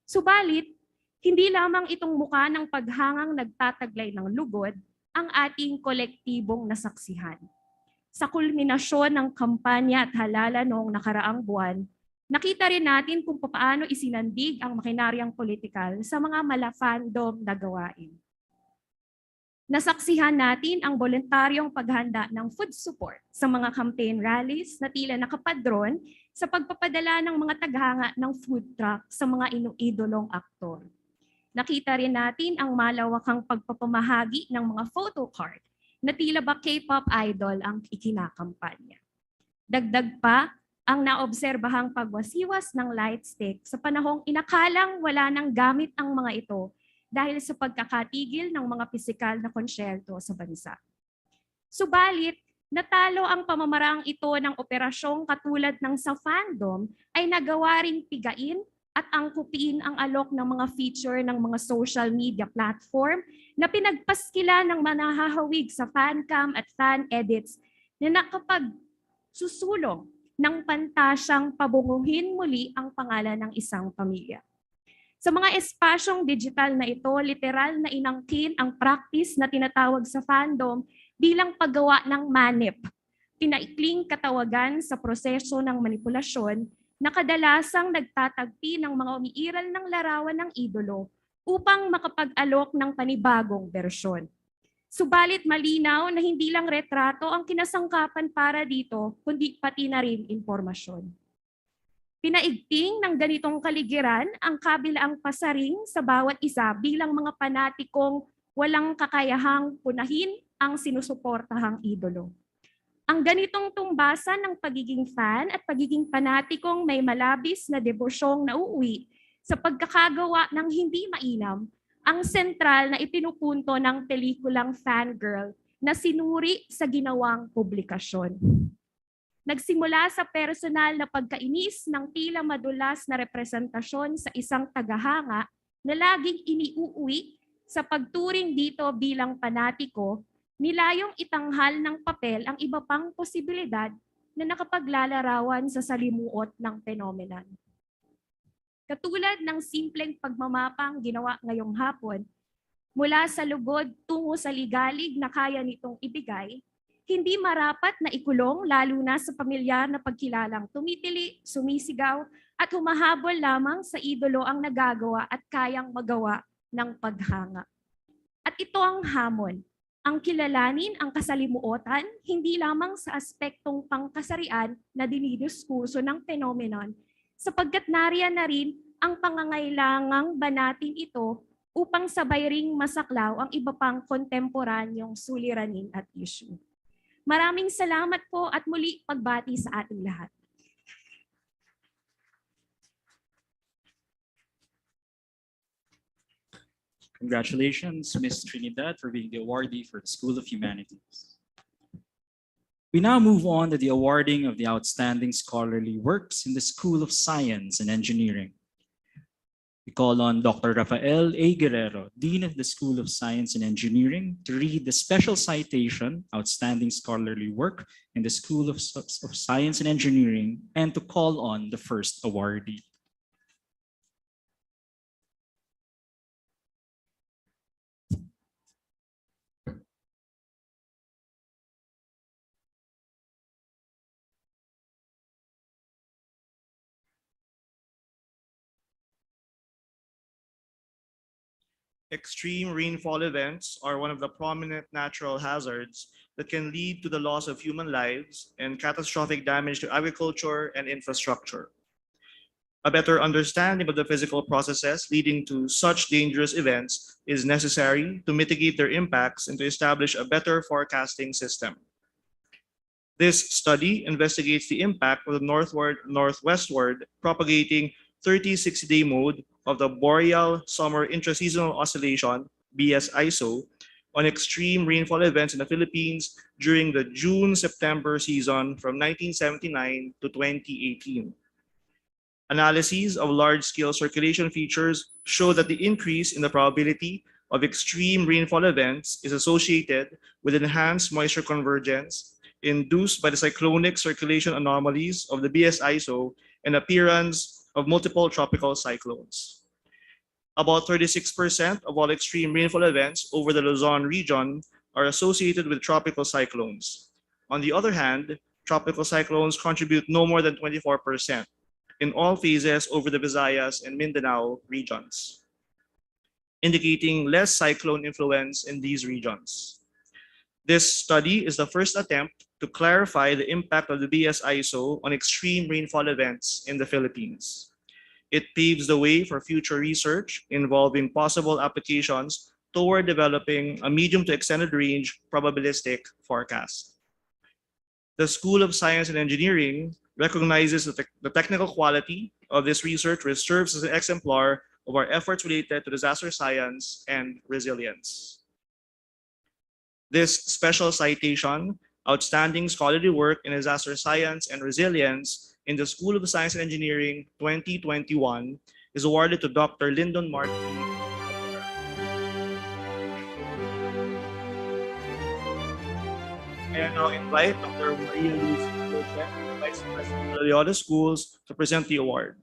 Subalit, hindi lamang itong mukha ng paghangang nagtataglay ng lugod ang ating kolektibong nasaksihan. Sa kulminasyon ng kampanya at halala noong nakaraang buwan, nakita rin natin kung paano isinandig ang makinaryang politikal sa mga mala-fandom na gawain. Nasaksihan natin ang voluntaryong paghanda ng food support sa mga campaign rallies na tila nakapadron sa pagpapadala ng mga taghanga ng food truck sa mga inuidolong aktor. Nakita rin natin ang malawakang pagpapamahagi ng mga photo card na tila ba K-pop idol ang ikinakampanya. Dagdag pa ang naobserbahang pagwasiwas ng light stick sa panahong inakalang wala nang gamit ang mga ito dahil sa pagkakatigil ng mga pisikal na konsyerto sa bansa. Subalit, natalo ang pamamaraang ito ng operasyong katulad ng sa fandom ay nagawa ring pigain at angkupin ang alok ng mga feature ng mga social media platform na pinagpaskila ng manahahawig sa fancam at fan edits na nakapagsusulong ng pantasyang pabunguhin muli ang pangalan ng isang pamilya. Sa mga espasyong digital na ito, literal na inangkin ang practice na tinatawag sa fandom bilang paggawa ng manip, pinaikling katawagan sa proseso ng manipulasyon na kadalasang nagtatagpi ng mga umiiral ng larawan ng idolo upang makapag-alok ng panibagong bersyon. Subalit malinaw na hindi lang retrato ang kinasangkapan para dito, kundi pati na rin impormasyon. Pinaigting ng ganitong kaligiran ang kabilaang pasaring sa bawat isa bilang mga panatikong walang kakayahang punahin ang sinusuportahang idolo. Ang ganitong tumbasan ng pagiging fan at pagiging panatikong may malabis na debosyong nauuwi sa pagkakagawa ng hindi mainam ang sentral na ipinupunto ng pelikulang Fangirl na sinuri sa ginawang publikasyon. Nagsimula sa personal na pagkainis ng tila madulas na representasyon sa isang tagahanga na laging iniuuwi sa pagturing dito bilang panatiko, nilayong itanghal ng papel ang iba pang posibilidad na nakapaglalarawan sa salimuot ng phenomenon. Katulad ng simpleng pagmamapang ginawa ngayong hapon, mula sa lugod tungo sa ligalig na kaya nitong ibigay, hindi marapat na ikulong lalo na sa pamilyar na pagkilalang tumitili, sumisigaw at humahabol lamang sa idolo ang nagagawa at kayang magawa ng paghanga. At ito ang hamon. Ang kilalanin ang kasalimuotan hindi lamang sa aspektong pangkasarian na dinidiskurso ng phenomenon, sapagkat nariyan na rin ang pangangailangang banatin ito upang sabay ring masaklaw ang iba pang kontemporanyong suliranin at issue. Maraming salamat po at muli pagbati sa ating lahat. Congratulations, Ms. Trinidad, for being the awardee for the School of Humanities. We now move on to the awarding of the outstanding scholarly works in the School of Science and Engineering. We call on Dr. Rafael A. Guerrero, Dean of the School of Science and Engineering, to read the special citation, Outstanding Scholarly Work in the School of Science and Engineering, and to call on the first awardee. Extreme rainfall events are one of the prominent natural hazards that can lead to the loss of human lives and catastrophic damage to agriculture and infrastructure. A better understanding of the physical processes leading to such dangerous events is necessary to mitigate their impacts and to establish a better forecasting system. This study investigates the impact of the northward-northwestward propagating 30-60-day mode of the Boreal Summer Intraseasonal Oscillation, BSISO, on extreme rainfall events in the Philippines during the June-September season from 1979 to 2018. Analyses of large-scale circulation features show that the increase in the probability of extreme rainfall events is associated with enhanced moisture convergence induced by the cyclonic circulation anomalies of the BSISO and appearance of multiple tropical cyclones. About 36% of all extreme rainfall events over the Luzon region are associated with tropical cyclones. On the other hand, tropical cyclones contribute no more than 24% in all phases over the Visayas and Mindanao regions, indicating less cyclone influence in these regions. This study is the first attempt to clarify the impact of the BSISO on extreme rainfall events in the Philippines. It paves the way for future research involving possible applications toward developing a medium to extended range probabilistic forecast. The School of Science and Engineering recognizes the technical quality of this research, which serves as an exemplar of our efforts related to disaster science and resilience. This special citation, Outstanding Scholarly Work in Disaster Science and Resilience in the School of Science and Engineering 2021, is awarded to Dr. Lyndon Mark. I now invite Dr. Maria Luz Vilches, Vice President of the Loyola Schools, to present the award.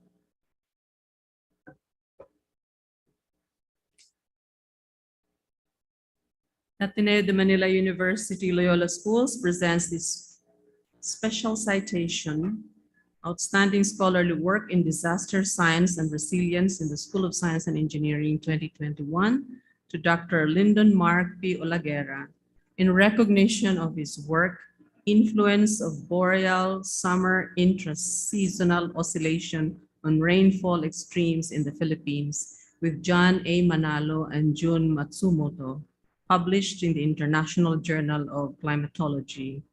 Ateneo de Manila University Loyola Schools presents this special citation, Outstanding Scholarly Work in Disaster Science and Resilience in the School of Science and Engineering 2021 to Dr. Lyndon Mark P. Olaguera in recognition of his work, Influence of Boreal Summer Intraseasonal Oscillation on Rainfall Extremes in the Philippines with John A. Manalo and Jun Matsumoto, published in the International Journal of Climatology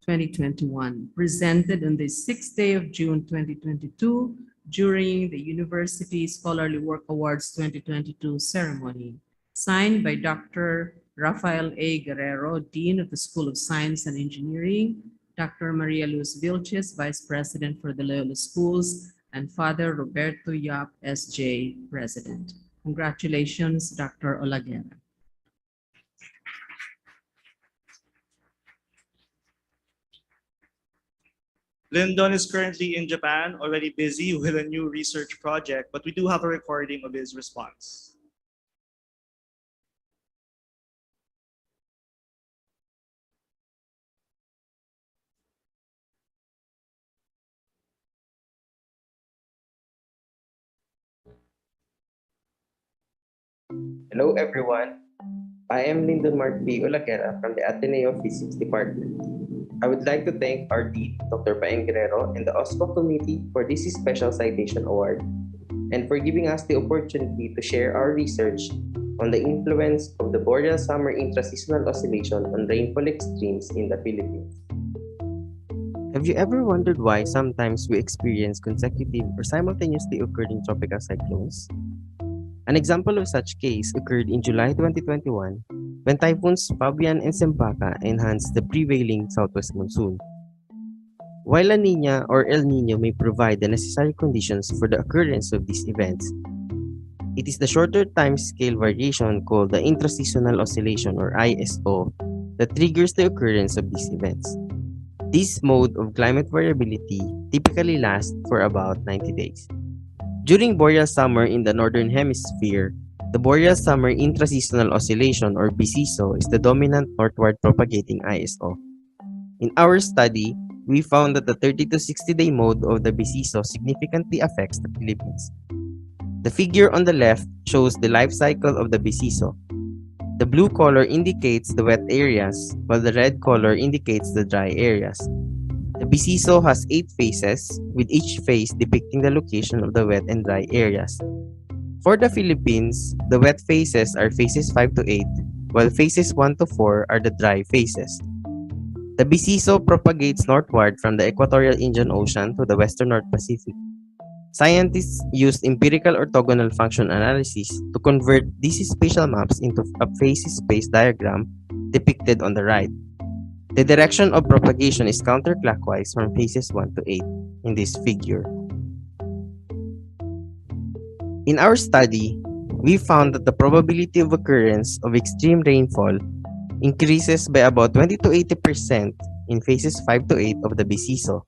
2021, presented on the 6th day of June 2022 during the University Scholarly Work Awards 2022 ceremony, signed by Dr. Rafael A. Guerrero, Dean of the School of Science and Engineering, Dr. Maria Luz Vilches, Vice President for the Loyola Schools, and Father Roberto Yap, S.J., President. Congratulations, Dr. Olaguera. Lyndon is currently in Japan, already busy with a new research project, but we do have a recording of his response. Hello everyone, I am Lyndon Mark P. Olaguera from the Ateneo Physics Department. I would like to thank our Dean, Dr. Paeng Guerrero, and the OSCO Committee for this special citation award and for giving us the opportunity to share our research on the influence of the boreal summer intraseasonal oscillation on rainfall extremes in the Philippines. Have you ever wondered why sometimes we experience consecutive or simultaneously occurring tropical cyclones? An example of such case occurred in July 2021 when typhoons Fabian and Sempaka enhanced the prevailing southwest monsoon. While La Nina or El Nino may provide the necessary conditions for the occurrence of these events, it is the shorter time scale variation called the intraseasonal oscillation or ISO that triggers the occurrence of these events. This mode of climate variability typically lasts for about 90 days. During boreal summer in the northern hemisphere, the boreal summer intraseasonal oscillation or BSISO is the dominant northward propagating ISO. In our study, we found that the 30 to 60 day mode of the BSISO significantly affects the Philippines. The figure on the left shows the life cycle of the BSISO. The blue color indicates the wet areas, while the red color indicates the dry areas. The BSISO has 8 phases, with each phase depicting the location of the wet and dry areas. For the Philippines, the wet phases are phases 5 to 8, while phases 1 to 4 are the dry phases. The BSISO propagates northward from the equatorial Indian Ocean to the western North Pacific. Scientists used empirical orthogonal function analysis to convert these spatial maps into a phase space diagram depicted on the right. The direction of propagation is counterclockwise from phases 1 to 8 in this figure. In our study, we found that the probability of occurrence of extreme rainfall increases by about 20 to 80% in phases 5 to 8 of the Bisiso,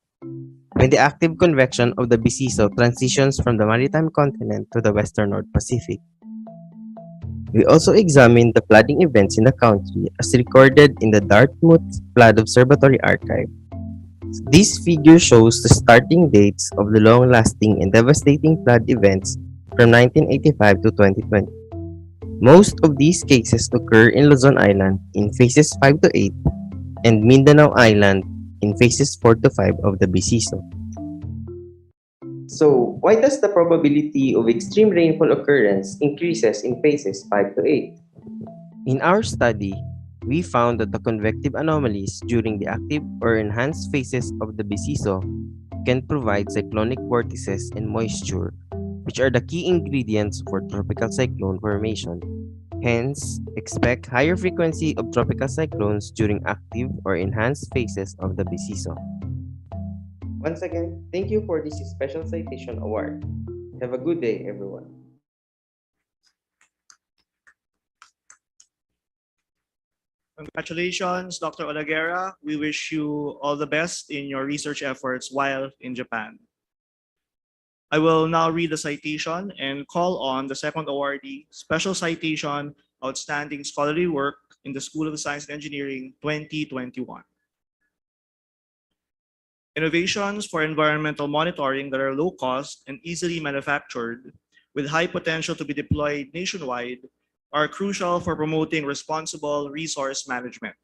when the active convection of the Bisiso transitions from the maritime continent to the western North Pacific. We also examined the flooding events in the country as recorded in the Dartmouth Flood Observatory Archive. This figure shows the starting dates of the long-lasting and devastating flood events from 1985 to 2020. Most of these cases occur in Luzon Island in phases 5 to 8 and Mindanao Island in phases 4 to 5 of the Bisiso. So, why does the probability of extreme rainfall occurrence increases in phases 5 to 8? In our study, we found that the convective anomalies during the active or enhanced phases of the Bisiso can provide cyclonic vortices and moisture, which are the key ingredients for tropical cyclone formation. Hence, expect higher frequency of tropical cyclones during active or enhanced phases of the Bisiso. Once again, thank you for this special citation award. Have a good day, everyone. Congratulations, Dr. Olaguera. We wish you all the best in your research efforts while in Japan. I will now read the citation and call on the second awardee, Special Citation, Outstanding Scholarly Work in the School of Science and Engineering 2021. Innovations for environmental monitoring that are low cost and easily manufactured with high potential to be deployed nationwide are crucial for promoting responsible resource management.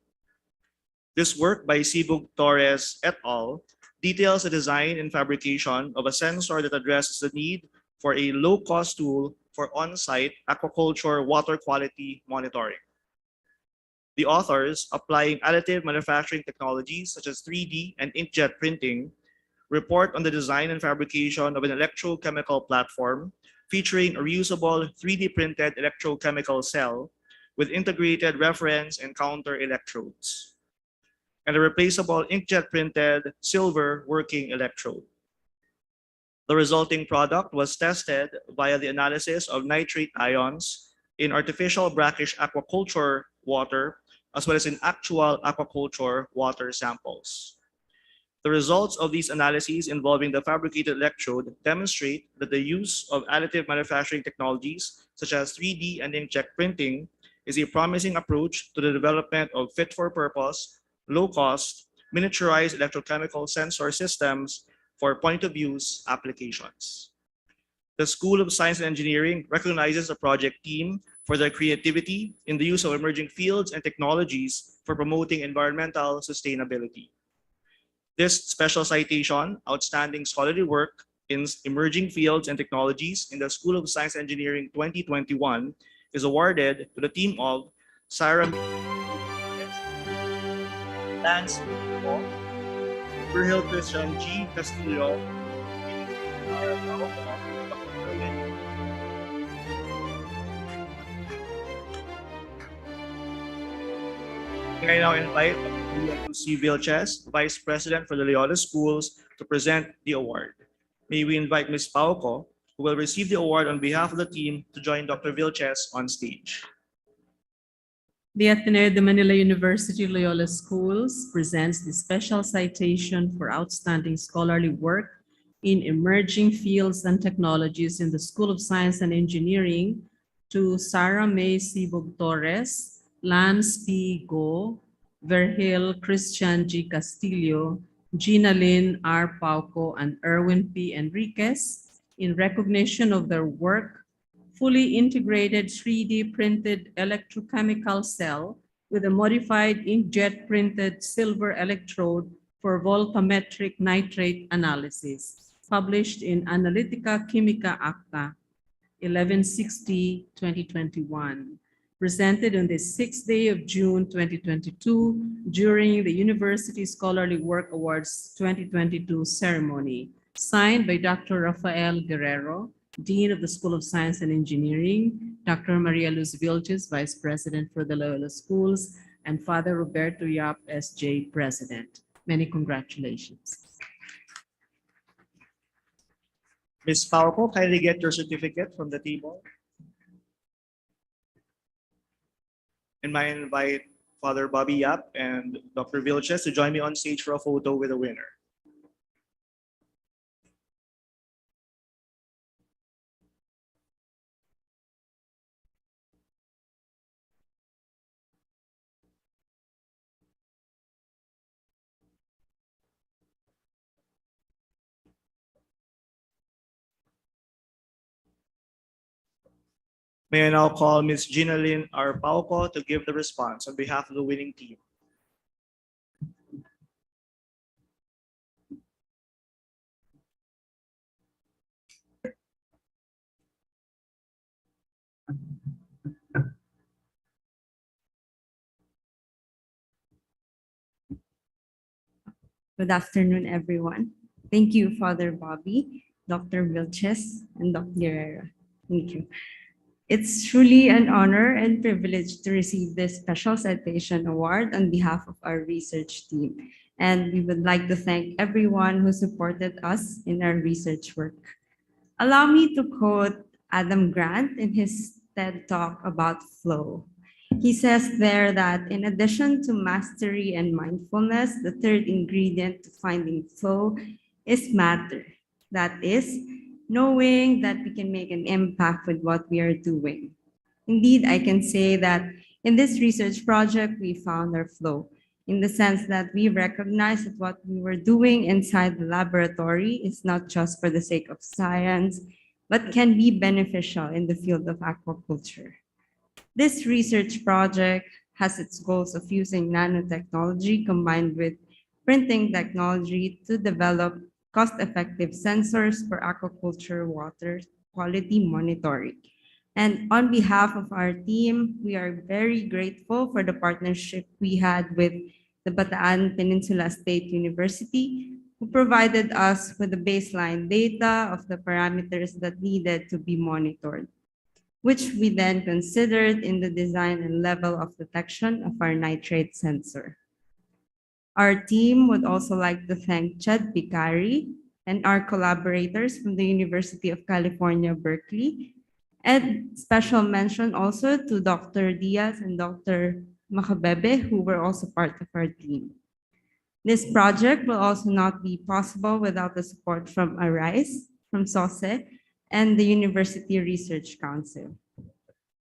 This work by Sibug Torres et al. Details the design and fabrication of a sensor that addresses the need for a low-cost tool for on-site aquaculture water quality monitoring. The authors, applying additive manufacturing technologies such as 3D and inkjet printing, report on the design and fabrication of an electrochemical platform featuring a reusable 3D printed electrochemical cell with integrated reference and counter electrodes, and a replaceable inkjet printed silver working electrode. The resulting product was tested via the analysis of nitrate ions in artificial brackish aquaculture water as well as in actual aquaculture water samples. The results of these analyses involving the fabricated electrode demonstrate that the use of additive manufacturing technologies such as 3D and inkjet printing is a promising approach to the development of fit-for-purpose, low-cost, miniaturized electrochemical sensor systems for point-of-use applications. The School of Science and Engineering recognizes the project team for their creativity in the use of emerging fields and technologies for promoting environmental sustainability. This special citation, Outstanding Scholarly Work in Emerging Fields and Technologies in the School of Science and Engineering 2021, is awarded to the team of Sarah Lance Virgil Christian G. Castillo, I now invite C. Vilches, Vice President for the Loyola Schools, to present the award. May we invite Ms. Pauco, who will receive the award on behalf of the team, to join Dr. Vilches on stage. The Ateneo de Manila University Loyola Schools presents the special citation for outstanding scholarly work in emerging fields and technologies in the School of Science and Engineering to Sarah May Sibog Torres, Lance P. Go, Virgil Christian G. Castillo, Gina Lynn R. Pauco, and Erwin P. Enriquez in recognition of their work, fully integrated 3D printed electrochemical cell with a modified inkjet printed silver electrode for voltammetric nitrate analysis, published in Analytica Chimica Acta 1160-2021. Presented on the 6th day of June 2022 during the University Scholarly Work Awards 2022 ceremony, signed by Dr. Rafael Guerrero, Dean of the School of Science and Engineering, Dr. Maria Luz Vilches, Vice President for the Loyola Schools, and Father Roberto Yap, S.J., President. Many congratulations. Ms. Pauco, kindly get your certificate from the table. And I invite Father Bobby Yap and Dr. Vilches to join me on stage for a photo with the winner. May I now call Ms. Gina Lynn Arpauco to give the response on behalf of the winning team. Good afternoon, everyone. Thank you, Father Bobby, Dr. Vilches, and Dr. Guerrero. Thank you. It's truly an honor and privilege to receive this special citation award on behalf of our research team. And we would like to thank everyone who supported us in our research work. Allow me to quote Adam Grant in his TED Talk about flow. He says there that in addition to mastery and mindfulness, the third ingredient to finding flow is matter. That is, knowing that we can make an impact with what we are doing. Indeed, I can say that in this research project, we found our flow in the sense that we recognize that what we were doing inside the laboratory is not just for the sake of science, but can be beneficial in the field of aquaculture. This research project has its goals of using nanotechnology combined with printing technology to develop cost-effective sensors for aquaculture water quality monitoring. And on behalf of our team, we are very grateful for the partnership we had with the Bataan Peninsula State University, who provided us with the baseline data of the parameters that needed to be monitored, which we then considered in the design and level of detection of our nitrate sensor. Our team would also like to thank Chad Picari and our collaborators from the University of California, Berkeley, and special mention also to Dr. Diaz and Dr. Macabebe, who were also part of our team. This project will also not be possible without the support from ARISE, from SOSE, and the University Research Council.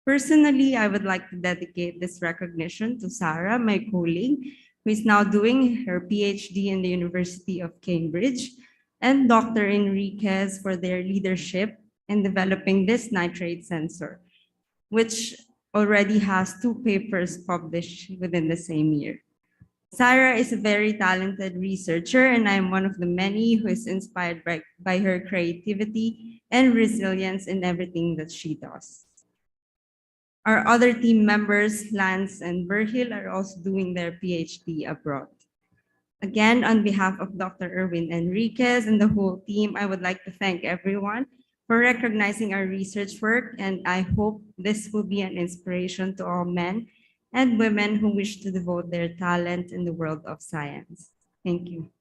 Personally, I would like to dedicate this recognition to Sarah, my colleague, who is now doing her PhD in the University of Cambridge, and Dr. Enriquez for their leadership in developing this nitrate sensor, which already has 2 papers published within the same year. Sarah is a very talented researcher, and I am one of the many who is inspired by her creativity and resilience in everything that she does. Our other team members, Lance and Berhil, are also doing their PhD abroad. Again, on behalf of Dr. Erwin Enriquez and the whole team, I would like to thank everyone for recognizing our research work, and I hope this will be an inspiration to all men and women who wish to devote their talent in the world of science. Thank you.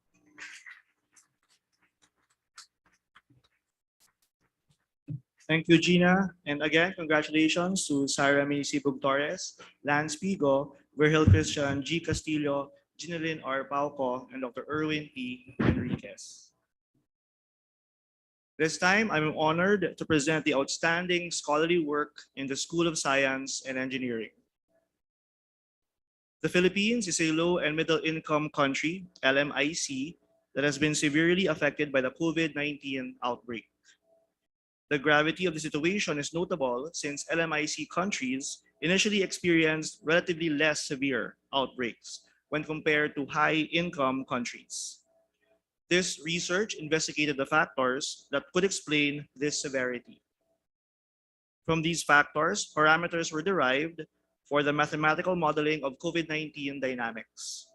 Thank you, Gina. And again, congratulations to Sarah Minisibug Torres, Lance Pigo, Virgil Christian, G. Castillo, Ginalyn R. Pauco, and Dr. Erwin P. Enriquez. This time, I'm honored to present the outstanding scholarly work in the School of Science and Engineering. The Philippines is a low and middle income country, LMIC, that has been severely affected by the COVID-19 outbreak. The gravity of the situation is notable since LMIC countries initially experienced relatively less severe outbreaks when compared to high-income countries. This research investigated the factors that could explain this severity. From these factors, parameters were derived for the mathematical modeling of COVID-19 dynamics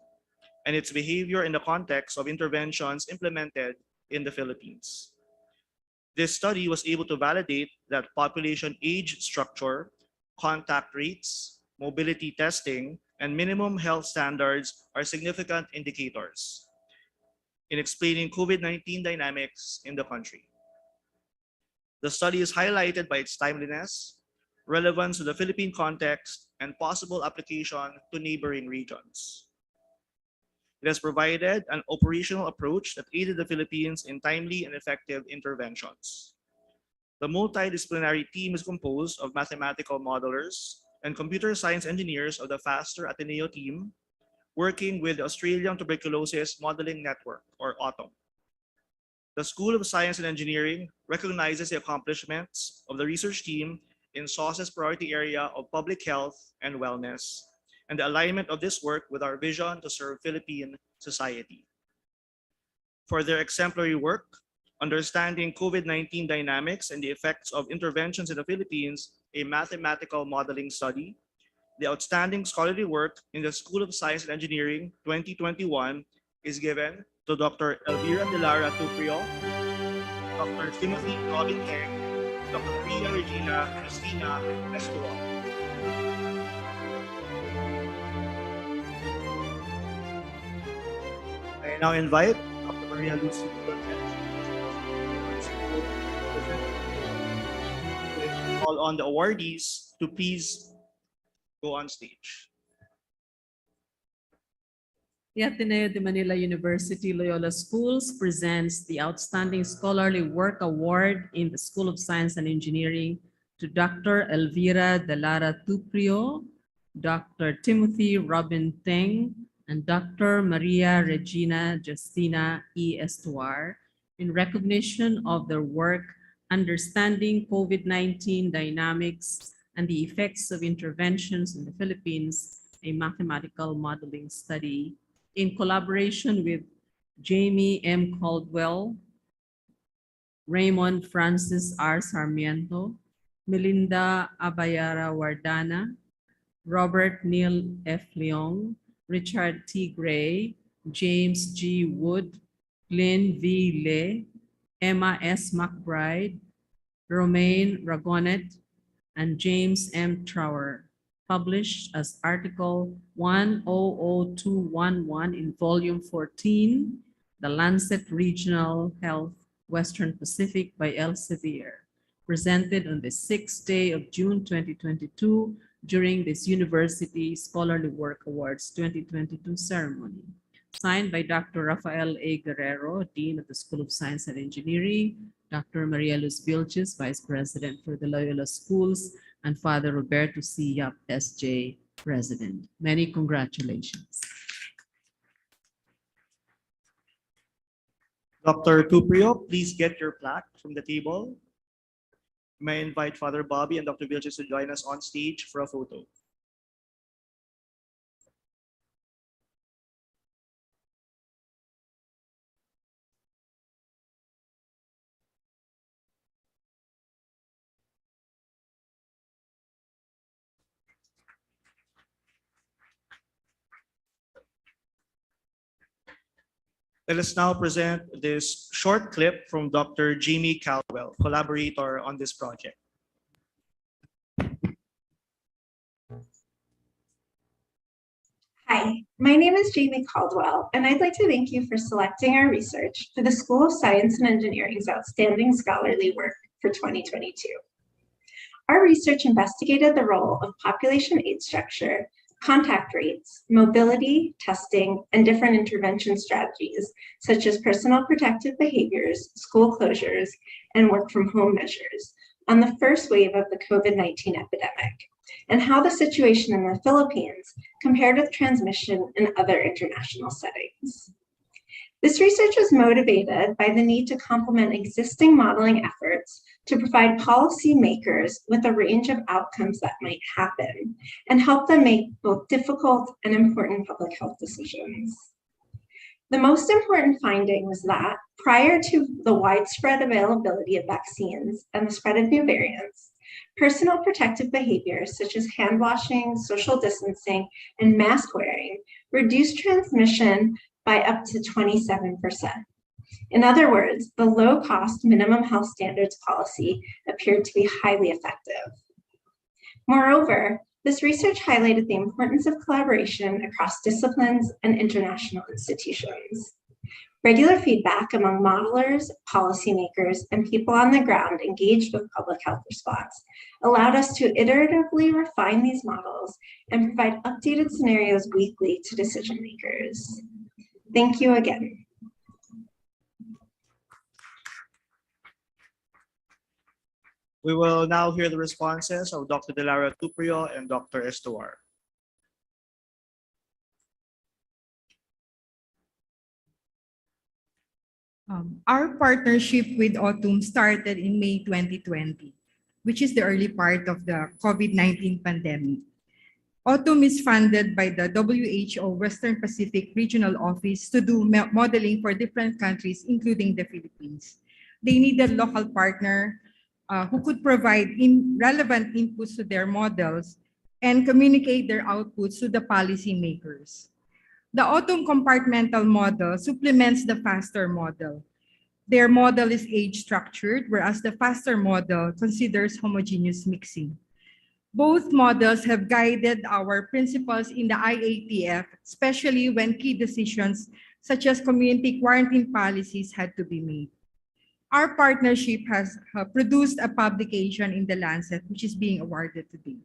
and its behavior in the context of interventions implemented in the Philippines. This study was able to validate that population age structure, contact rates, mobility testing, and minimum health standards are significant indicators in explaining COVID-19 dynamics in the country. The study is highlighted by its timeliness, relevance to the Philippine context, and possible application to neighboring regions. It has provided an operational approach that aided the Philippines in timely and effective interventions. The multidisciplinary team is composed of mathematical modelers and computer science engineers of the FASTER Ateneo team, working with the Australian Tuberculosis Modeling Network, or AUTUM. The School of Science and Engineering recognizes the accomplishments of the research team in SAUCE's priority area of public health and wellness, and the alignment of this work with our vision to serve Philippine society. For their exemplary work, understanding COVID-19 dynamics and the effects of interventions in the Philippines, a mathematical modeling study, the outstanding scholarly work in the School of Science and Engineering 2021 is given to Dr. Elvira de Lara Tuprio, Dr. Timothy Robin Kang, Dr. Maria Regina Cristina Escobar. I now invite Dr. Maria Lucy call on the awardees to please go on stage. The Ateneo de Manila University Loyola Schools presents the Outstanding Scholarly Work Award in the School of Science and Engineering to Dr. Elvira de Lara Tuprio, Dr. Timothy Robin Teng, and Dr. Maria Regina Justina E. Estuar in recognition of their work understanding COVID-19 dynamics and the effects of interventions in the Philippines, a mathematical modeling study, in collaboration with Jamie M. Caldwell, Raymond Francis R. Sarmiento, Melinda Abayara Wardana, Robert Neil F. Leong, Richard T. Gray, James G. Wood, Lynn V. Le, Emma S. McBride, Romaine Ragonet, and James M. Trower, published as Article 100211 in Volume 14, The Lancet Regional Health, Western Pacific by Elsevier, presented on the 6th day of June 2022 during this University Scholarly Work Awards 2022 ceremony. Signed by Dr. Rafael A. Guerrero, Dean of the School of Science and Engineering, Dr. Maria Luz Vilches, Vice President for the Loyola Schools, and Father Roberto C. Yap, S.J., President. Many congratulations. Dr. Tuprio, please get your plaque from the table. May I invite Father Bobby and Dr. Vilches to join us on stage for a photo. Let us now present this short clip from Dr. Jamie Caldwell, collaborator on this project. Hi, my name is Jamie Caldwell, and I'd like to thank you for selecting our research for the School of Science and Engineering's Outstanding Scholarly Work for 2022. Our research investigated the role of population age structure, contact rates, mobility, testing, and different intervention strategies, such as personal protective behaviors, school closures, and work from home measures on the first wave of the COVID-19 epidemic, and how the situation in the Philippines compared with transmission in other international settings. This research was motivated by the need to complement existing modeling efforts to provide policymakers with a range of outcomes that might happen and help them make both difficult and important public health decisions. The most important finding was that prior to the widespread availability of vaccines and the spread of new variants, personal protective behaviors such as hand washing, social distancing, and mask wearing reduced transmission by up to 27%. In other words, the low-cost minimum health standards policy appeared to be highly effective. Moreover, this research highlighted the importance of collaboration across disciplines and international institutions. Regular feedback among modelers, policymakers, and people on the ground engaged with public health response allowed us to iteratively refine these models and provide updated scenarios weekly to decision makers. Thank you again. We will now hear the responses of Dr. Delara Tuprio and Dr. Estuar. Our partnership with Autumn started in May 2020, which is the early part of the COVID-19 pandemic. Autumn is funded by the WHO Western Pacific Regional Office to do modeling for different countries, including the Philippines. They needed local partner who could provide relevant inputs to their models and communicate their outputs to the policymakers. The Autumn compartmental model supplements the FASTER model. Their model is age-structured, whereas the FASTER model considers homogeneous mixing. Both models have guided our principals in the IATF, especially when key decisions such as community quarantine policies had to be made. Our partnership has produced a publication in The Lancet, which is being awarded today.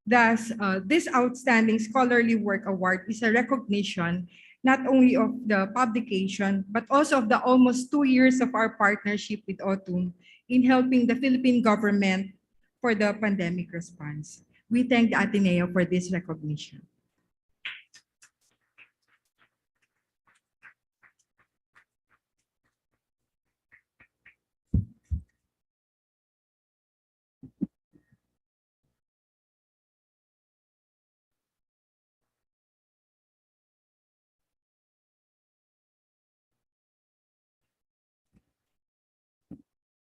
Thus, this outstanding scholarly work award is a recognition not only of the publication, but also of the almost 2 years of our partnership with Autumn in helping the Philippine government for the pandemic response. We thank the Ateneo for this recognition.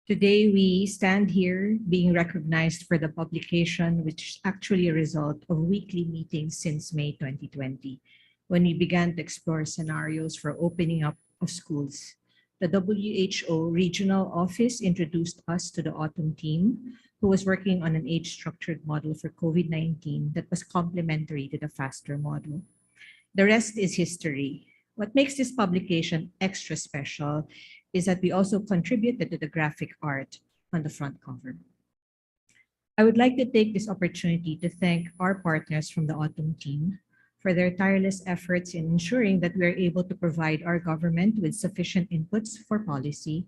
Today, we stand here being recognized for the publication, which is actually a result of weekly meetings since May 2020, when we began to explore scenarios for opening up of schools. The WHO Regional Office introduced us to the Autumn team, who was working on an age-structured model for COVID-19 that was complementary to the FASTER model. The rest is history. What makes this publication extra special is that we also contributed to the graphic art on the front cover. I would like to take this opportunity to thank our partners from the Autumn team for their tireless efforts in ensuring that we are able to provide our government with sufficient inputs for policy.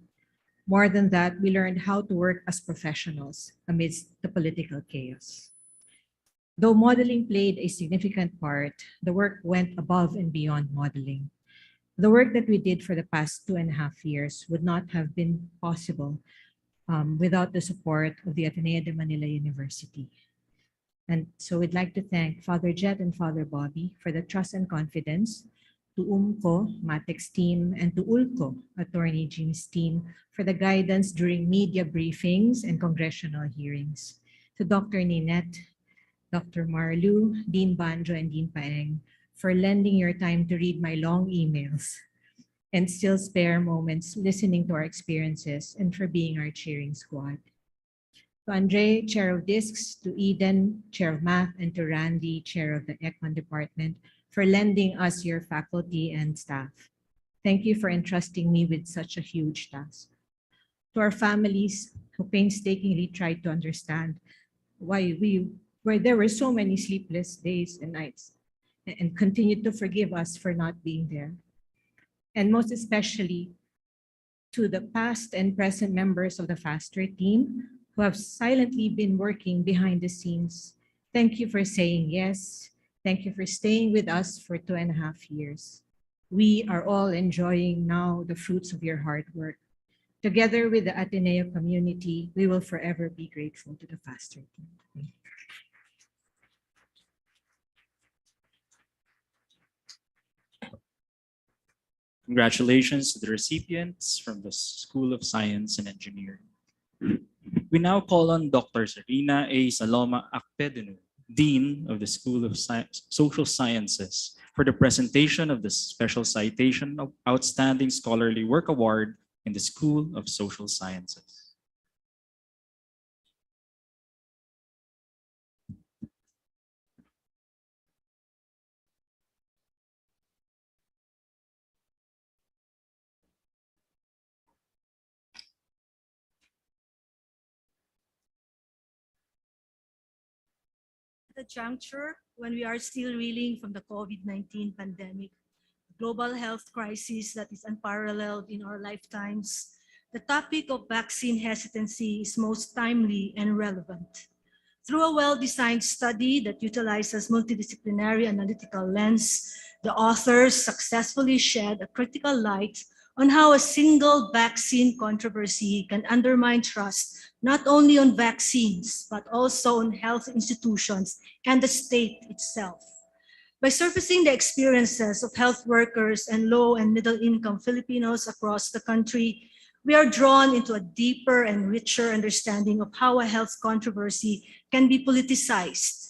More than that, we learned how to work as professionals amidst the political chaos. Though modeling played a significant part, the work went above and beyond modeling. The work that we did for the past 2.5 years would not have been possible without the support of the Ateneo de Manila University. And so we'd like to thank Father Jet and Father Bobby for the trust and confidence, to UMCO, Matex team, and to ULCO, Attorney Jim's team, for the guidance during media briefings and congressional hearings, to Dr. Ninette, Dr. Marlu, Dean Banjo, and Dean Paeng, for lending your time to read my long emails and still spare moments listening to our experiences, and for being our cheering squad. To Andre, Chair of Discs, to Eden, Chair of Math, and to Randy, Chair of the Econ Department, for lending us your faculty and staff. Thank you for entrusting me with such a huge task. To our families who painstakingly tried to understand why there were so many sleepless days and nights, and continue to forgive us for not being there. And most especially to the past and present members of the FASTER team who have silently been working behind the scenes. Thank you for saying yes. Thank you for staying with us for 2.5 years. We are all enjoying now the fruits of your hard work. Together with the Ateneo community, we will forever be grateful to the FASTER team. Thank you. Congratulations to the recipients from the School of Science and Engineering. We now call on Dr. Serena A. Saloma Akpedenu, Dean of the School of Social Sciences, for the presentation of the Special Citation of Outstanding Scholarly Work Award in the School of Social Sciences. At a juncture when we are still reeling from the COVID-19 pandemic, a global health crisis that is unparalleled in our lifetimes, the topic of vaccine hesitancy is most timely and relevant. Through a well-designed study that utilizes multidisciplinary analytical lens, the authors successfully shed a critical light on how a single vaccine controversy can undermine trust not only on vaccines, but also on health institutions and the state itself. By surfacing the experiences of health workers and low and middle income Filipinos across the country, we are drawn into a deeper and richer understanding of how a health controversy can be politicized,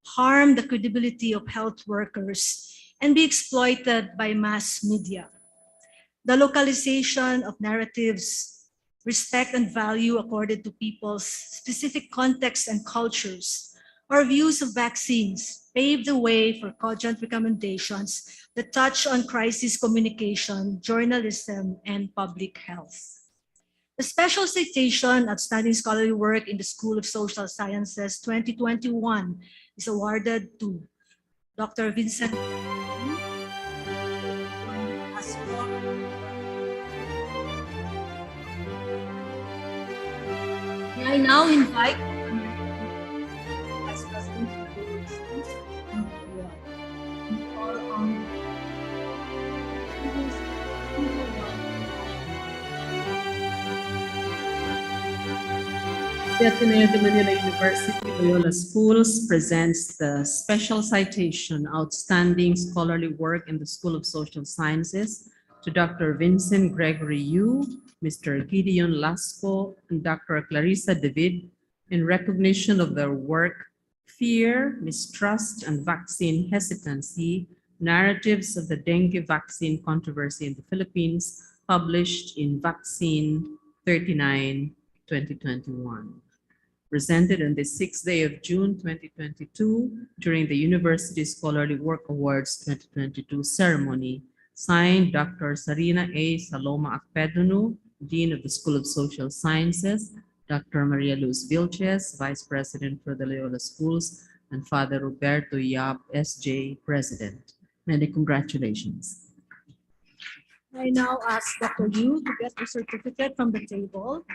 harm the credibility of health workers, and be exploited by mass media. The localization of narratives, respect and value accorded to people's specific contexts and cultures, or views of vaccines paved the way for cogent recommendations that touch on crisis communication, journalism, and public health. The special citation Outstanding Scholarly Work in the School of Social Sciences 2021 is awarded to Dr. Vincent. May I now invite Vice President of the University to call on The Ateneo de Manila University Loyola Schools presents the Special Citation Outstanding Scholarly Work in the School of Social Sciences to Dr. Vincent Gregory Yu, Mr. Gideon Lasco, and Dr. Clarissa David in recognition of their work, Fear, Mistrust, and Vaccine Hesitancy, Narratives of the Dengue Vaccine Controversy in the Philippines, published in Vaccine 39, 2021. Presented on the 6th day of June 2022 during the University Scholarly Work Awards 2022 ceremony, signed Dr. Sarina A. Saloma Akpedunu, Dean of the School of Social Sciences, Dr. Maria Luz Vilches, Vice President for the Loyola Schools, and Father Roberto Yap, S.J., President. Many congratulations. I now ask Dr. Yu to get the certificate from the table.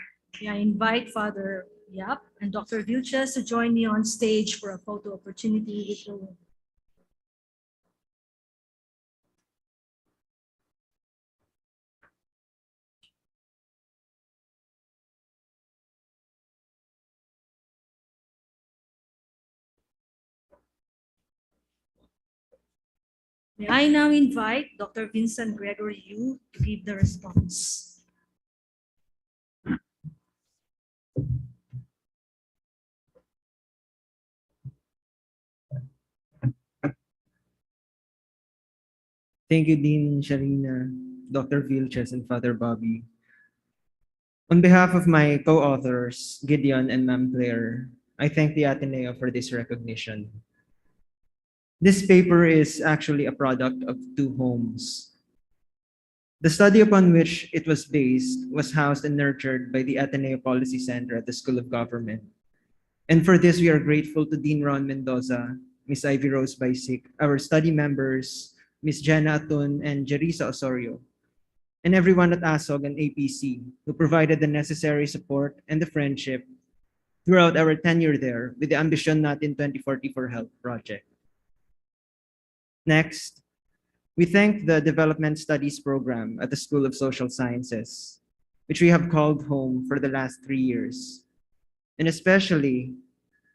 May I invite Father Yap and Dr. Vilches to join me on stage for a photo opportunity with the room. May I now invite Dr. Vincent Gregory Yu to give the response. Thank you, Dean Sharina, Dr. Vilches, and Father Bobby. On behalf of my co-authors, Gideon and Ma'am Claire, I thank the Ateneo for this recognition. This paper is actually a product of two homes. The study upon which it was based was housed and nurtured by the Ateneo Policy Center at the School of Government. And for this, we are grateful to Dean Ron Mendoza, Ms. Ivy Rose Baisic, our study members, Ms. Jenna Atun and Jerisa Osorio, and everyone at ASOG and APC who provided the necessary support and the friendship throughout our tenure there with the Ambition Natin 2040 for Health project. Next, we thank the Development Studies program at the School of Social Sciences, which we have called home for the last 3 years, and especially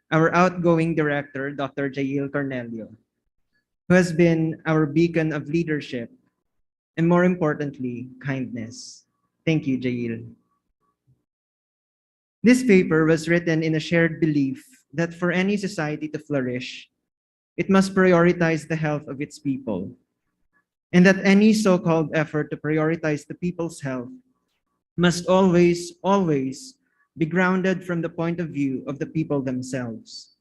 our outgoing director, Dr. Jail Cornelio, who has been our beacon of leadership and, more importantly, kindness. Thank you, Jail. This paper was written in a shared belief that for any society to flourish, it must prioritize the health of its people, and that any so-called effort to prioritize the people's health must always, always be grounded from the point of view of the people themselves.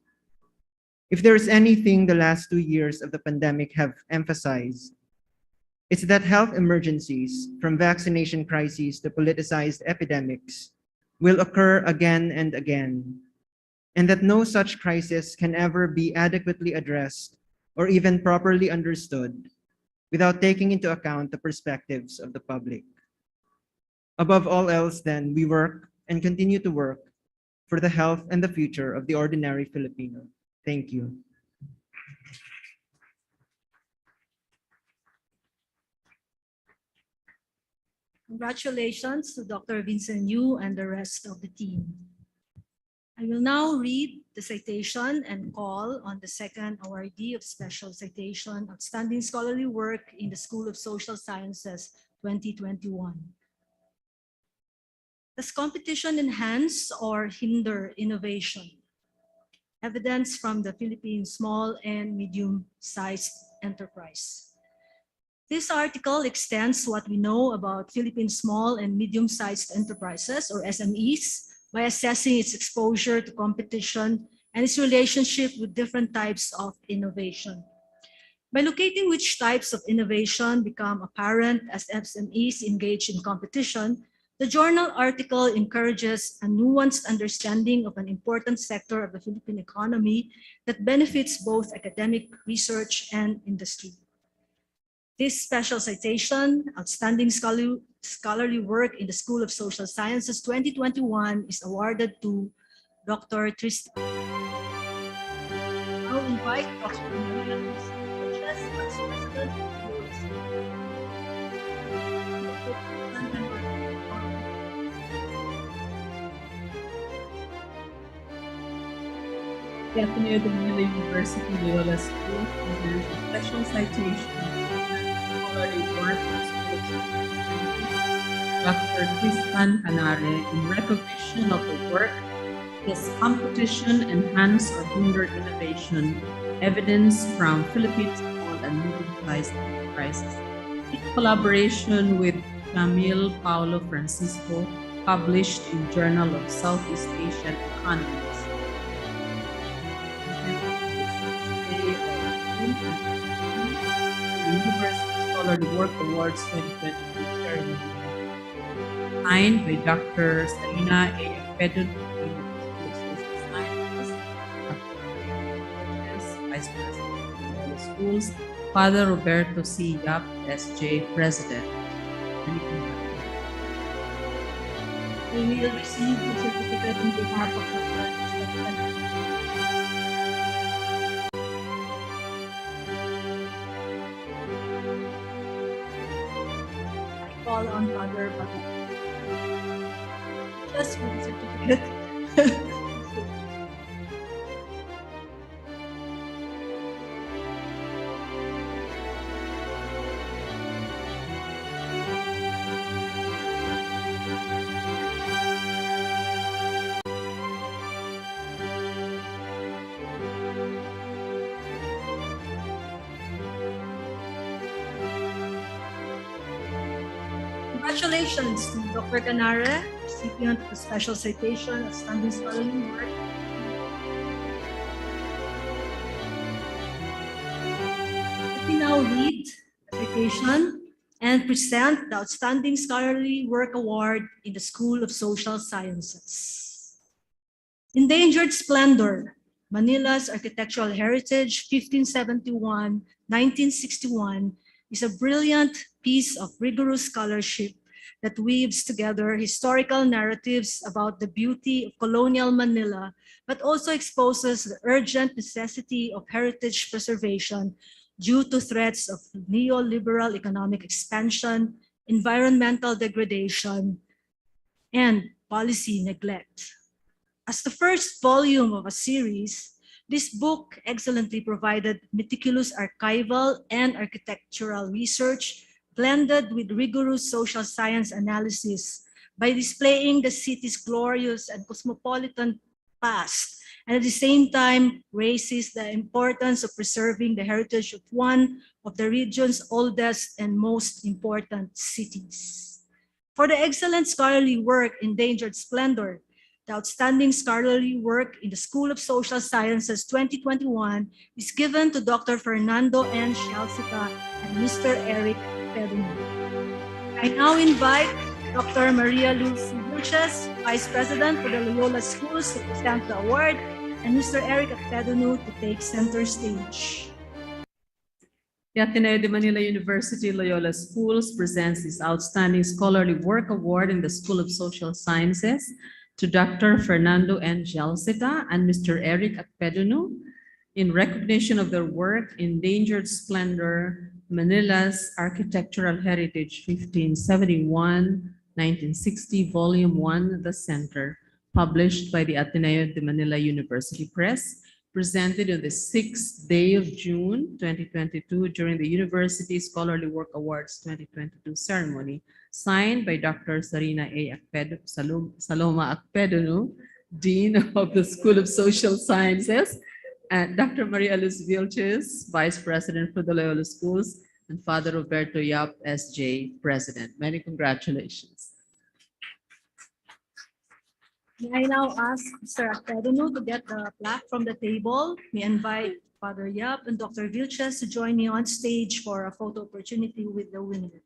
If there is anything the last 2 years of the pandemic have emphasized, it's that health emergencies, from vaccination crises to politicized epidemics, will occur again and again, and that no such crisis can ever be adequately addressed or even properly understood without taking into account the perspectives of the public. Above all else, then, we work and continue to work for the health and the future of the ordinary Filipino. Thank you. Congratulations to Dr. Vincent Yu and the rest of the team. I will now read the citation and call on the second awardee of Special Citation, Outstanding Scholarly Work in the School of Social Sciences 2021. Does competition enhance or hinder innovation? Evidence from the Philippine Small and Medium-Sized Enterprise. This article extends what we know about Philippine small and medium-sized enterprises, or SMEs, by assessing its exposure to competition and its relationship with different types of innovation. By locating which types of innovation become apparent as SMEs engage in competition, the journal article encourages a nuanced understanding of an important sector of the Philippine economy that benefits both academic research and industry. This special citation, Outstanding Scholarly Work in the School of Social Sciences 2021, is awarded to Dr. Tristan. I'll invite Dr. Maria Lucy Vice President of the The Ateneo de Manila University Loyola School presents a special citation scholarly work of Dr. Tristan Canare in recognition of the work Does competition enhance or hinder innovation? Evidence from Philippine small and medium-sized enterprises. In collaboration with Camille Paulo Francisco, published in Journal of Southeast Asian Economies. University Scholarly Work Awards 2022 ceremony. Signed by Dr. Salina A. Pedro, Vice President of the Schools, Father Roberto C. Yap, SJ, President. We will receive the certificate on behalf of the I call on Father Bobby. Just with the certificate. Congratulations to Dr. Canare, recipient of the Special Citation, Outstanding Scholarly Work. Let me now read the citation and present the Outstanding Scholarly Work Award in the School of Social Sciences. Endangered Splendor, Manila's Architectural Heritage, 1571-1961, is a brilliant piece of rigorous scholarship that weaves together historical narratives about the beauty of colonial Manila, but also exposes the urgent necessity of heritage preservation due to threats of neoliberal economic expansion, environmental degradation, and policy neglect. As the first volume of a series, this book excellently provided meticulous archival and architectural research blended with rigorous social science analysis by displaying the city's glorious and cosmopolitan past, and at the same time raises the importance of preserving the heritage of one of the region's oldest and most important cities. For the excellent scholarly work Endangered Splendor, the Outstanding Scholarly Work in the School of Social Sciences 2021 is given to Dr. Fernando N. Shalsica and Mr. Eric Pedro. I now invite Dr. Maria Lucy Vilches, Vice President for the Loyola Schools, to present the award, and Mr. Eric Acpedonu to take center stage. The Ateneo de Manila University Loyola Schools presents this Outstanding Scholarly Work Award in the School of Social Sciences to Dr. Fernando N. Jalceta and Mr. Eric Acpedonu in recognition of their work, Endangered Splendor, Manila's Architectural Heritage 1571-1960, Volume 1, The Center, published by the Ateneo de Manila University Press, presented on the 6th day of June 2022 during the University Scholarly Work Awards 2022 ceremony, signed by Dr. Saloma Acpedonu, Dean of the School of Social Sciences, and Dr. Maria Luz Vilches, Vice President for the Loyola Schools, and Father Roberto Yap, SJ, President. Many congratulations. May I now ask Mr. Acpedonu to get the plaque from the table. May I invite Father Yap and Dr. Vilches to join me on stage for a photo opportunity with the winner.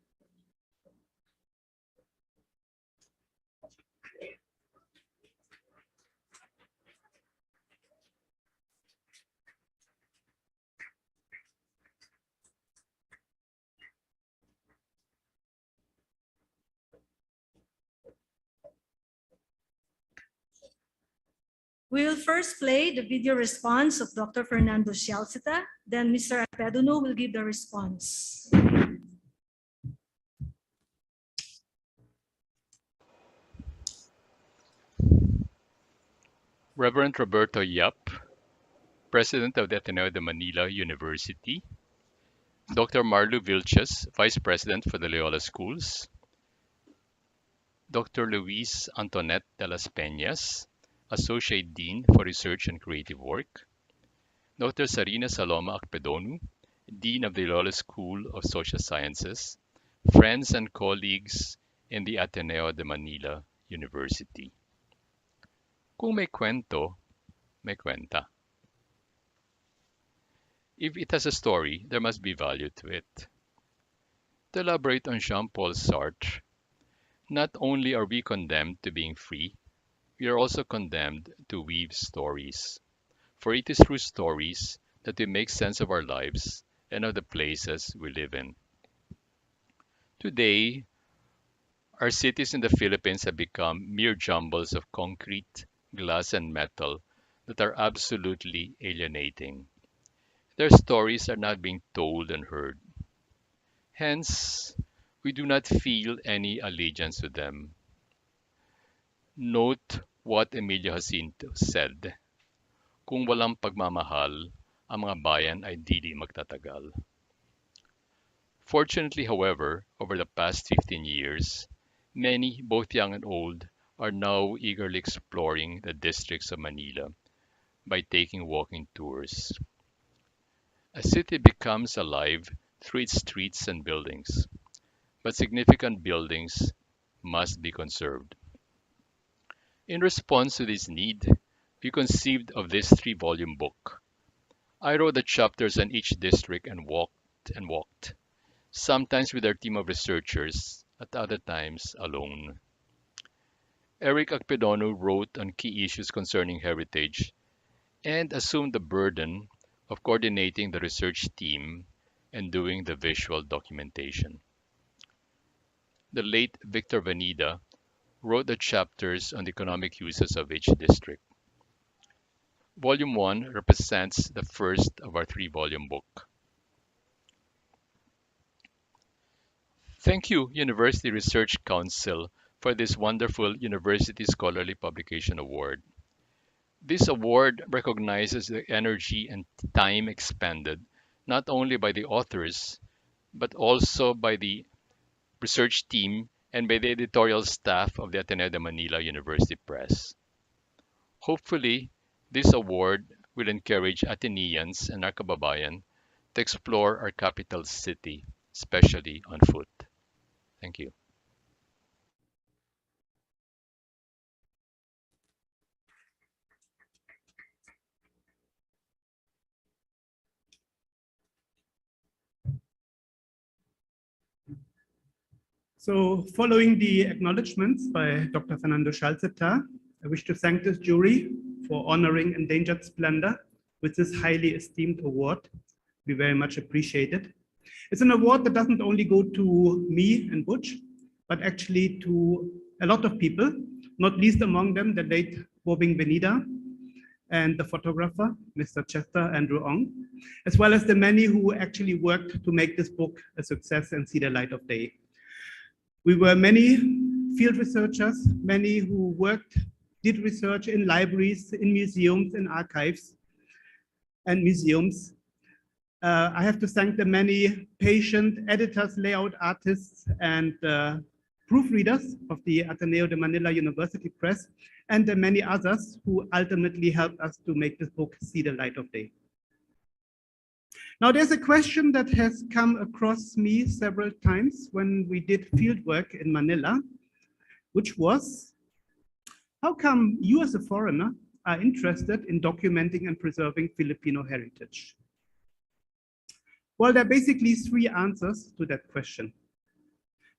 We will first play the video response of Dr. Fernando Jalceta, then Mr. Acpedonu will give the response. Reverend Roberto Yap, President of the Ateneo de Manila University, Dr. Marlu Vilches, Vice President for the Loyola Schools, Dr. Luis Antoinette de las Peñas, Associate Dean for Research and Creative Work, Dr. Sarina Saloma Acpedonu, Dean of the Loyola School of Social Sciences, friends and colleagues in the Ateneo de Manila University. Kung may kwento, may kwenta. If it has a story, there must be value to it. To elaborate on Jean-Paul Sartre, not only are we condemned to being free, we are also condemned to weave stories. For it is through stories that we make sense of our lives and of the places we live in. Today, our cities in the Philippines have become mere jumbles of concrete, glass, and metal that are absolutely alienating. Their stories are not being told and heard. Hence, we do not feel any allegiance to them. Note what Emilio Jacinto said, "Kung walang pagmamahal, ang mga bayan ay di magtatagal." Fortunately, however, over the past 15 years, many, both young and old, are now eagerly exploring the districts of Manila by taking walking tours. A city becomes alive through its streets and buildings, but significant buildings must be conserved. In response to this need, we conceived of this 3-volume book. I wrote the chapters on each district and walked, sometimes with our team of researchers, at other times alone. Eric Acpedonu wrote on key issues concerning heritage and assumed the burden of coordinating the research team and doing the visual documentation. The late Victor Venida wrote the chapters on the economic uses of each district. Volume 1 represents the first of our 3-volume book. Thank you, University Research Council, for this wonderful University Scholarly Publication Award. This award recognizes the energy and time expended not only by the authors, but also by the research team and by the editorial staff of the Ateneo de Manila University Press. Hopefully, this award will encourage Ateneans and our kababayan to explore our capital city, especially on foot. Thank you. So following the acknowledgements by Dr. Fernando Jalceta, I wish to thank this jury for honoring endangered splendor with this highly esteemed award. We very much appreciate it. It's an award that doesn't only go to me and Butch, but actually to a lot of people, not least among them the late Bobing Benida and the photographer, Mr. Chester Andrew Ong, as well as the many who actually worked to make this book a success and see the light of day. We were many field researchers, many who did research in libraries, in museums, in archives and museums. I have to thank the many patient editors, layout artists, and proofreaders of the Ateneo de Manila University Press, and the many others who ultimately helped us to make this book see the light of day. Now, there's a question that has come across me several times when we did fieldwork in Manila, which was, how come you as a foreigner are interested in documenting and preserving Filipino heritage? Well, there are basically three answers to that question.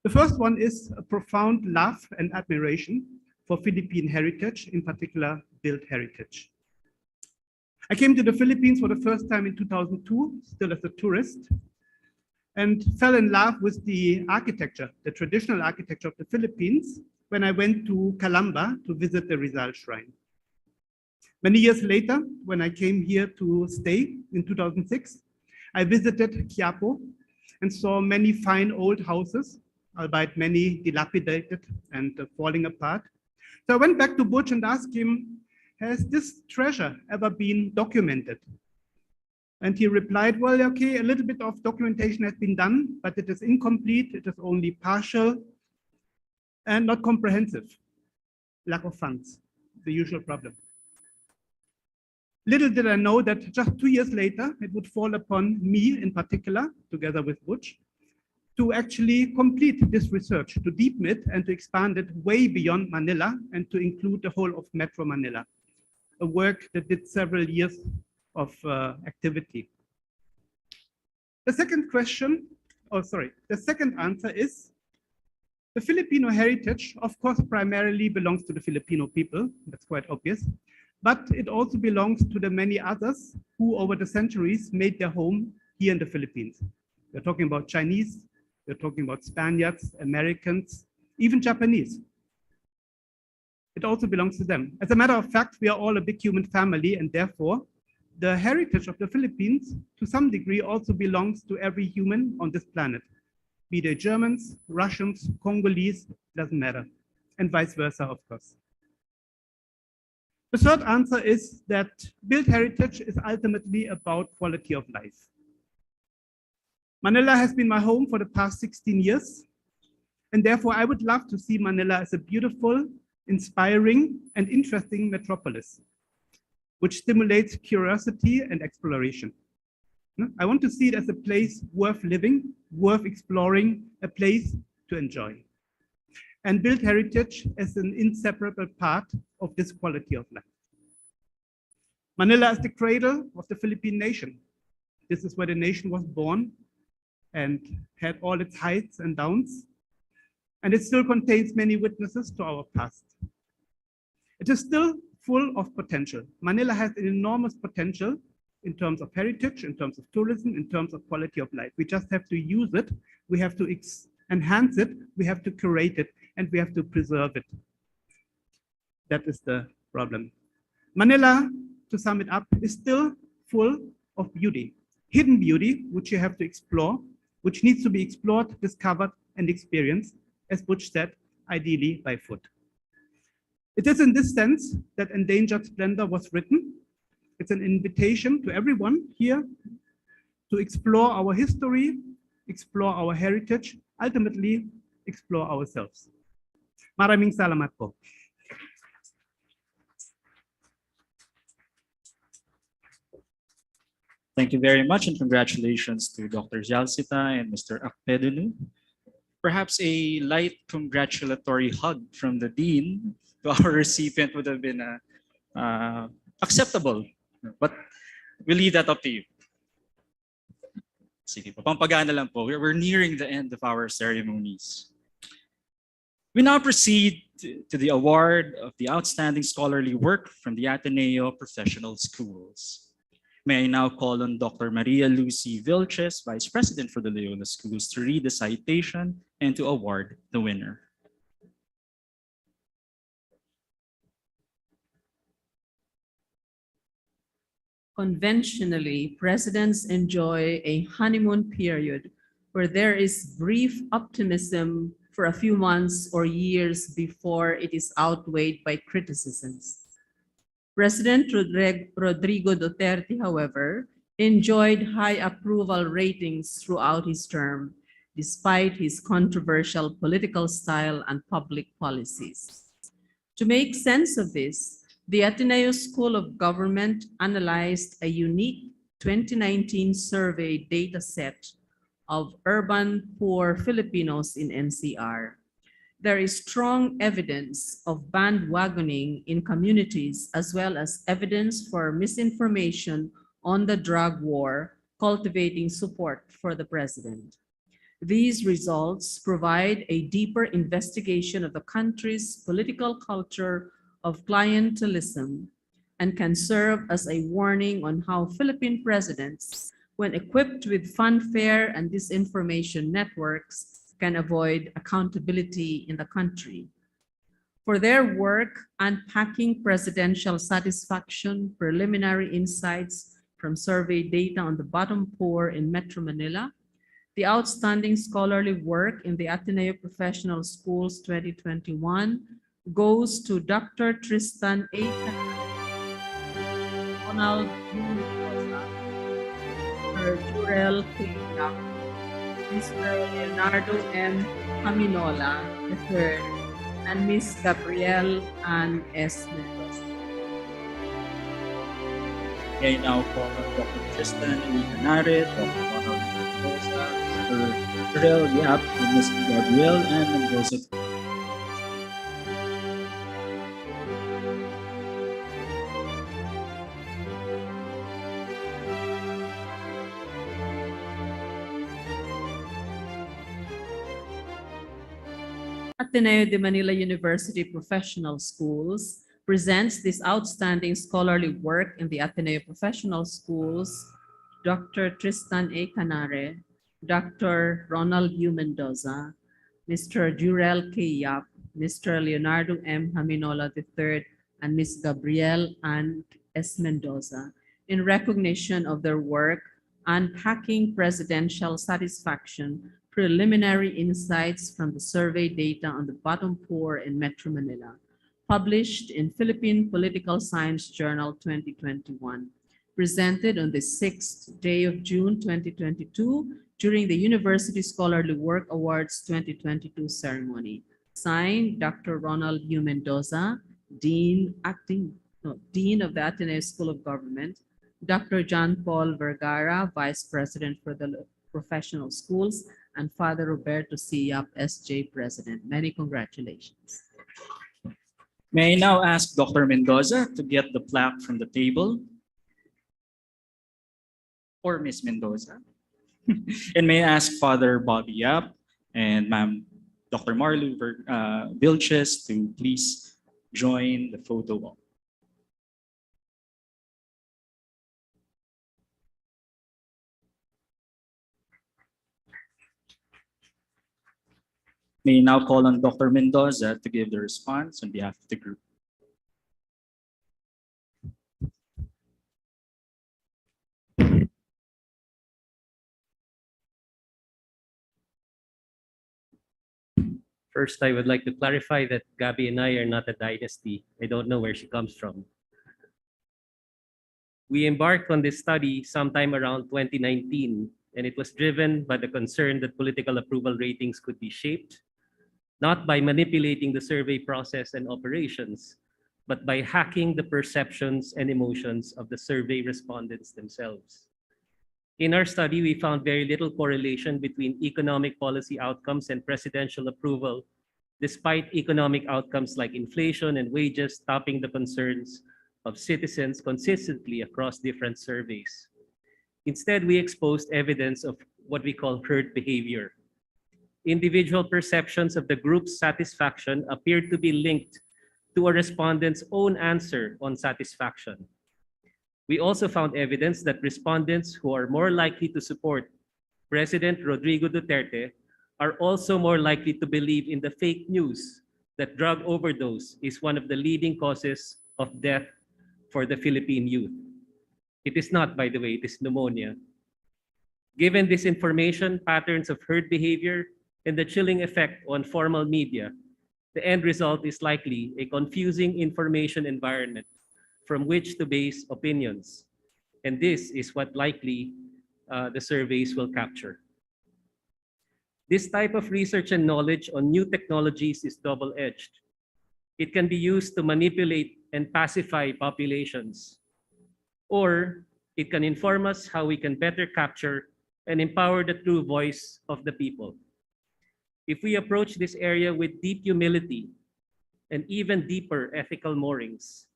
The first one is a profound love and admiration for Philippine heritage, in particular built heritage. I came to the Philippines for the first time in 2002, still as a tourist, and fell in love with the architecture, the traditional architecture of the Philippines, when I went to Calamba to visit the Rizal Shrine. Many years later, when I came here to stay in 2006, I visited Quiapo and saw many fine old houses, albeit many dilapidated and falling apart. So I went back to Butch and asked him, has this treasure ever been documented? And he replied, well, okay, a little bit of documentation has been done, but it is incomplete, it is only partial and not comprehensive. Lack of funds, the usual problem. Little did I know that just 2 years later, it would fall upon me in particular, together with Butch, to actually complete this research, to deepen it and to expand it way beyond Manila and to include the whole of Metro Manila, a work that did several years of activity. The second answer is, the Filipino heritage, of course, primarily belongs to the Filipino people, that's quite obvious, but it also belongs to the many others who over the centuries made their home here in the Philippines. We're talking about Chinese, we're talking about Spaniards, Americans, even Japanese. It also belongs to them. As a matter of fact, we are all a big human family, and therefore, the heritage of the Philippines, to some degree, also belongs to every human on this planet. Be they Germans, Russians, Congolese, doesn't matter, and vice versa, of course. The third answer is that built heritage is ultimately about quality of life. Manila has been my home for the past 16 years, and therefore I would love to see Manila as a beautiful, inspiring, and interesting metropolis, which stimulates curiosity and exploration. I want to see it as a place worth living, worth exploring, a place to enjoy. And built heritage as an inseparable part of this quality of life. Manila is the cradle of the Philippine nation. This is where the nation was born and had all its heights and downs. And it still contains many witnesses to our past. It is still full of potential. Manila has an enormous potential in terms of heritage, in terms of tourism, in terms of quality of life. We just have to use it. We have to enhance it. We have to curate it, and we have to preserve it. That is the problem. Manila, to sum it up, is still full of beauty, hidden beauty, which you have to explore, which needs to be explored, discovered, and experienced, as Butch said, ideally by foot. It is in this sense that Endangered Splendor was written. It's an invitation to everyone here to explore our history, explore our heritage, ultimately explore ourselves. Maraming salamat po. Thank you very much, and congratulations to Dr. Jalcita and Mr. Akpedunu. Perhaps a light congratulatory hug from the Dean to our recipient would have been acceptable, but we'll leave that up to you. Sige po, pampagana lang po. We're nearing the end of our ceremonies. We now proceed to the award of the Outstanding Scholarly Work from the Ateneo Professional Schools. May I now call on Dr. Maria Lucy Vilches, Vice President for the Loyola Schools, to read the citation and to award the winner. Conventionally, presidents enjoy a honeymoon period where there is brief optimism for a few months or years before it is outweighed by criticisms. President Rodrigo Duterte, however, enjoyed high approval ratings throughout his term, despite his controversial political style and public policies. To make sense of this, the Ateneo School of Government analyzed a unique 2019 survey data set of urban poor Filipinos in NCR. There is strong evidence of bandwagoning in communities as well as evidence for misinformation on the drug war, cultivating support for the president. These results provide a deeper investigation of the country's political culture of clientelism and can serve as a warning on how Philippine presidents, when equipped with funfair and disinformation networks, can avoid accountability in the country. For their work unpacking presidential satisfaction, preliminary insights from survey data on the bottom poor in Metro Manila, the outstanding scholarly work in the Ateneo Professional Schools 2021 goes to Dr. Tristan A. Ronald Mr. Jurel K. Yap, Mr. Leonardo M. Caminola III, and Ms. Gabrielle Ann S. Mendoza. May I now call on Dr. Tristan E. Canare, Dr. Ronald Mendoza, Mr. Jurel Yap, and Ms. Gabrielle Ann Mendoza. Ateneo de Manila University Professional Schools presents this outstanding scholarly work in the Ateneo Professional Schools, Dr. Tristan A. Canare, Dr. Ronald U. Mendoza, Mr. Jurel K. Yap, Mr. Leonardo M. Haminola III, and Ms. Gabrielle Ann S. Mendoza, in recognition of their work unpacking presidential satisfaction, preliminary insights from the survey data on the bottom poor in Metro Manila, published in Philippine Political Science Journal 2021, presented on the 6th day of June 2022 during the University Scholarly Work Awards 2022 ceremony. Signed, Dr. Ronald U. Mendoza, Dean of the Ateneo School of Government, Dr. John Paul Vergara, Vice President for the Professional Schools, and Father Roberto C. Yap, SJ President. Many congratulations. May I now ask Dr. Mendoza to get the plaque from the table? Or Ms. Mendoza? And may I ask Father Bobby Yap and Ma'am Dr. Marlu Vilches to please join the photo wall. May I now call on Dr. Mendoza to give the response on behalf of the group. First, I would like to clarify that Gabby and I are not a dynasty. I don't know where she comes from. We embarked on this study sometime around 2019, and it was driven by the concern that political approval ratings could be shaped, not by manipulating the survey process and operations, but by hacking the perceptions and emotions of the survey respondents themselves. In our study, we found very little correlation between economic policy outcomes and presidential approval, despite economic outcomes like inflation and wages topping the concerns of citizens consistently across different surveys. Instead, we exposed evidence of what we call herd behavior. individual perceptions of the group's satisfaction appeared to be linked to a respondent's own answer on satisfaction. We also found evidence that respondents who are more likely to support President Rodrigo Duterte are also more likely to believe in the fake news that drug overdose is one of the leading causes of death for the Philippine youth. It is not, by the way, it is pneumonia. Given this information, patterns of herd behavior, and the chilling effect on formal media, the end result is likely a confusing information environment from which to base opinions. And this is what likely the surveys will capture. This type of research and knowledge on new technologies is double-edged. It can be used to manipulate and pacify populations, or it can inform us how we can better capture and empower the true voice of the people. If we approach this area with deep humility and even deeper ethical moorings,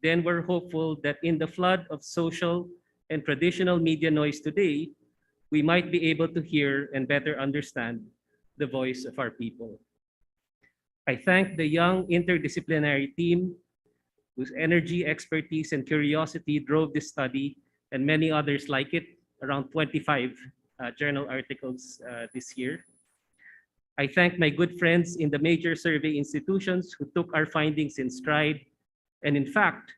then we're hopeful that in the flood of social and traditional media noise today, we might be able to hear and better understand the voice of our people. I thank the young interdisciplinary team whose energy, expertise, and curiosity drove this study and many others like it, around 25 journal articles this year. I thank my good friends in the major survey institutions who took our findings in stride and in fact,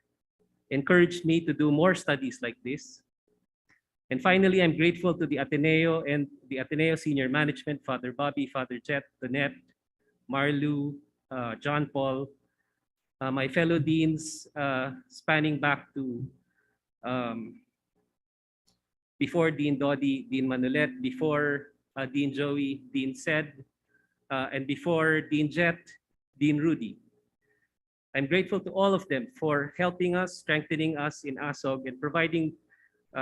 encouraged me to do more studies like this. And finally, I'm grateful to the Ateneo and the Ateneo senior management, Father Bobby, Father Jet, Donette, Marlu, John Paul, my fellow deans spanning back to before Dean Dodi, Dean Manulet, before Dean Joey, Dean Sed, and before Dean Jet, Dean Rudy. I'm grateful to all of them for helping us, strengthening us in ASOG, and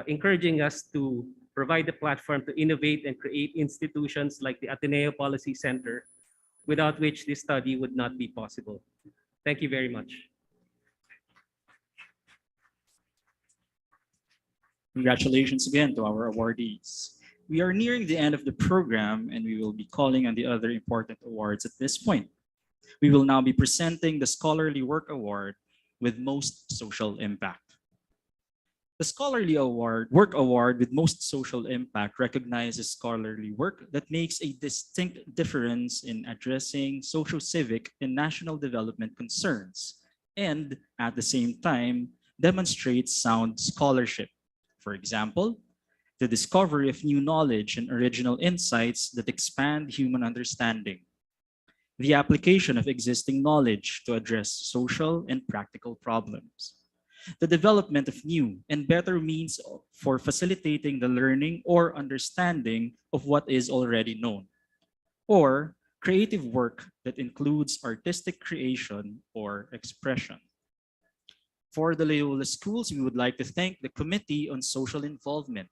encouraging us to provide the platform to innovate and create institutions like the Ateneo Policy Center, without which this study would not be possible. Thank you very much. Congratulations again to our awardees. We are nearing the end of the program and we will be calling on the other important awards at this point. We will now be presenting the Scholarly Work Award with Most Social Impact. The Scholarly Work Award with Most Social Impact recognizes scholarly work that makes a distinct difference in addressing socio-civic and national development concerns, and at the same time, demonstrates sound scholarship. For example, the discovery of new knowledge and original insights that expand human understanding, the application of existing knowledge to address social and practical problems, the development of new and better means for facilitating the learning or understanding of what is already known, or creative work that includes artistic creation or expression. For the Loyola schools, we would like to thank the Committee on Social Involvement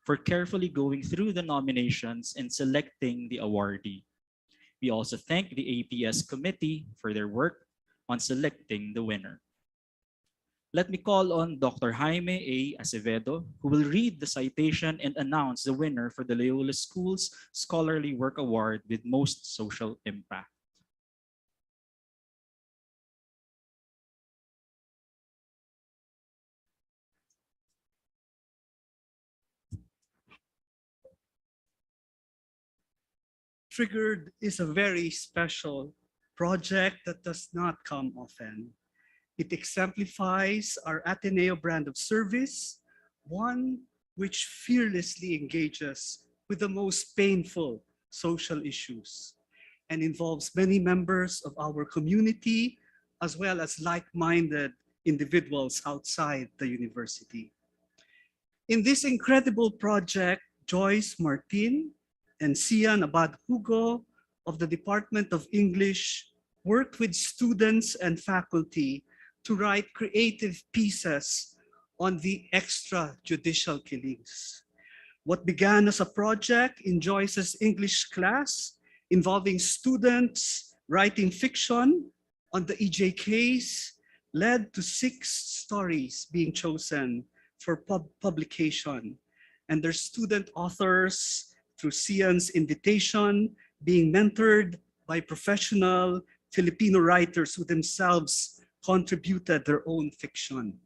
for carefully going through the nominations and selecting the awardee. We also thank the APS Committee for their work on selecting the winner. Let me call on Dr. Jaime A. Acevedo, who will read the citation and announce the winner for the Loyola Schools Scholarly Work Award with Most Social Impact. Triggered is a very special project that does not come often. It exemplifies our Ateneo brand of service, one which fearlessly engages with the most painful social issues and involves many members of our community as well as like-minded individuals outside the university. In this incredible project, Joyce Martin and Sian Abad Hugo of the Department of English worked with students and faculty to write creative pieces on the extrajudicial killings. What began as a project in Joyce's English class involving students writing fiction on the EJ case led to 6 stories being chosen for publication, and their student authors, through Sian's invitation being mentored by professional Filipino writers who themselves contributed their own fiction.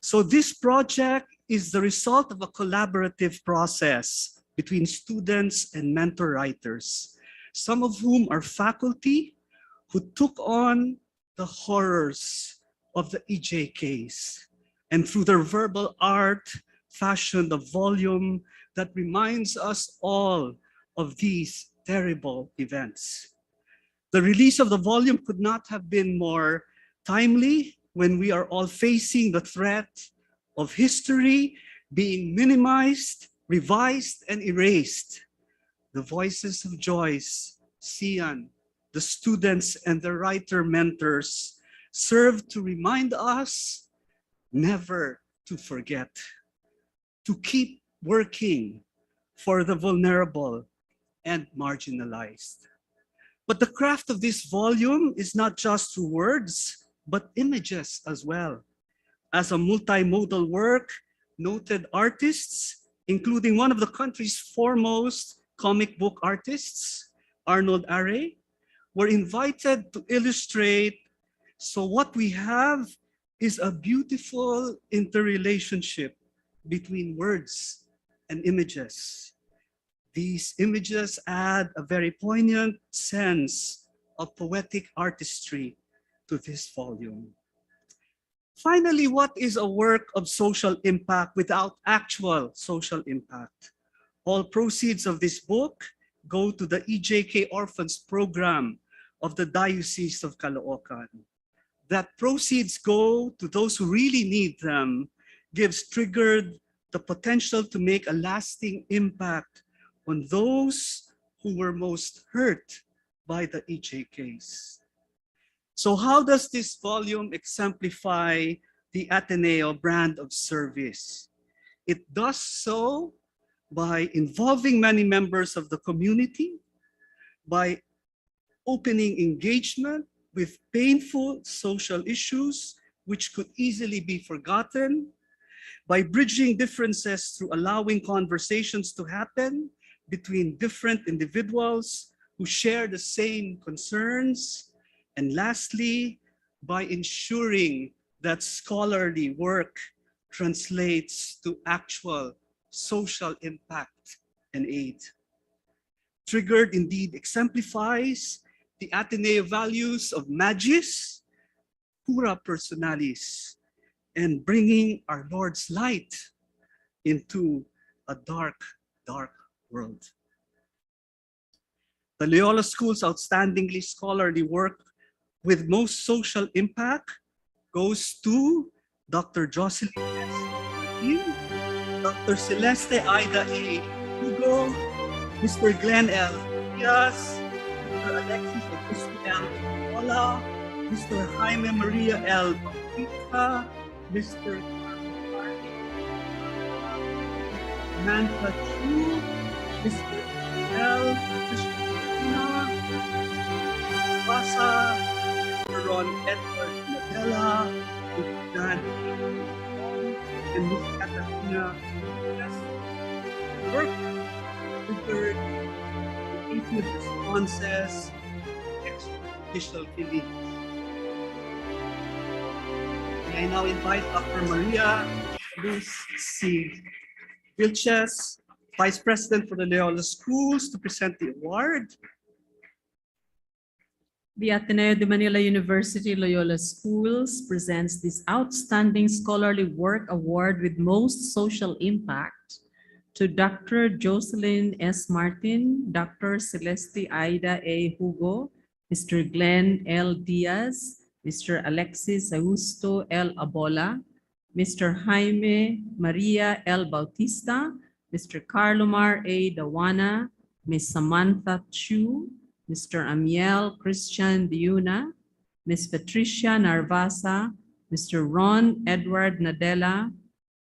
So this project is the result of a collaborative process between students and mentor writers, some of whom are faculty who took on the horrors of the EJ case, and through their verbal art fashioned a volume that reminds us all of these terrible events. The release of the volume could not have been more timely when we are all facing the threat of history being minimized, revised, and erased. The voices of Joyce, Sian, the students, and the writer mentors serve to remind us never to forget, to keep working for the vulnerable and marginalized. But the craft of this volume is not just through words, but images as well. As a multimodal work, noted artists, including one of the country's foremost comic book artists, Arnold Array, were invited to illustrate. So what we have is a beautiful interrelationship between words and images. These images add a very poignant sense of poetic artistry to this volume. Finally, what is a work of social impact without actual social impact? All proceeds of this book go to the EJK Orphans Program of the Diocese of Caloocan. That proceeds go to those who really need them gives Triggered the potential to make a lasting impact on those who were most hurt by the EJ case. So how does this volume exemplify the Ateneo brand of service? It does so by involving many members of the community, by opening engagement with painful social issues which could easily be forgotten, by bridging differences through allowing conversations to happen between different individuals who share the same concerns, and lastly, by ensuring that scholarly work translates to actual social impact and aid. Triggered indeed exemplifies the Ateneo values of magis, cura personalis, and bringing our Lord's light into a dark, dark world. The Loyola School's outstandingly scholarly work with most social impact goes to Dr. Jocelyn S. Martin, Dr. Celeste Aida A. Hugo, Mr. Glenn L. Diaz, Mr. Alexis Augusto L. Ola, Mr. Jaime Maria L. Bautista, Mr. Samantha Chu, Mr. L. Christina, Basa, Mr. Ron Edward Nadella, Mr. Dan, and Ms. Catalina. Work triggered repeated responses, extrajudicial killings. May I now invite Dr. Maria Luz C. Vilches, Vice President for the Loyola Schools, to present the award. The Ateneo de Manila University Loyola Schools presents this Outstanding Scholarly Work Award with Most Social Impact to Dr. Jocelyn S. Martin, Dr. Celeste Aida A. Hugo, Mr. Glenn L. Diaz, Mr. Alexis Augusto L. Abola, Mr. Jaime Maria L. Bautista, Mr. Carlomar A. Dawana, Ms. Samantha Chu, Mr. Amiel Christian Diuna, Ms. Patricia Narvasa, Mr. Ron Edward Nadella,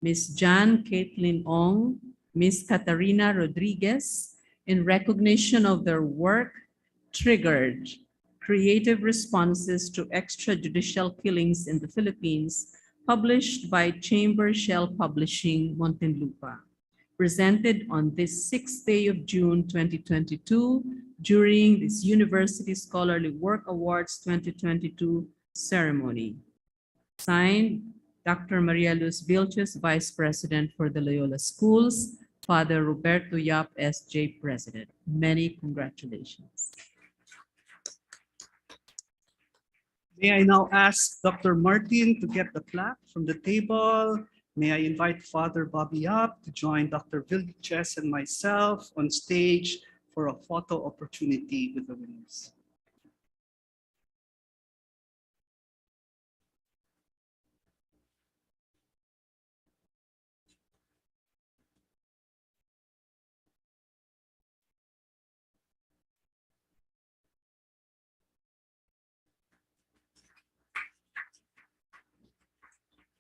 Ms. Jan Caitlin Ong, Ms. Catarina Rodriguez, in recognition of their work, Triggered, Creative Responses to Extrajudicial Killings in the Philippines, published by Chamber Shell Publishing, Muntinlupa. presented on this 6th day of June 2022 during this University Scholarly Work Awards 2022 ceremony. Signed, Dr. Maria Luz Vilches, Vice President for the Loyola Schools, Father Roberto Yap, SJ President. Many congratulations. May I now ask Dr. Martin to get the plaque from the table. May I invite Father Bobby up to join Dr. Vilches and myself on stage for a photo opportunity with the winners.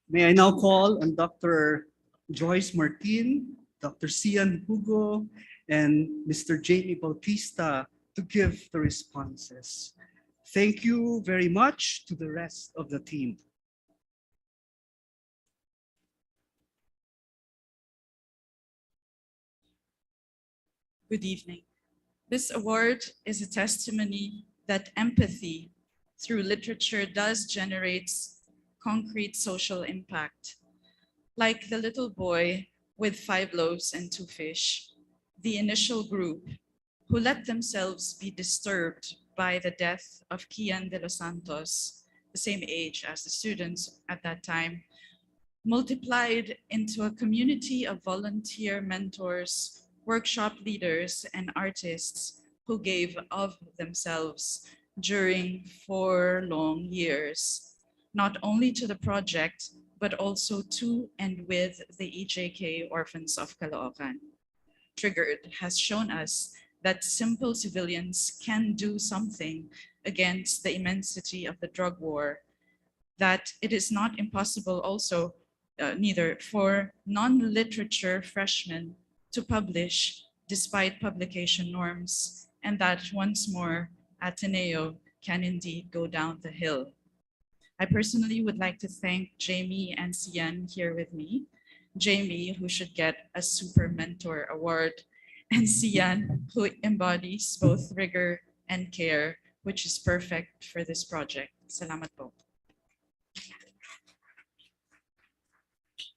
May I now call on Dr. Joyce Martin, Dr. Cian Hugo, and Mr. Jamie Bautista to give the responses. Thank you very much to the rest of the team. Good evening. This award is a testimony that empathy through literature does generate concrete social impact. Like the little boy with 5 loaves and 2 fish, the initial group who let themselves be disturbed by the death of Kian de los Santos, the same age as the students at that time, multiplied into a community of volunteer mentors, workshop leaders, and artists who gave of themselves during 4 long years, not only to the project, but also to and with the EJK Orphans of Caloocan. Triggered has shown us that simple civilians can do something against the immensity of the drug war, that it is not impossible also neither for non-literature freshmen to publish despite publication norms, and that once more Ateneo can indeed go down the hill. I personally would like to thank Jamie and Cian here with me. Jamie, who should get a Super Mentor Award, and Cian, who embodies both rigor and care, which is perfect for this project. Salamat po.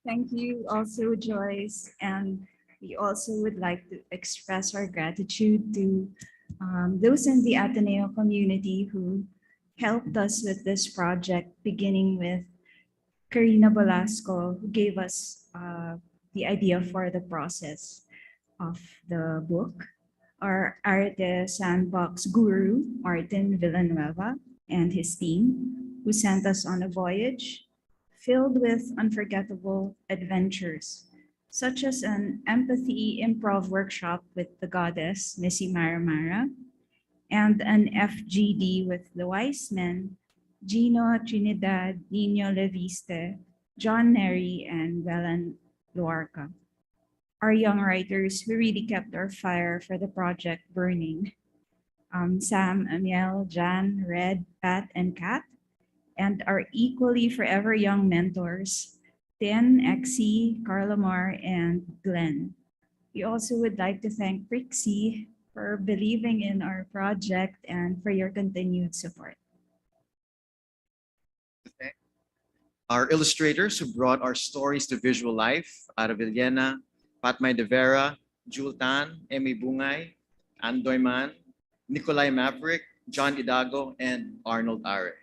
Thank you also, Joyce. And we also would like to express our gratitude to those in the Ateneo community who helped us with this project, beginning with Karina Velasco, who gave us the idea for the process of the book, our Arete Sandbox guru, Martin Villanueva, and his team, who sent us on a voyage filled with unforgettable adventures, such as an empathy improv workshop with the goddess, Missy Maramara, and an FGD with the wise men, Gino Trinidad, Nino Leviste, John Neri, and Velan Luarca. Our young writers who really kept our fire for the project burning. Sam, Amiel, Jan, Red, Pat, and Kat, and our equally forever young mentors, Tien, Exie, Carla Mar, and Glenn. We also would like to thank Prixie for believing in our project and for your continued support. Our illustrators who brought our stories to visual life, Ara Villena, Patmay De Vera, Jul Tan, Emmy Bungay, Andoy Man, Nikolai Maverick, John Idago, and Arnold Are.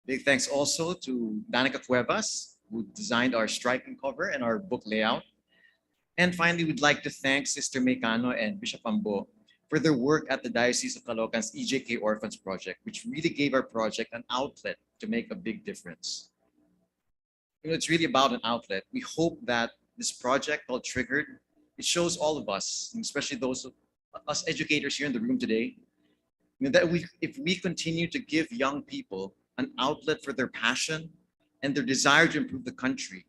Big thanks also to Danica Cuevas, who designed our striking cover and our book layout. And finally, we'd like to thank Sister Meicano and Bishop Ambo for their work at the Diocese of Caloocan's EJK Orphans Project, which really gave our project an outlet to make a big difference. You know, it's really about an outlet. We hope that this project called Triggered, it shows all of us, especially those of us educators here in the room today, you know, that if we continue to give young people an outlet for their passion and their desire to improve the country,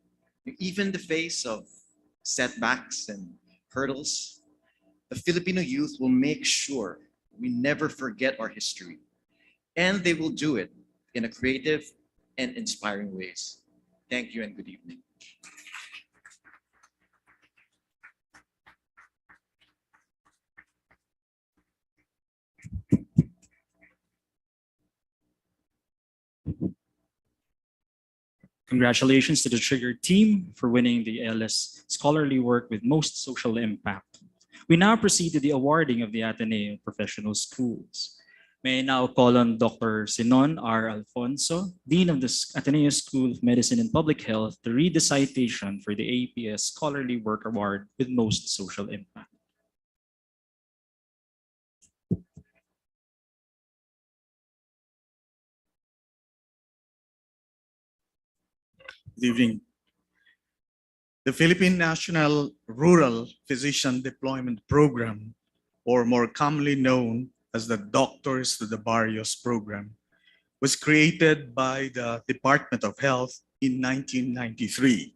even in the face of setbacks and hurdles, the Filipino youth will make sure we never forget our history. And they will do it in a creative and inspiring ways. Thank you and good evening. Congratulations to the Trigger team for winning the ALS Scholarly Work with Most Social Impact. We now proceed to the awarding of the Ateneo Professional Schools. May I now call on Dr. Sinon R. Alfonso, Dean of the Ateneo School of Medicine and Public Health, to read the citation for the APS Scholarly Work Award with Most Social Impact. Good evening. The Philippine National Rural Physician Deployment Program, or more commonly known as the Doctors to the Barrios Program, was created by the Department of Health in 1993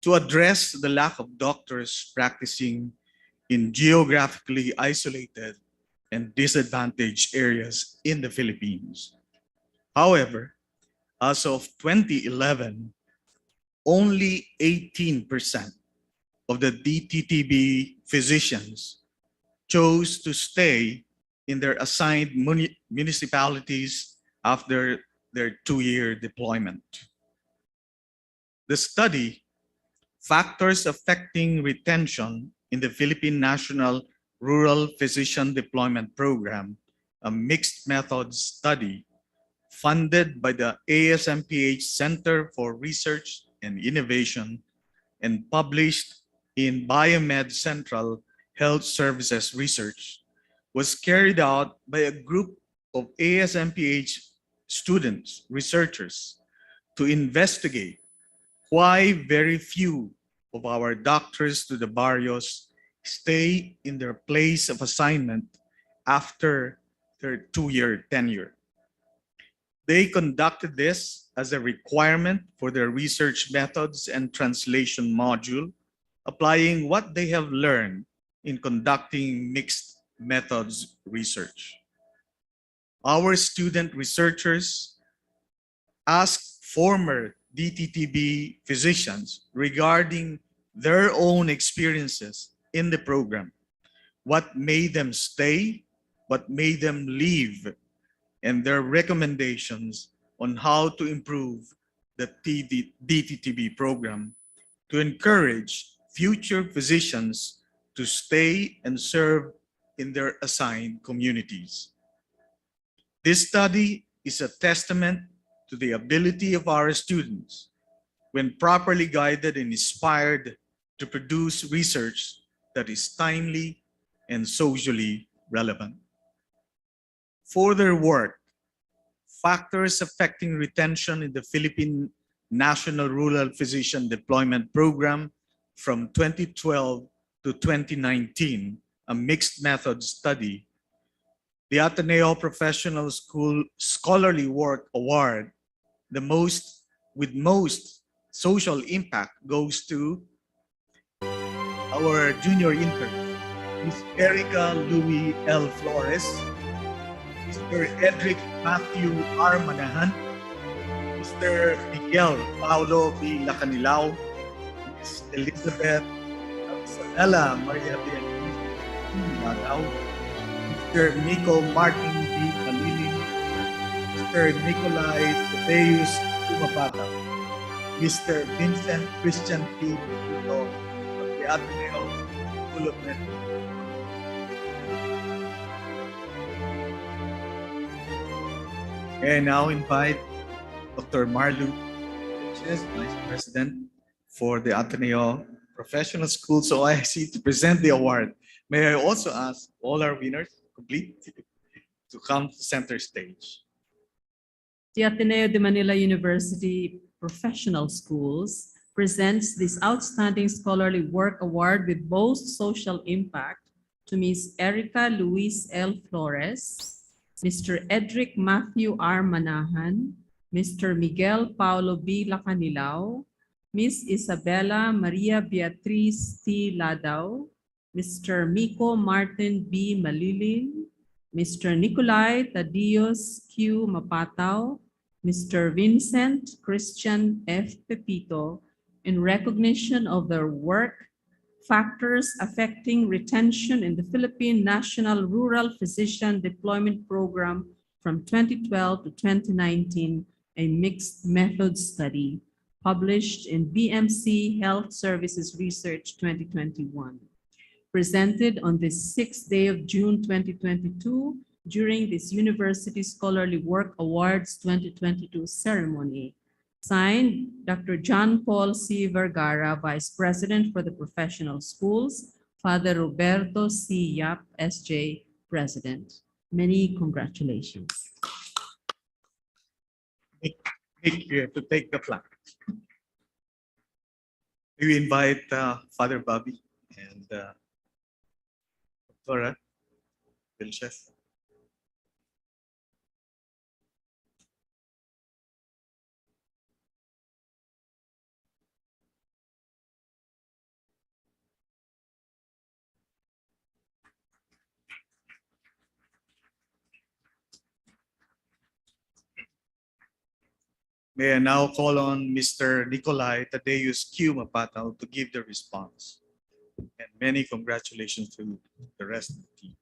to address the lack of doctors practicing in geographically isolated and disadvantaged areas in the Philippines. However, as of 2011, only 18% of the DTTB physicians chose to stay in their assigned municipalities after their 2-year deployment. The study, Factors Affecting Retention in the Philippine National Rural Physician Deployment Program, a mixed method study funded by the ASMPH Center for Research and Innovation and published in Biomed Central Health Services Research, was carried out by a group of ASMPH students, researchers, to investigate why very few of our doctors to the barrios stay in their place of assignment after their 2-year tenure. They conducted this as a requirement for their research methods and translation module, applying what they have learned in conducting mixed methods research. Our student researchers asked former DTTB physicians regarding their own experiences in the program, what made them stay, what made them leave, and their recommendations on how to improve the DTTB program to encourage future physicians to stay and serve in their assigned communities. This study is a testament to the ability of our students, when properly guided and inspired, to produce research that is timely and socially relevant. For their work, Factors Affecting Retention in the Philippine National Rural Physician Deployment Program from 2012 to 2019, a mixed method study, the Ateneo Professional School Scholarly Work Award, with most social impact, goes to our junior intern, Ms. Erica Louis L. Flores, Mr. Edric Matthew R. Manahan, Mr. Miguel Paulo B. Lacanilao, Ms. Elizabeth Isabella Maria Beatriz, Mr. Nico Martin B. Malili, Mr. Nicolai Tadeus Umapata, Mr. Vincent Christian P. Puto of the Ateneo School of Medicine. I now invite Dr. Marlu, Vice President for the Ateneo Professional School, so IIC, to present the award. May I also ask all our winners, complete, to come to center stage. The Ateneo de Manila University Professional Schools presents this Outstanding Scholarly Work Award with most social impact to Ms. Erica Luis L. Flores, Mr. Edric Matthew R. Manahan, Mr. Miguel Paulo B. Lacanilao, Ms. Isabella Maria Beatriz T. Ladao, Mr. Miko Martin B. Malilin, Mr. Nicolai Tadeus Q. Mapatao, Mr. Vincent Christian F. Pepito, in recognition of their work, Factors Affecting Retention in the Philippine National Rural Physician Deployment Program from 2012 to 2019, a mixed method study published in BMC Health Services Research 2021, presented on the 6th day of June 2022 during this University Scholarly Work Awards 2022 ceremony. Signed, Dr. John Paul C. Vergara, Vice President for the Professional Schools, Father Roberto C. Yap, SJ, President. Many congratulations. Nick, you have to take the flag. We invite Father Bobby and Dr. Vilches. May I now call on Mr. Nikolai Tadeus Q. Mapatal to give the response. And many congratulations to the rest of the team.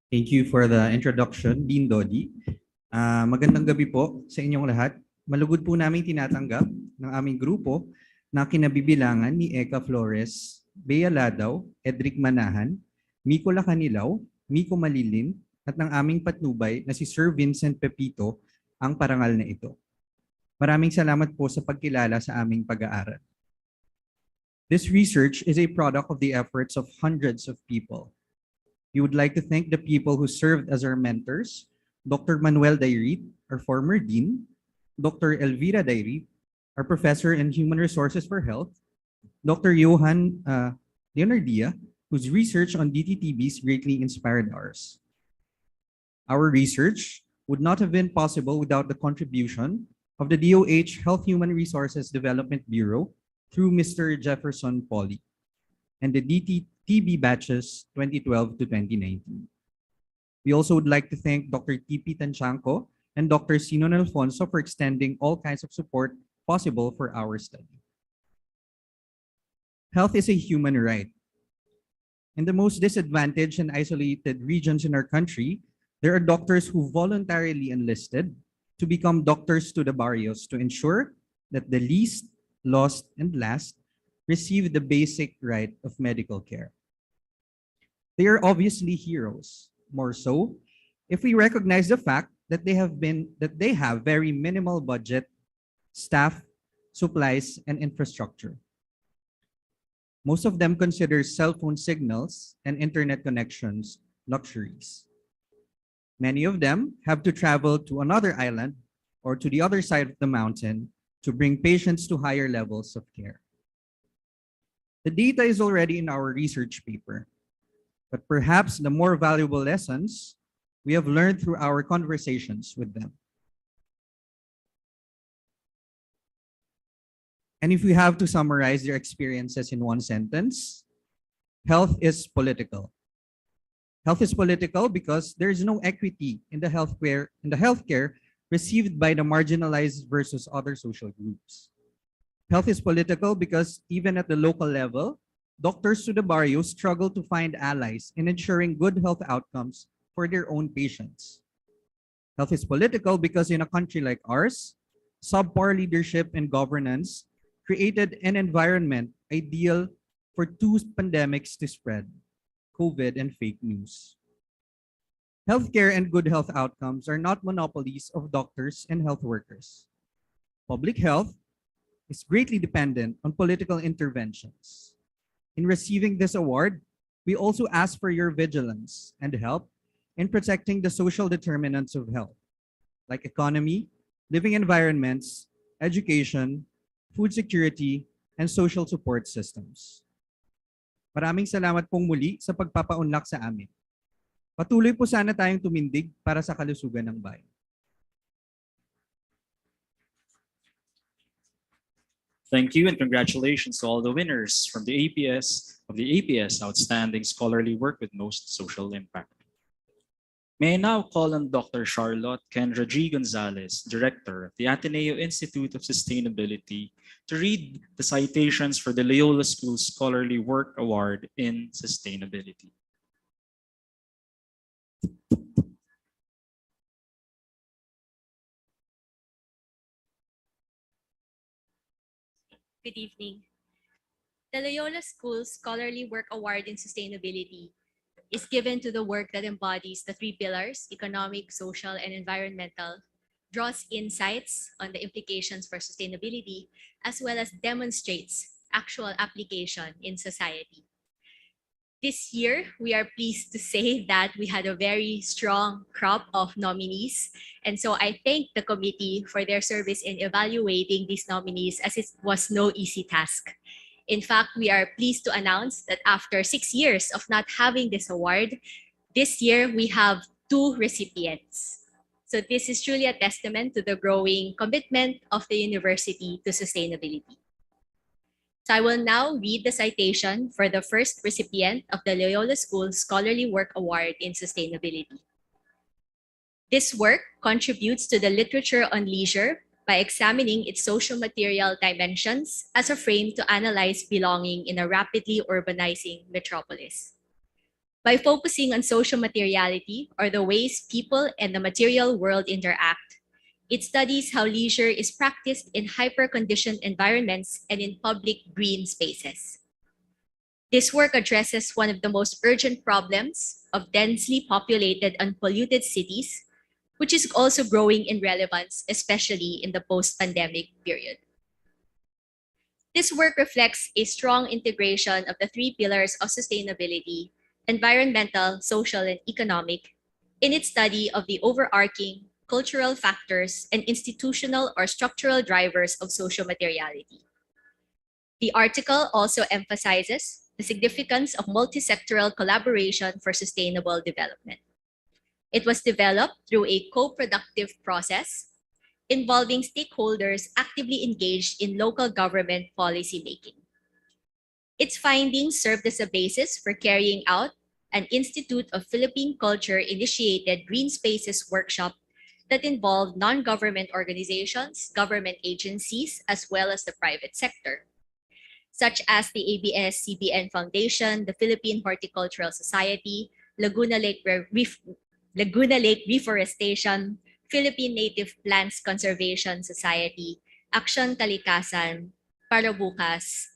Thank you for the introduction, Dean Dodi. Magandang gabi po sa inyong lahat. Malugod po namin tinatanggap ng aming grupo na kinabibilangan ni Eka Flores, Bea Ladaw, Edric Manahan, Miko Lacanilaw, Miko Malilin, at ng aming patnubay na si Sir Vincent Pepito ang parangal na ito. Maraming salamat po sa pagkilala sa aming pag-aaral. This research is a product of the efforts of hundreds of people. We would like to thank the people who served as our mentors, Dr. Manuel Dairit, our former dean, Dr. Elvira Dairit, our professor in Human Resources for Health, Dr. Johan Leonardia, whose research on DTTBs greatly inspired ours. Our research would not have been possible without the contribution of the DOH Health Human Resources Development Bureau through Mr. Jefferson Pauly and the DTTB batches 2012 to 2019. We also would like to thank Dr. T.P. Tanchanco and Dr. Sinon Alfonso for extending all kinds of support possible for our study. Health is a human right. In the most disadvantaged and isolated regions in our country, there are doctors who voluntarily enlisted to become doctors to the barrios to ensure that the least, lost, and last receive the basic right of medical care. They are obviously heroes, more so if we recognize the fact that they have very minimal budget, staff, supplies, and infrastructure. Most of them consider cell phone signals and internet connections luxuries. Many of them have to travel to another island or to the other side of the mountain to bring patients to higher levels of care. The data is already in our research paper, but perhaps the more valuable lessons we have learned through our conversations with them. And if we have to summarize their experiences in one sentence, health is political. Health is political because there is no equity in the healthcare received by the marginalized versus other social groups. Health is political because even at the local level, doctors to the barrio struggle to find allies in ensuring good health outcomes for their own patients. Health is political because in a country like ours, subpar leadership and governance created an environment ideal for two pandemics to spread: COVID and fake news. Healthcare and good health outcomes are not monopolies of doctors and health workers. Public health is greatly dependent on political interventions. In receiving this award, we also ask for your vigilance and help in protecting the social determinants of health, like economy, living environments, education, food security, and social support systems. Maraming salamat pong muli sa pagpapaunlak sa amin. Patuloy po sana tayong tumindig para sa kalusugan ng bayan. Thank you and congratulations to all the winners from the APS Outstanding Scholarly Work with Most Social Impact. May I now call on Dr. Charlotte Kendra G. Gonzalez, Director of the Ateneo Institute of Sustainability, to read the citations for the Loyola School Scholarly Work Award in Sustainability. Good evening. The Loyola School Scholarly Work Award in Sustainability is given to the work that embodies the three pillars, economic, social, and environmental, draws insights on the implications for sustainability, as well as demonstrates actual application in society. This year, we are pleased to say that we had a very strong crop of nominees. And so I thank the committee for their service in evaluating these nominees, as it was no easy task. In fact, we are pleased to announce that after 6 years of not having this award, this year we have 2 recipients. So this is truly a testament to the growing commitment of the university to sustainability. So I will now read the citation for the first recipient of the Loyola School Scholarly Work Award in Sustainability. This work contributes to the literature on leisure by examining its social material dimensions as a frame to analyze belonging in a rapidly urbanizing metropolis. By focusing on social materiality, or the ways people and the material world interact, it studies how leisure is practiced in hyper-conditioned environments and in public green spaces. This work addresses one of the most urgent problems of densely populated and polluted cities, which is also growing in relevance, especially in the post-pandemic period. This work reflects a strong integration of the 3 pillars of sustainability, environmental, social, and economic, in its study of the overarching cultural factors and institutional or structural drivers of social materiality. The article also emphasizes the significance of multi-sectoral collaboration for sustainable development. It was developed through a co-productive process involving stakeholders actively engaged in local government policymaking. Its findings served as a basis for carrying out an Institute of Philippine Culture-initiated Green Spaces workshop that involved non-government organizations, government agencies, as well as the private sector, such as the ABS-CBN Foundation, the Philippine Horticultural Society, Laguna Lake Reforestation, Philippine Native Plants Conservation Society, Action Kalikasan, Para Bukas,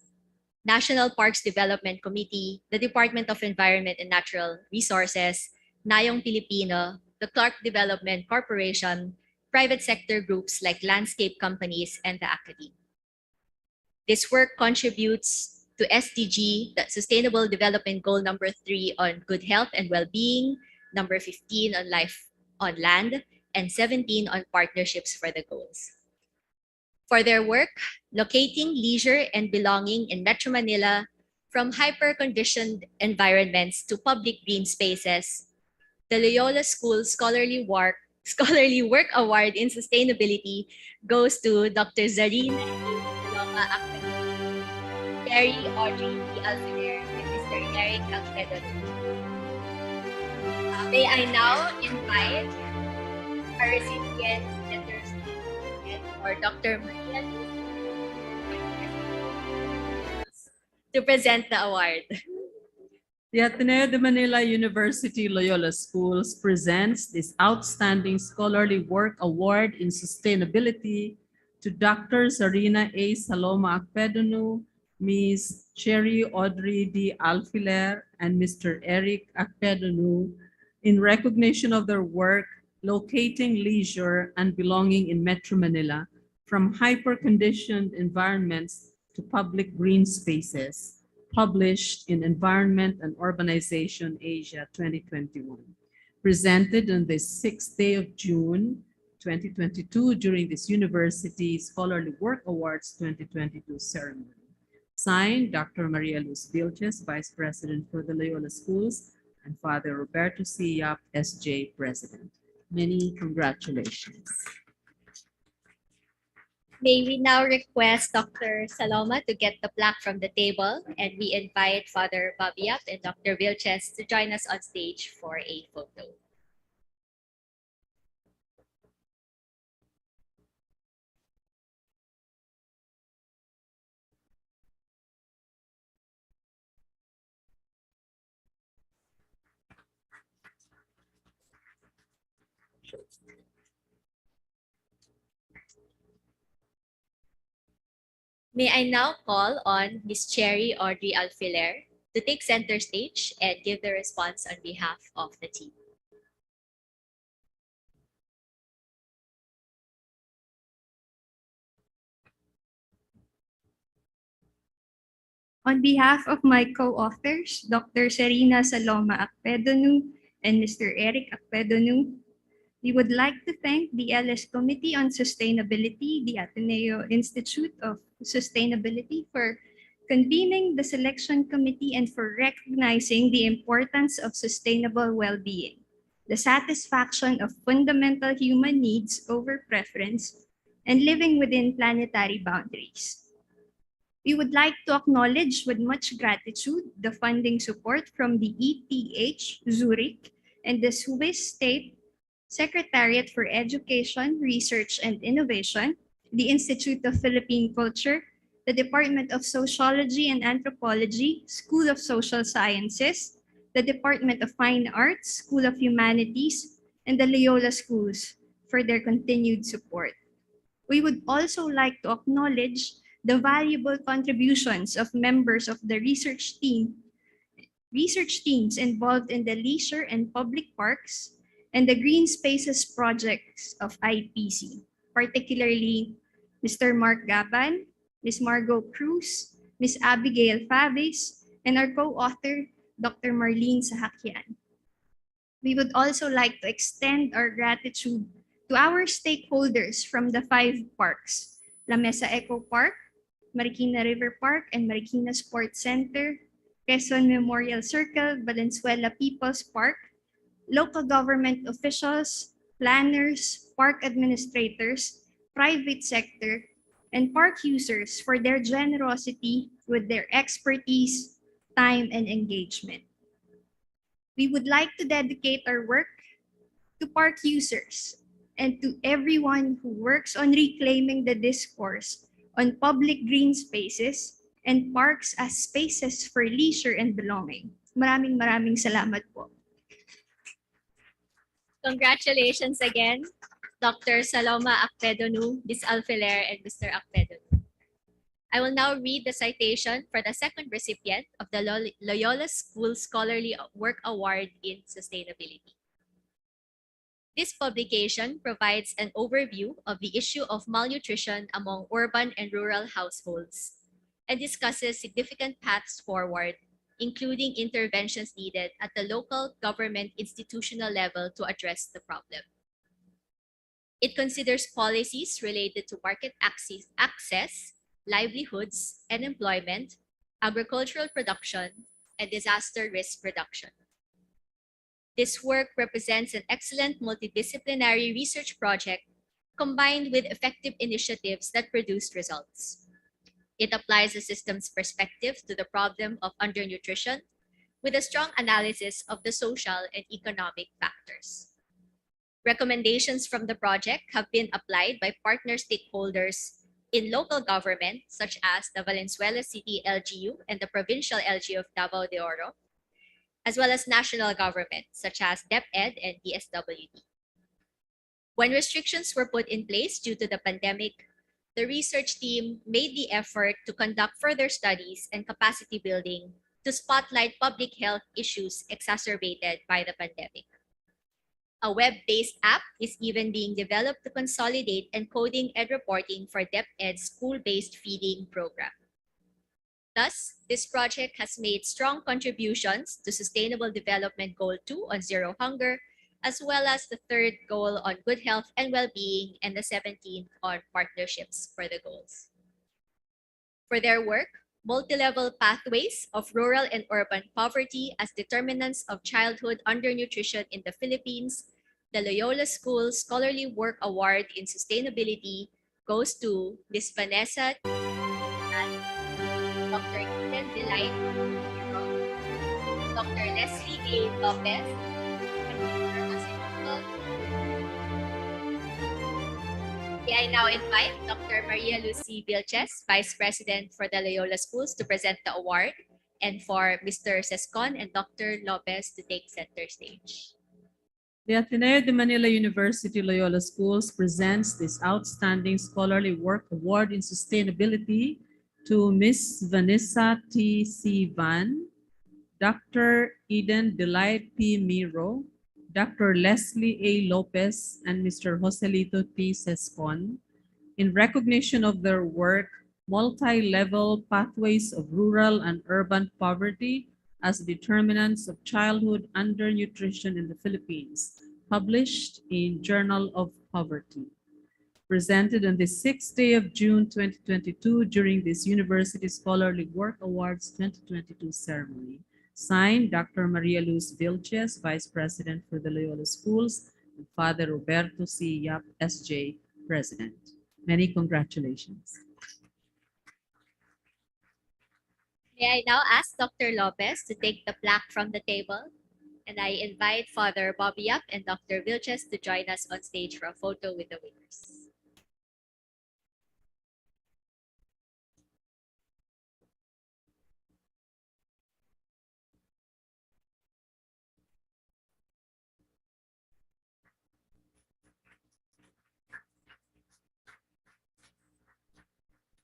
National Parks Development Committee, the Department of Environment and Natural Resources, Nayong Pilipino, the Clark Development Corporation, private sector groups like landscape companies, and the academy. This work contributes to SDG, the Sustainable Development Goal number 3 on good health and well-being, number 15 on life on land, and 17 on partnerships for the goals. For their work, locating leisure and belonging in Metro Manila from hyper-conditioned environments to public green spaces, the Loyola School Scholarly Work Award in Sustainability goes to Dr. Zarina Saloma Akpedano, Terry Audrey D. Alfiler, and Mr. Eric Alfredo. May I now invite our recipients and their students or Dr. Maria to present the award. The Ateneo de Manila University Loyola Schools presents this Outstanding Scholarly Work Award in Sustainability to Dr. Zarina A. Saloma Akpedano, Ms. Cherry Audrey D. Alfiler, and Mr. Eric Akpedano in recognition of their work locating leisure and belonging in Metro Manila from hyper-conditioned environments to public green spaces, published in Environment and Urbanization Asia 2021, presented on the 6th day of June 2022 during this University Scholarly Work Awards 2022 ceremony. Signed, Dr. Maria Luz Vilches, Vice President for the Loyola Schools, and Father Roberto C. Yap, SJ, President. Many congratulations. May we now request Dr. Saloma to get the plaque from the table, and we invite Father Bobby Yap and Dr. Vilches to join us on stage for a photo. May I now call on Ms. Cherry Audrey Alfiler to take center stage and give the response on behalf of the team. On behalf of my co-authors, Dr. Serena Saloma Akpedonu and Mr. Eric Akpedonu, we would like to thank the LS Committee on Sustainability, the Ateneo Institute of Sustainability, for convening the selection committee and for recognizing the importance of sustainable well-being, the satisfaction of fundamental human needs over preference, and living within planetary boundaries. We would like to acknowledge with much gratitude the funding support from the ETH Zurich and the Swiss State Secretariat for Education, Research, and Innovation, the Institute of Philippine Culture, the Department of Sociology and Anthropology, School of Social Sciences, the Department of Fine Arts, School of Humanities, and the Loyola Schools for their continued support. We would also like to acknowledge the valuable contributions of members of the research teams involved in the leisure and public parks and the green spaces projects of IPC, particularly Mr. Mark Gaban, Ms. Margot Cruz, Ms. Abigail Faves, and our co-author, Dr. Marlene Sahakyan. We would also like to extend our gratitude to our stakeholders from the 5 parks, La Mesa Eco Park, Marikina River Park and Marikina Sports Center, Quezon Memorial Circle, Valenzuela People's Park, local government officials, planners, park administrators, private sector, and park users for their generosity with their expertise, time, and engagement. We would like to dedicate our work to park users and to everyone who works on reclaiming the discourse on public green spaces and parks as spaces for leisure and belonging. Maraming salamat po. Congratulations again, Dr. Saloma Akpedonu, Ms. Alfiler, and Mr. Akpedonu. I will now read the citation for the second recipient of the Loyola School Scholarly Work Award in Sustainability. This publication provides an overview of the issue of malnutrition among urban and rural households and discusses significant paths forward, including interventions needed at the local government institutional level to address the problem. It considers policies related to market access, livelihoods and employment, agricultural production, and disaster risk reduction. This work represents an excellent multidisciplinary research project combined with effective initiatives that produced results. It applies a systems perspective to the problem of undernutrition with a strong analysis of the social and economic factors. Recommendations from the project have been applied by partner stakeholders in local government, such as the Valenzuela City LGU and the Provincial LGU of Davao de Oro, as well as national government, such as DepEd and DSWD. When restrictions were put in place due to the pandemic, the research team made the effort to conduct further studies and capacity building to spotlight public health issues exacerbated by the pandemic. A web-based app is even being developed to consolidate encoding and reporting for DepEd's school-based feeding program. Thus, this project has made strong contributions to Sustainable Development Goal 2 on zero hunger, as well as the third goal on good health and well-being and the 17th on partnerships for the goals. For their work, multi-level pathways of rural and urban poverty as determinants of childhood undernutrition in the Philippines, the Loyola School Scholarly Work Award in Sustainability goes to Ms. Vanessa, Dr. Ethan Delight, Dr. Leslie A. Lopez, and Dr. Asencio. May I now invite Dr. Maria Lucy Vilches, Vice President for the Loyola Schools, to present the award, and for Mr. Sescon and Dr. Lopez to take center stage. The Ateneo de Manila University Loyola Schools presents this Outstanding Scholarly Work Award in Sustainability to Miss Vanessa T.C. Van, Dr. Eden Delight P. Miro, Dr. Leslie A. Lopez, and Mr. Joselito T. Sescon, in recognition of their work, Multi-Level Pathways of Rural and Urban Poverty as Determinants of Childhood Undernutrition in the Philippines, published in Journal of Poverty. Presented on the 6th day of June 2022 during this University Scholarly Work Awards 2022 ceremony. Signed, Dr. Maria Luz Vilches, Vice President for the Loyola Schools, and Father Roberto C. Yap, SJ, President. Many congratulations. May I now ask Dr. Lopez to take the plaque from the table? And I invite Father Bobby Yap and Dr. Vilches to join us on stage for a photo with the winners.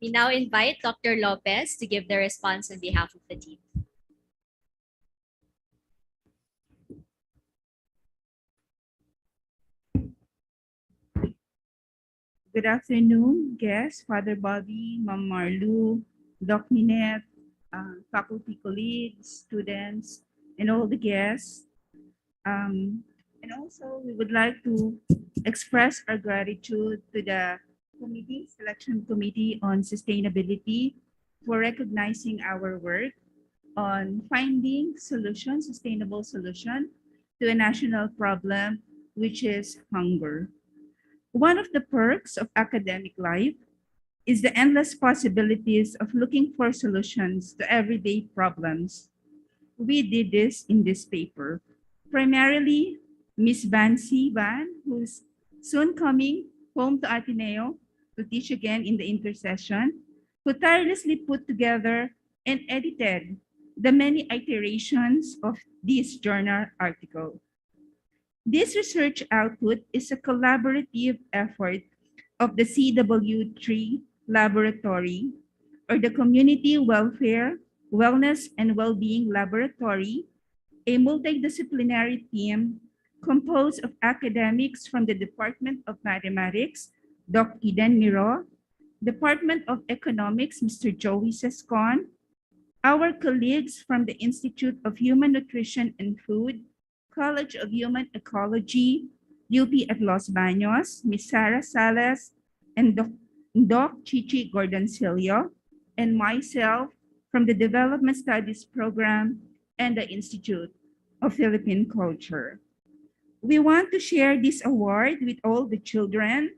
We now invite Dr. Lopez to give the response on behalf of the team. Good afternoon, guests, Father Bobby, Ma'am Marlu, Doc Ninette, faculty colleagues, students, and all the guests. And also, we would like to express our gratitude to the Selection Committee on Sustainability for recognizing our work on finding solutions, sustainable solution to a national problem, which is hunger. One of the perks of academic life is the endless possibilities of looking for solutions to everyday problems. We did this in this paper. Primarily, Miss Vancy Van, who's soon coming home to Ateneo to teach again in the intercession, who tirelessly put together and edited the many iterations of this journal article. This research output is a collaborative effort of the CW3 Laboratory, or the Community Welfare, Wellness, and Wellbeing Laboratory, a multidisciplinary team composed of academics from the Department of Mathematics, Dr. Eden Miro, Department of Economics, Mr. Joey Sescon, our colleagues from the Institute of Human Nutrition and Food, College of Human Ecology, UP at Los Baños, Ms. Sarah Salas, and Doc Chichi Gordoncillo, and myself from the Development Studies Program and the Institute of Philippine Culture. We want to share this award with all the children,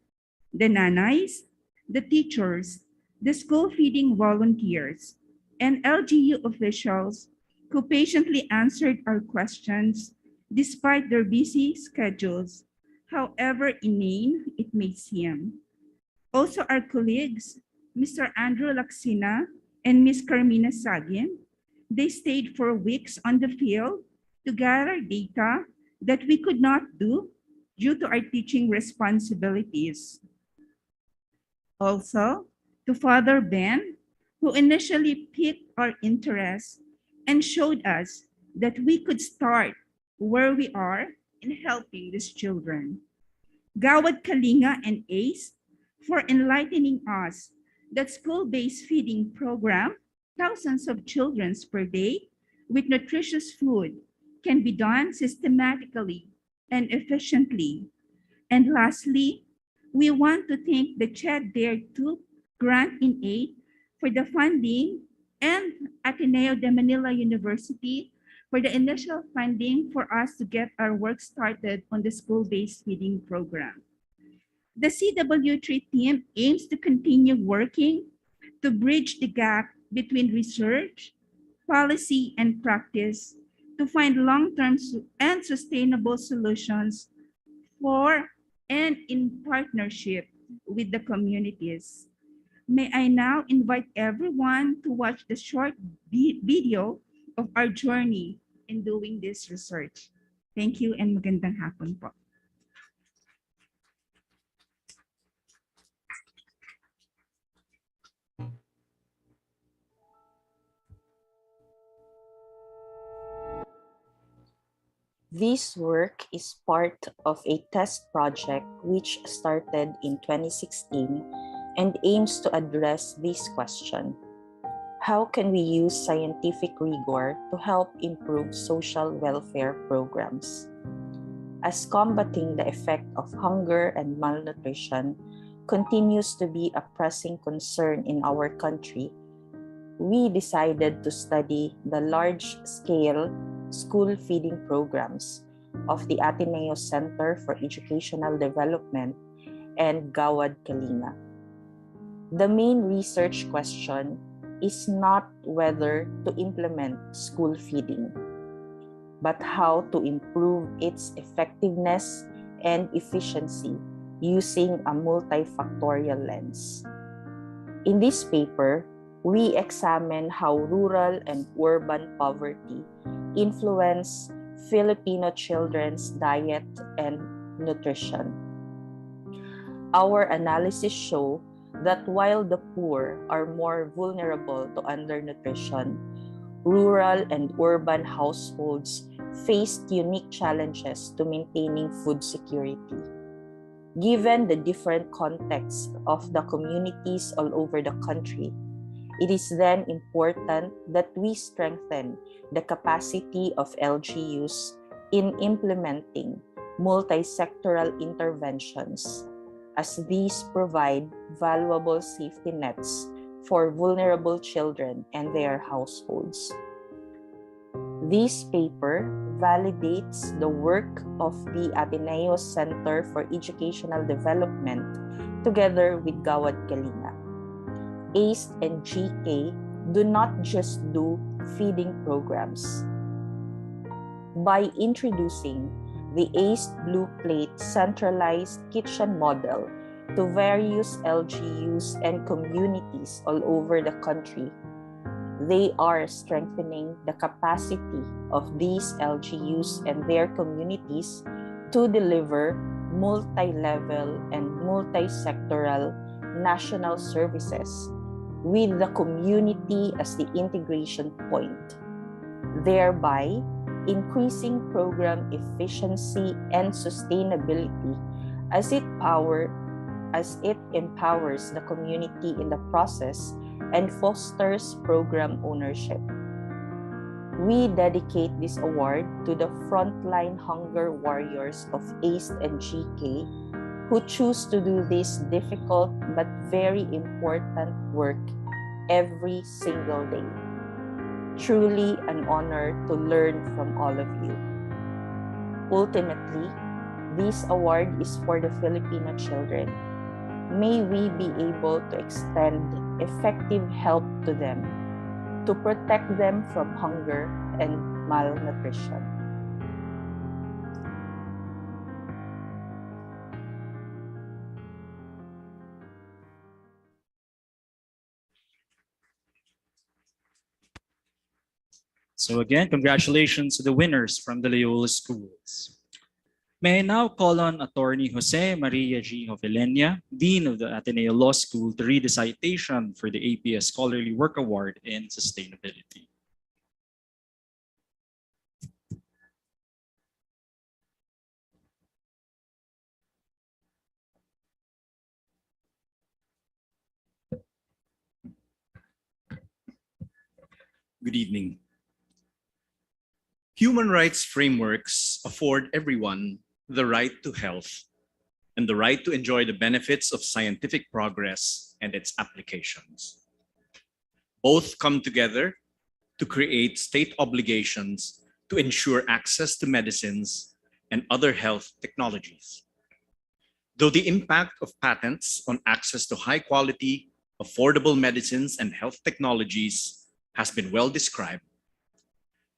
the nanays, the teachers, the school feeding volunteers, and LGU officials who patiently answered our questions despite their busy schedules, however inane it may seem. Also our colleagues, Mr. Andrew Laksina and Ms. Carmina Sagin, they stayed for weeks on the field to gather data that we could not do due to our teaching responsibilities. Also, to Father Ben, who initially piqued our interest and showed us that we could start where we are in helping these children. Gawad Kalinga and ACE for enlightening us that school-based feeding program, thousands of children per day with nutritious food can be done systematically and efficiently. And lastly, we want to thank the CHED Dare 2 Grant in Aid for the funding and Ateneo de Manila University for the initial funding for us to get our work started on the school-based feeding program. The CW3 team aims to continue working to bridge the gap between research, policy, and practice to find long-term and sustainable solutions for and in partnership with the communities. May I now invite everyone to watch the short video of our journey in doing this research. Thank you and magandang hapon po. This work is part of a test project which started in 2016 and aims to address this question. How can we use scientific rigor to help improve social welfare programs? As combating the effect of hunger and malnutrition continues to be a pressing concern in our country, we decided to study the large-scale school feeding programs of the Ateneo Center for Educational Development and Gawad Kalinga. The main research question is not whether to implement school feeding, but how to improve its effectiveness and efficiency using a multifactorial lens. In this paper, we examine how rural and urban poverty influence Filipino children's diet and nutrition. Our analysis show that while the poor are more vulnerable to undernutrition, rural and urban households faced unique challenges to maintaining food security. Given the different contexts of the communities all over the country, it is then important that we strengthen the capacity of LGUs in implementing multi-sectoral interventions, as these provide valuable safety nets for vulnerable children and their households. This paper validates the work of the Ateneo Center for Educational Development together with Gawad Kalinga. ACE and GK do not just do feeding programs. By introducing the ACE Blue Plate centralized kitchen model to various LGUs and communities all over the country, they are strengthening the capacity of these LGUs and their communities to deliver multi-level and multi-sectoral national services with the community as the integration point, thereby increasing program efficiency and sustainability as it empowers the community in the process and fosters program ownership. We dedicate this award to the frontline hunger warriors of ACE and GK who choose to do this difficult but very important work every single day. Truly an honor to learn from all of you. Ultimately, this award is for the Filipino children. May we be able to extend effective help to them, to protect them from hunger and malnutrition. So again, congratulations to the winners from the Loyola schools. May I now call on Attorney Jose Maria G. Jovelenia, Dean of the Ateneo Law School, to read the citation for the APS Scholarly Work Award in Sustainability. Good evening. Human rights frameworks afford everyone the right to health and the right to enjoy the benefits of scientific progress and its applications. Both come together to create state obligations to ensure access to medicines and other health technologies. Though the impact of patents on access to high quality, affordable medicines and health technologies has been well described,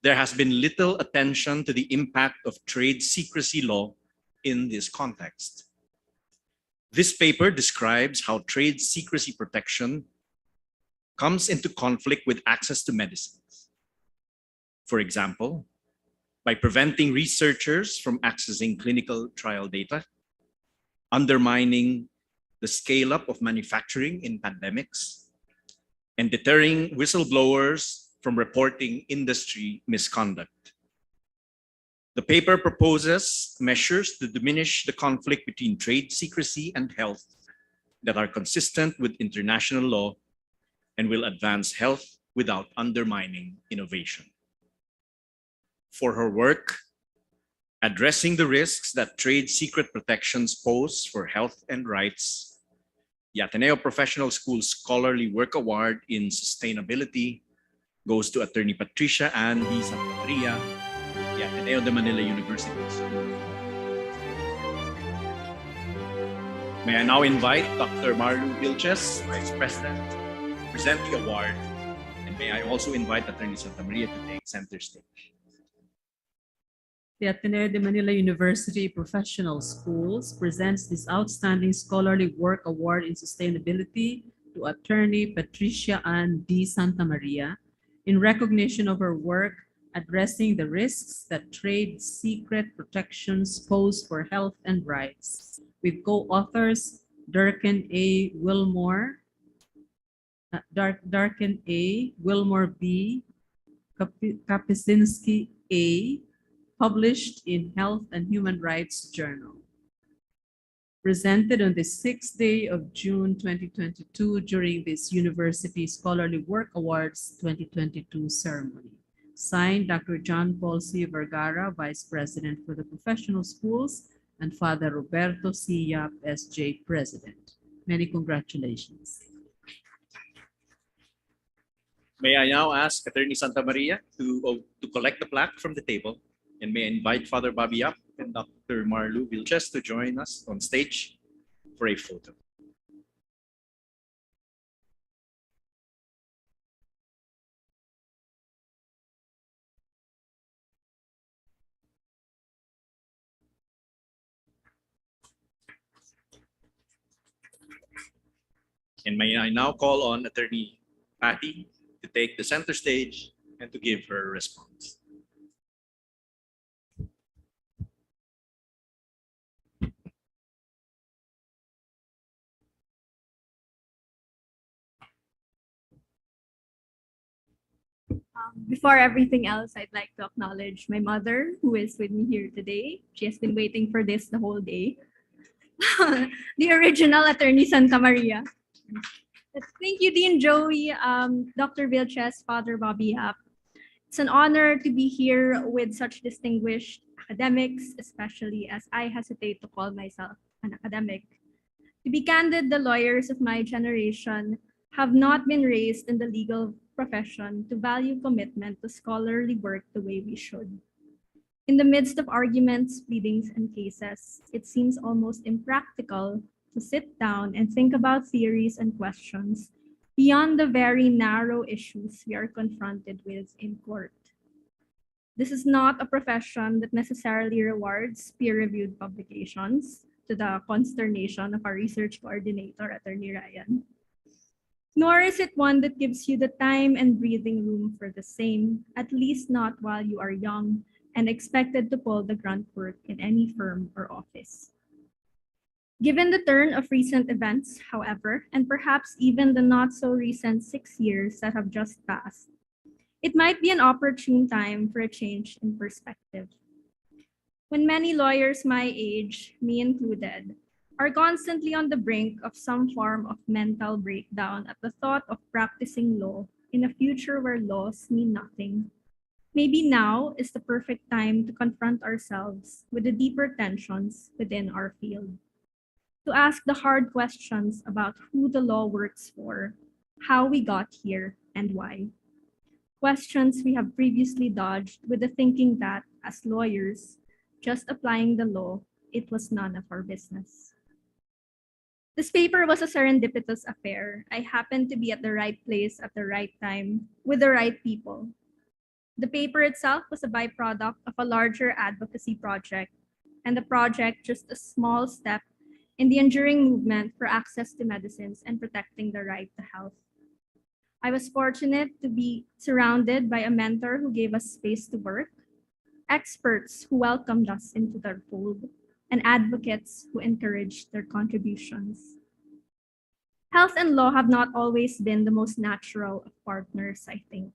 there has been little attention to the impact of trade secrecy law in this context. This paper describes how trade secrecy protection comes into conflict with access to medicines. For example, by preventing researchers from accessing clinical trial data, undermining the scale-up of manufacturing in pandemics, and deterring whistleblowers from reporting industry misconduct. The paper proposes measures to diminish the conflict between trade secrecy and health that are consistent with international law and will advance health without undermining innovation. For her work, addressing the risks that trade secret protections pose for health and rights, the Ateneo Professional School Scholarly Work Award in Sustainability goes to Attorney Patricia Ann D. Santa Maria, the Ateneo de Manila University School. May I now invite Dr. Marlu Vilches, Vice President, to present the award, and may I also invite Attorney Santa Maria to take center stage. The Ateneo de Manila University Professional Schools presents this Outstanding Scholarly Work Award in Sustainability to Attorney Patricia Ann D. Santa Maria in recognition of her work addressing the risks that trade secret protections pose for health and rights, with co-authors Durkan A. Wilmore, Durkan A. Wilmore B. Kapisinski A., published in Health and Human Rights Journal. Presented on the 6th day of June 2022 during this University Scholarly Work Awards 2022 ceremony. Signed, Dr. John Paul C. Vergara, Vice President for the Professional Schools, and Father Roberto C. Yap, S.J., President. Many congratulations. May I now ask Attorney Santa Maria to collect the plaque from the table, and may I invite Father Bobby Yap and Dr. Marlu Vilches to join us on stage for a photo. And may I now call on Attorney Patty to take the center stage and to give her response. Before everything else, I'd like to acknowledge my mother, who is with me here today. She has been waiting for this the whole day. The original Attorney Santa Maria. Thank you, Dean Joey, Dr. Vilches, Father Bobby Yap. It's an honor to be here with such distinguished academics, especially as I hesitate to call myself an academic. To be candid, the lawyers of my generation have not been raised in the legal profession to value commitment to scholarly work the way we should. In the midst of arguments, pleadings, and cases, it seems almost impractical to sit down and think about theories and questions beyond the very narrow issues we are confronted with in court. This is not a profession that necessarily rewards peer-reviewed publications, to the consternation of our research coordinator, Attorney Ryan. Nor is it one that gives you the time and breathing room for the same, at least not while you are young and expected to pull the grunt work in any firm or office. Given the turn of recent events, however, and perhaps even the not so recent 6 years that have just passed, it might be an opportune time for a change in perspective. When many lawyers my age, me included, are constantly on the brink of some form of mental breakdown at the thought of practicing law in a future where laws mean nothing, maybe now is the perfect time to confront ourselves with the deeper tensions within our field. To ask the hard questions about who the law works for, how we got here, and why. Questions we have previously dodged with the thinking that, as lawyers, just applying the law, it was none of our business. This paper was a serendipitous affair. I happened to be at the right place at the right time with the right people. The paper itself was a byproduct of a larger advocacy project, and the project just a small step in the enduring movement for access to medicines and protecting the right to health. I was fortunate to be surrounded by a mentor who gave us space to work, experts who welcomed us into their fold, and advocates who encouraged their contributions. Health and law have not always been the most natural of partners, I think,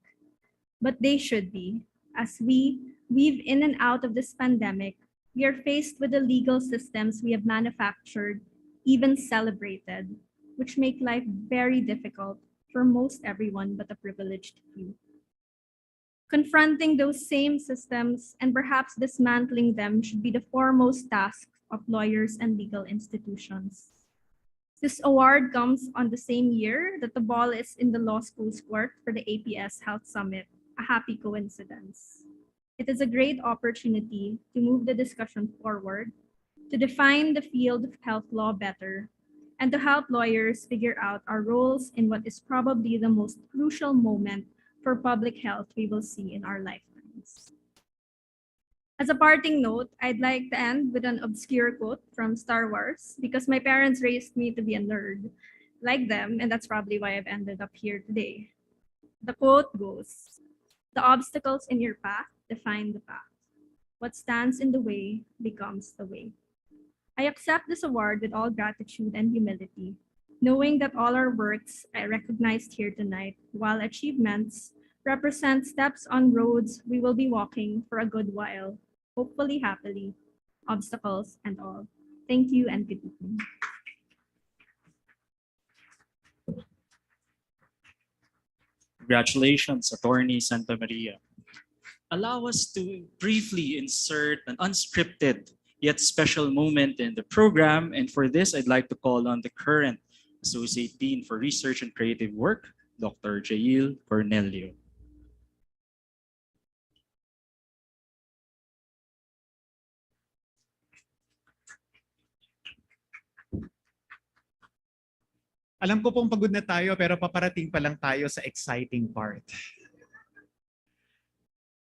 but they should be, As we weave in and out of this pandemic, we are faced with the legal systems we have manufactured, even celebrated, which make life very difficult for most everyone but a privileged few. Confronting those same systems and perhaps dismantling them should be the foremost task of lawyers and legal institutions. This award comes on the same year that the ball is in the law school's court for the APS Health Summit, a happy coincidence. It is a great opportunity to move the discussion forward, to define the field of health law better, and to help lawyers figure out our roles in what is probably the most crucial moment for public health we will see in our lifetimes. As a parting note, I'd like to end with an obscure quote from Star Wars because my parents raised me to be a nerd like them, and that's probably why I've ended up here today. The quote goes, "The obstacles in your path define the path. What stands in the way becomes the way." I accept this award with all gratitude and humility, knowing that all our works I recognized here tonight, while achievements, represent steps on roads we will be walking for a good while, hopefully happily, obstacles and all. Thank you and good evening. Congratulations, Attorney Santa Maria. Allow us to briefly insert an unscripted yet special moment in the program. And for this, I'd like to call on the current Associate Dean for Research and Creative Work, Dr. Jail Cornelio. Alam ko pong pagod na tayo pero paparating pa lang tayo sa exciting part.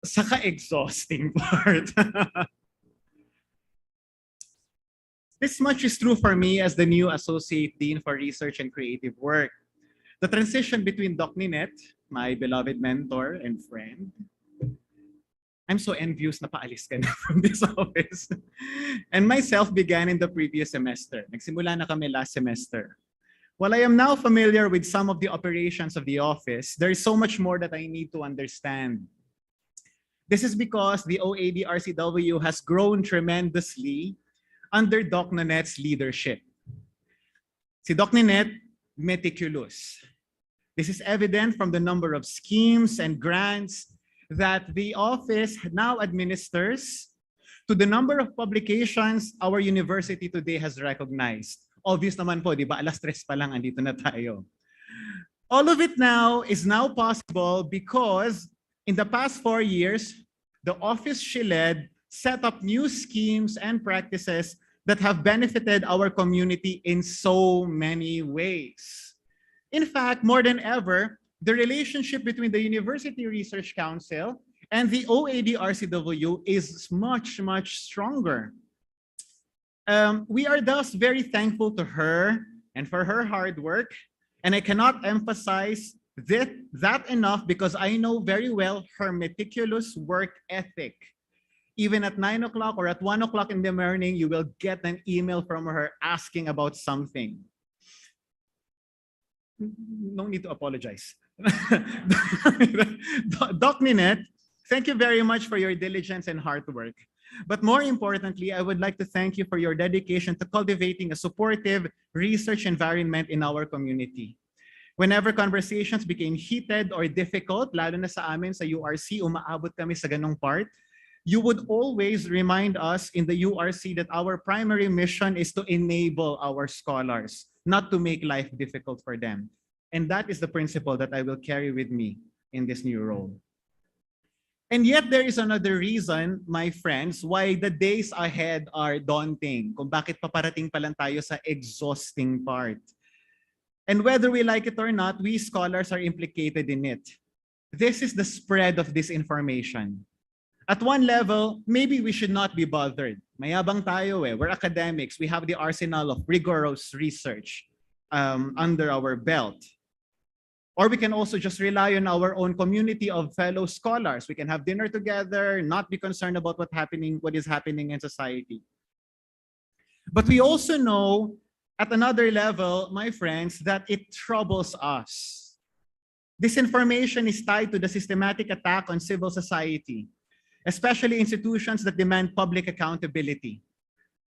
Saka exhausting part. This much is true for me as the new Associate Dean for Research and Creative Work. The transition between Doc Ninette, my beloved mentor and friend, I'm so envious na paalis ka na from this office, and myself began in the previous semester. Nagsimula na kami last semester. While I am now familiar with some of the operations of the office, there is so much more that I need to understand. This is because the OAD-RCW has grown tremendously under Doc Ninette's leadership. Si Doc Ninette, meticulous. This is evident from the number of schemes and grants that the office now administers to the number of publications our university today has recognized. Obvious naman po, di ba? Alas 3 pa lang, andito na tayo. All of it now is now possible because in the past 4 years, the office she led set up new schemes and practices that have benefited our community in so many ways. In fact, more than ever, the relationship between the University Research Council and the OAD-RCW is much, much stronger. We are thus very thankful to her and for her hard work, and I cannot emphasize that enough because I know very well her meticulous work ethic. Even at 9 o'clock or at 1 o'clock in the morning, you will get an email from her asking about something. No need to apologize. Doc Ninette, thank you very much for your diligence and hard work. But more importantly, I would like to thank you for your dedication to cultivating a supportive research environment in our community. Whenever conversations became heated or difficult, lalo na sa amin sa URC, umaabot kami sa ganong part, you would always remind us in the URC that our primary mission is to enable our scholars, not to make life difficult for them. And that is the principle that I will carry with me in this new role. And yet there is another reason, my friends, why the days ahead are daunting. Kung bakit paparating pa lang tayo sa exhausting part. And whether we like it or not, we scholars are implicated in it. This is the spread of disinformation. At one level, maybe we should not be bothered. Mayabang tayo eh. We're academics. We have the arsenal of rigorous research under our belt. Or we can also just rely on our own community of fellow scholars. We can have dinner together, not be concerned about what is happening in society. But we also know at another level, my friends, that it troubles us. Disinformation is tied to the systematic attack on civil society. especially institutions that demand public accountability.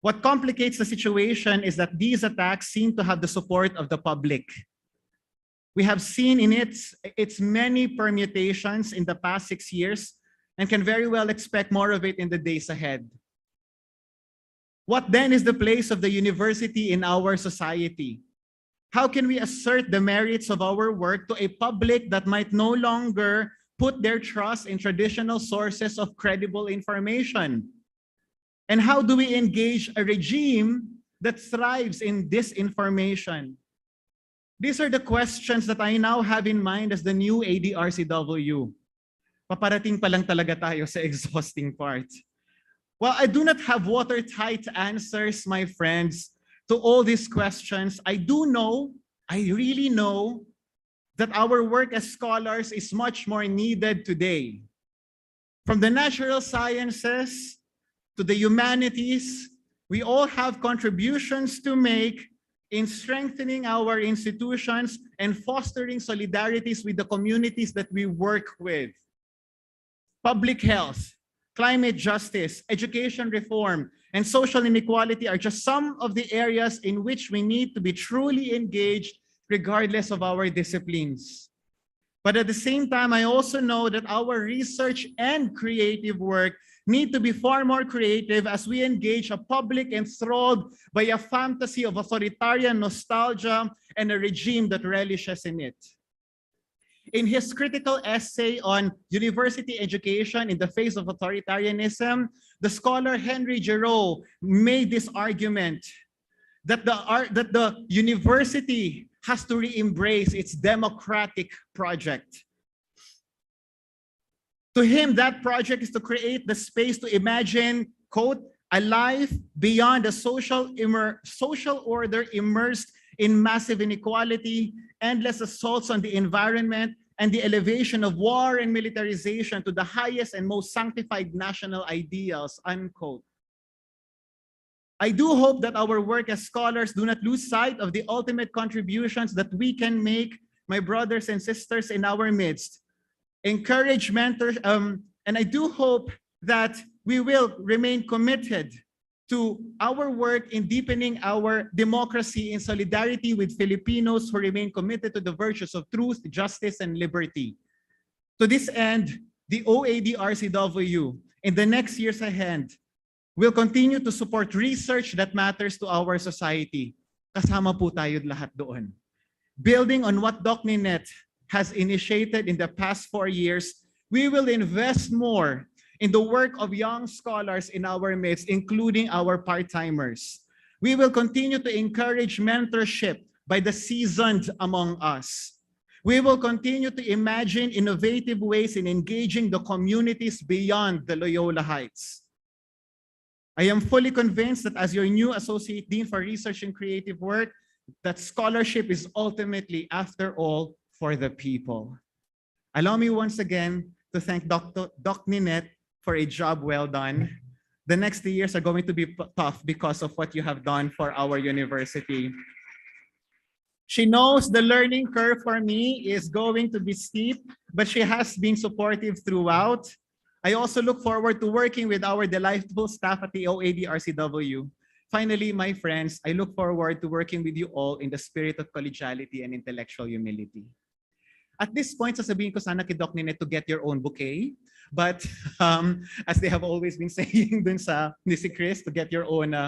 What complicates the situation is that these attacks seem to have the support of the public. We have seen in its many permutations in the past 6 years and can very well expect more of it in the days ahead. What then is the place of the university in our society? How can we assert the merits of our work to a public that might no longer put their trust in traditional sources of credible information? And how do we engage a regime that thrives in disinformation? These are the questions that I now have in mind as the new ADRCW. Paparating pa lang talaga tayo sa exhausting part. Well, I do not have watertight answers, my friends, to all these questions. I really know that our work as scholars is much more needed today. From the natural sciences to the humanities, we all have contributions to make in strengthening our institutions and fostering solidarities with the communities that we work with. Public health, climate justice, education reform, and social inequality are just some of the areas in which we need to be truly engaged regardless of our disciplines. But at the same time, I also know that our research and creative work need to be far more creative as we engage a public enthralled by a fantasy of authoritarian nostalgia and a regime that relishes in it. In his critical essay on university education in the face of authoritarianism, the scholar Henry Giroux made this argument that the university has to re-embrace its democratic project. To him, that project is to create the space to imagine, quote, a life beyond a social order immersed in massive inequality, endless assaults on the environment, and the elevation of war and militarization to the highest and most sanctified national ideals, unquote. I do hope that our work as scholars do not lose sight of the ultimate contributions that we can make, my brothers and sisters in our midst. Encourage mentors, and I do hope that we will remain committed to our work in deepening our democracy in solidarity with Filipinos who remain committed to the virtues of truth, justice, and liberty. To this end, the OADRCW in the next years ahead will continue to support research that matters to our society. Kasama po tayo lahat doon. Building on what Doc Ninette has initiated in the past 4 years, we will invest more in the work of young scholars in our midst, including our part-timers. We will continue to encourage mentorship by the seasoned among us. We will continue to imagine innovative ways in engaging the communities beyond the Loyola Heights. I am fully convinced that as your new Associate Dean for Research and Creative Work, that scholarship is ultimately, after all, for the people. Allow me once again to thank Doc Ninette for a job well done. The next 2 years are going to be tough because of what you have done for our university. She knows the learning curve for me is going to be steep, but she has been supportive throughout. I also look forward to working with our delightful staff at the OADRCW. Finally, my friends, I look forward to working with you all in the spirit of collegiality and intellectual humility. At this point, sasabihin ko sana kay Doc Ninette to get your own bouquet. But as they have always been saying dun sa ni si Chris, to get your own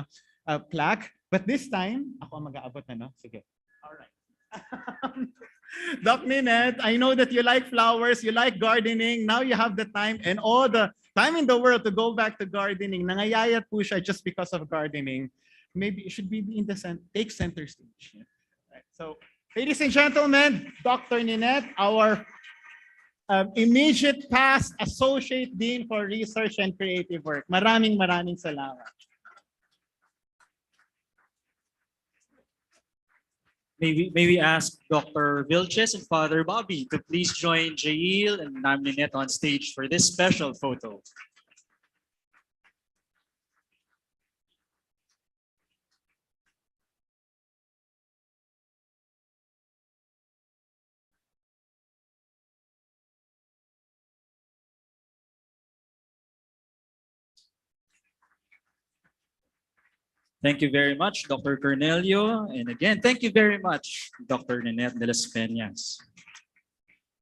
plaque. But this time, ako ang mag-aabot na, no? Sige. All right. Doc Ninette, I know that you like flowers, you like gardening. Now you have the time and all the time in the world to go back to gardening. Nangayayat po siya just because of gardening. Maybe it should be in the take center stage. Right. So, ladies and gentlemen, Dr. Ninette, our immediate past Associate Dean for Research and Creative Work. Maraming salamat. May we ask Dr. Vilches and Father Bobby to please join Jail and Ma'am Ninette on stage for this special photo. Thank you very much, Dr. Cornelio. And again, thank you very much, Dr. Ninette de las Peñas.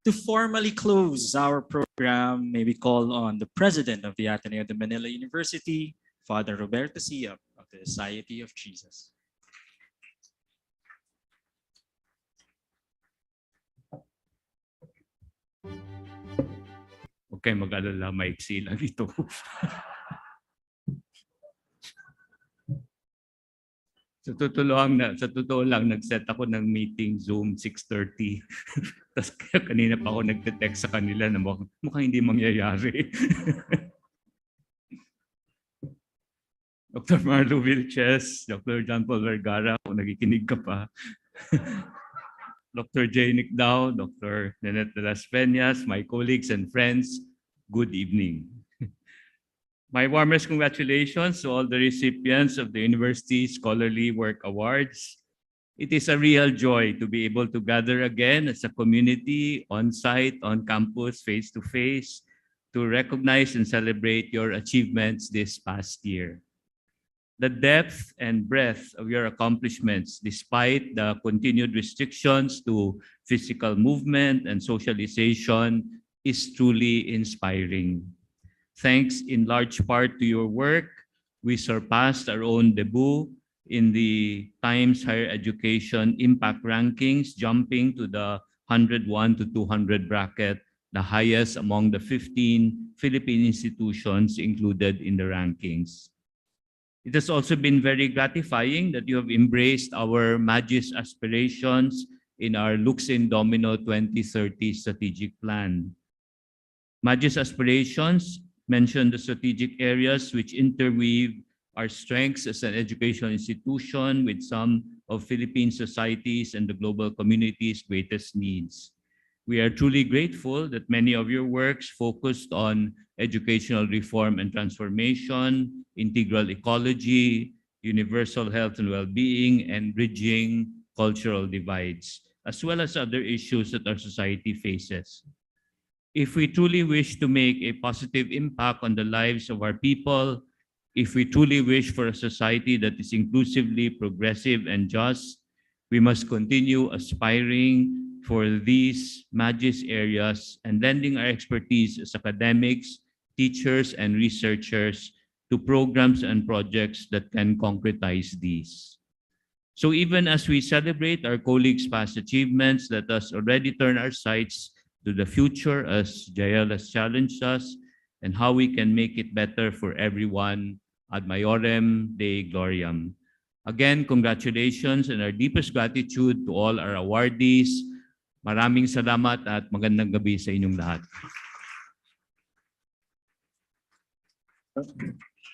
To formally close our program, may we call on the President of the Ateneo de Manila University, Father Roberto Siap of the Society of Jesus. Huwag kayong mag-alala, maiksi lang ito. Sa totoo lang, nag-set ako ng meeting Zoom 6:30. Tapos kanina pa ako nagte-text sa kanila na mukhang hindi mangyayari. Dr. Marlo Vilches, Dr. John Paul Vergara, kung nakikinig ka pa. Dr. J. Nicdao, Dr. Ninette de las Peñas, my colleagues and friends, good evening. My warmest congratulations to all the recipients of the University Scholarly Work Awards. It is a real joy to be able to gather again as a community, on-site, on campus, face-to-face, to recognize and celebrate your achievements this past year. The depth and breadth of your accomplishments, despite the continued restrictions to physical movement and socialization, is truly inspiring. Thanks in large part to your work, we surpassed our own debut in the Times Higher Education Impact Rankings, jumping to the 101 to 200 bracket, the highest among the 15 Philippine institutions included in the rankings. It has also been very gratifying that you have embraced our Magis aspirations in our Lux in Domino 2030 strategic plan. Magis aspirations mention the strategic areas which interweave our strengths as an educational institution with some of Philippine societies and the global community's greatest needs. We are truly grateful that many of your works focused on educational reform and transformation, integral ecology, universal health and well-being, and bridging cultural divides, as well as other issues that our society faces. If we truly wish to make a positive impact on the lives of our people, if we truly wish for a society that is inclusively progressive and just, we must continue aspiring for these Magis areas and lending our expertise as academics, teachers, and researchers to programs and projects that can concretize these. So even as we celebrate our colleagues' past achievements, let us already turn our sights to the future as Jael has challenged us and how we can make it better for everyone ad maiorem Dei Gloriam. Again, congratulations and our deepest gratitude to all our awardees. Maraming salamat at magandang gabi sa inyong lahat.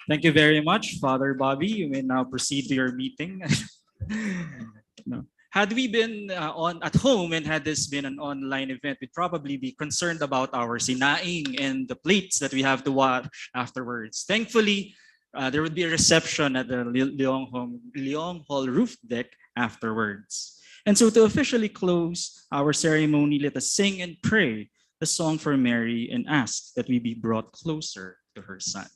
Thank you very much, Father Bobby. You may now proceed to your meeting. No. Had we been at home and had this been an online event, we'd probably be concerned about our sinaing and the plates that we have to wash afterwards. Thankfully, there would be a reception at the Leong Hall roof deck afterwards. And so to officially close our ceremony, let us sing and pray the song for Mary and ask that we be brought closer to her Son.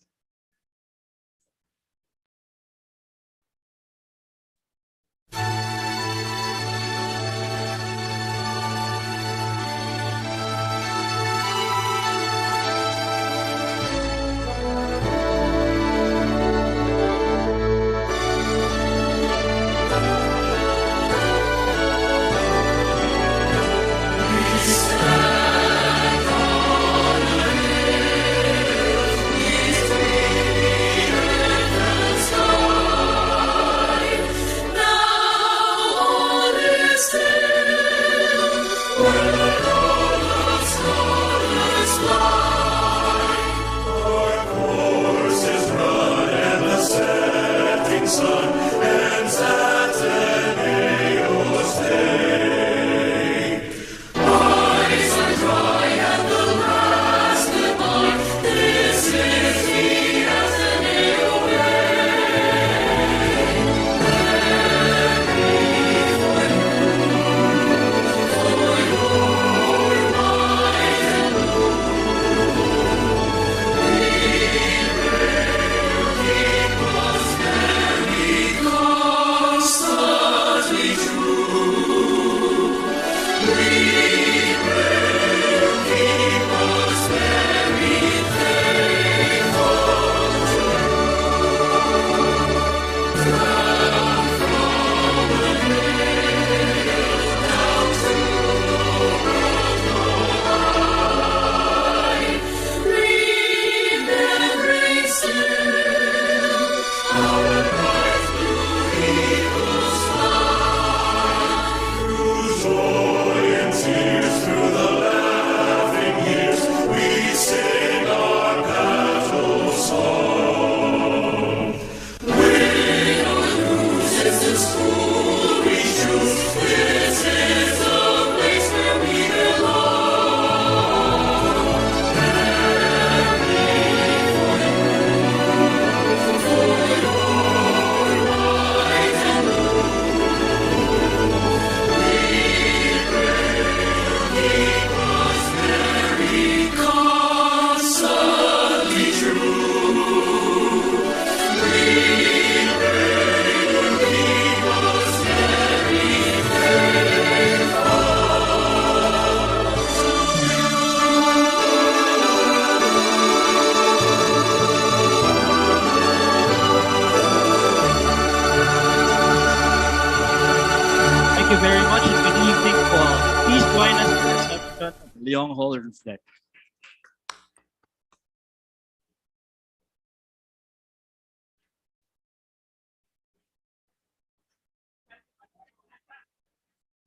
front of Leong Hall reflect.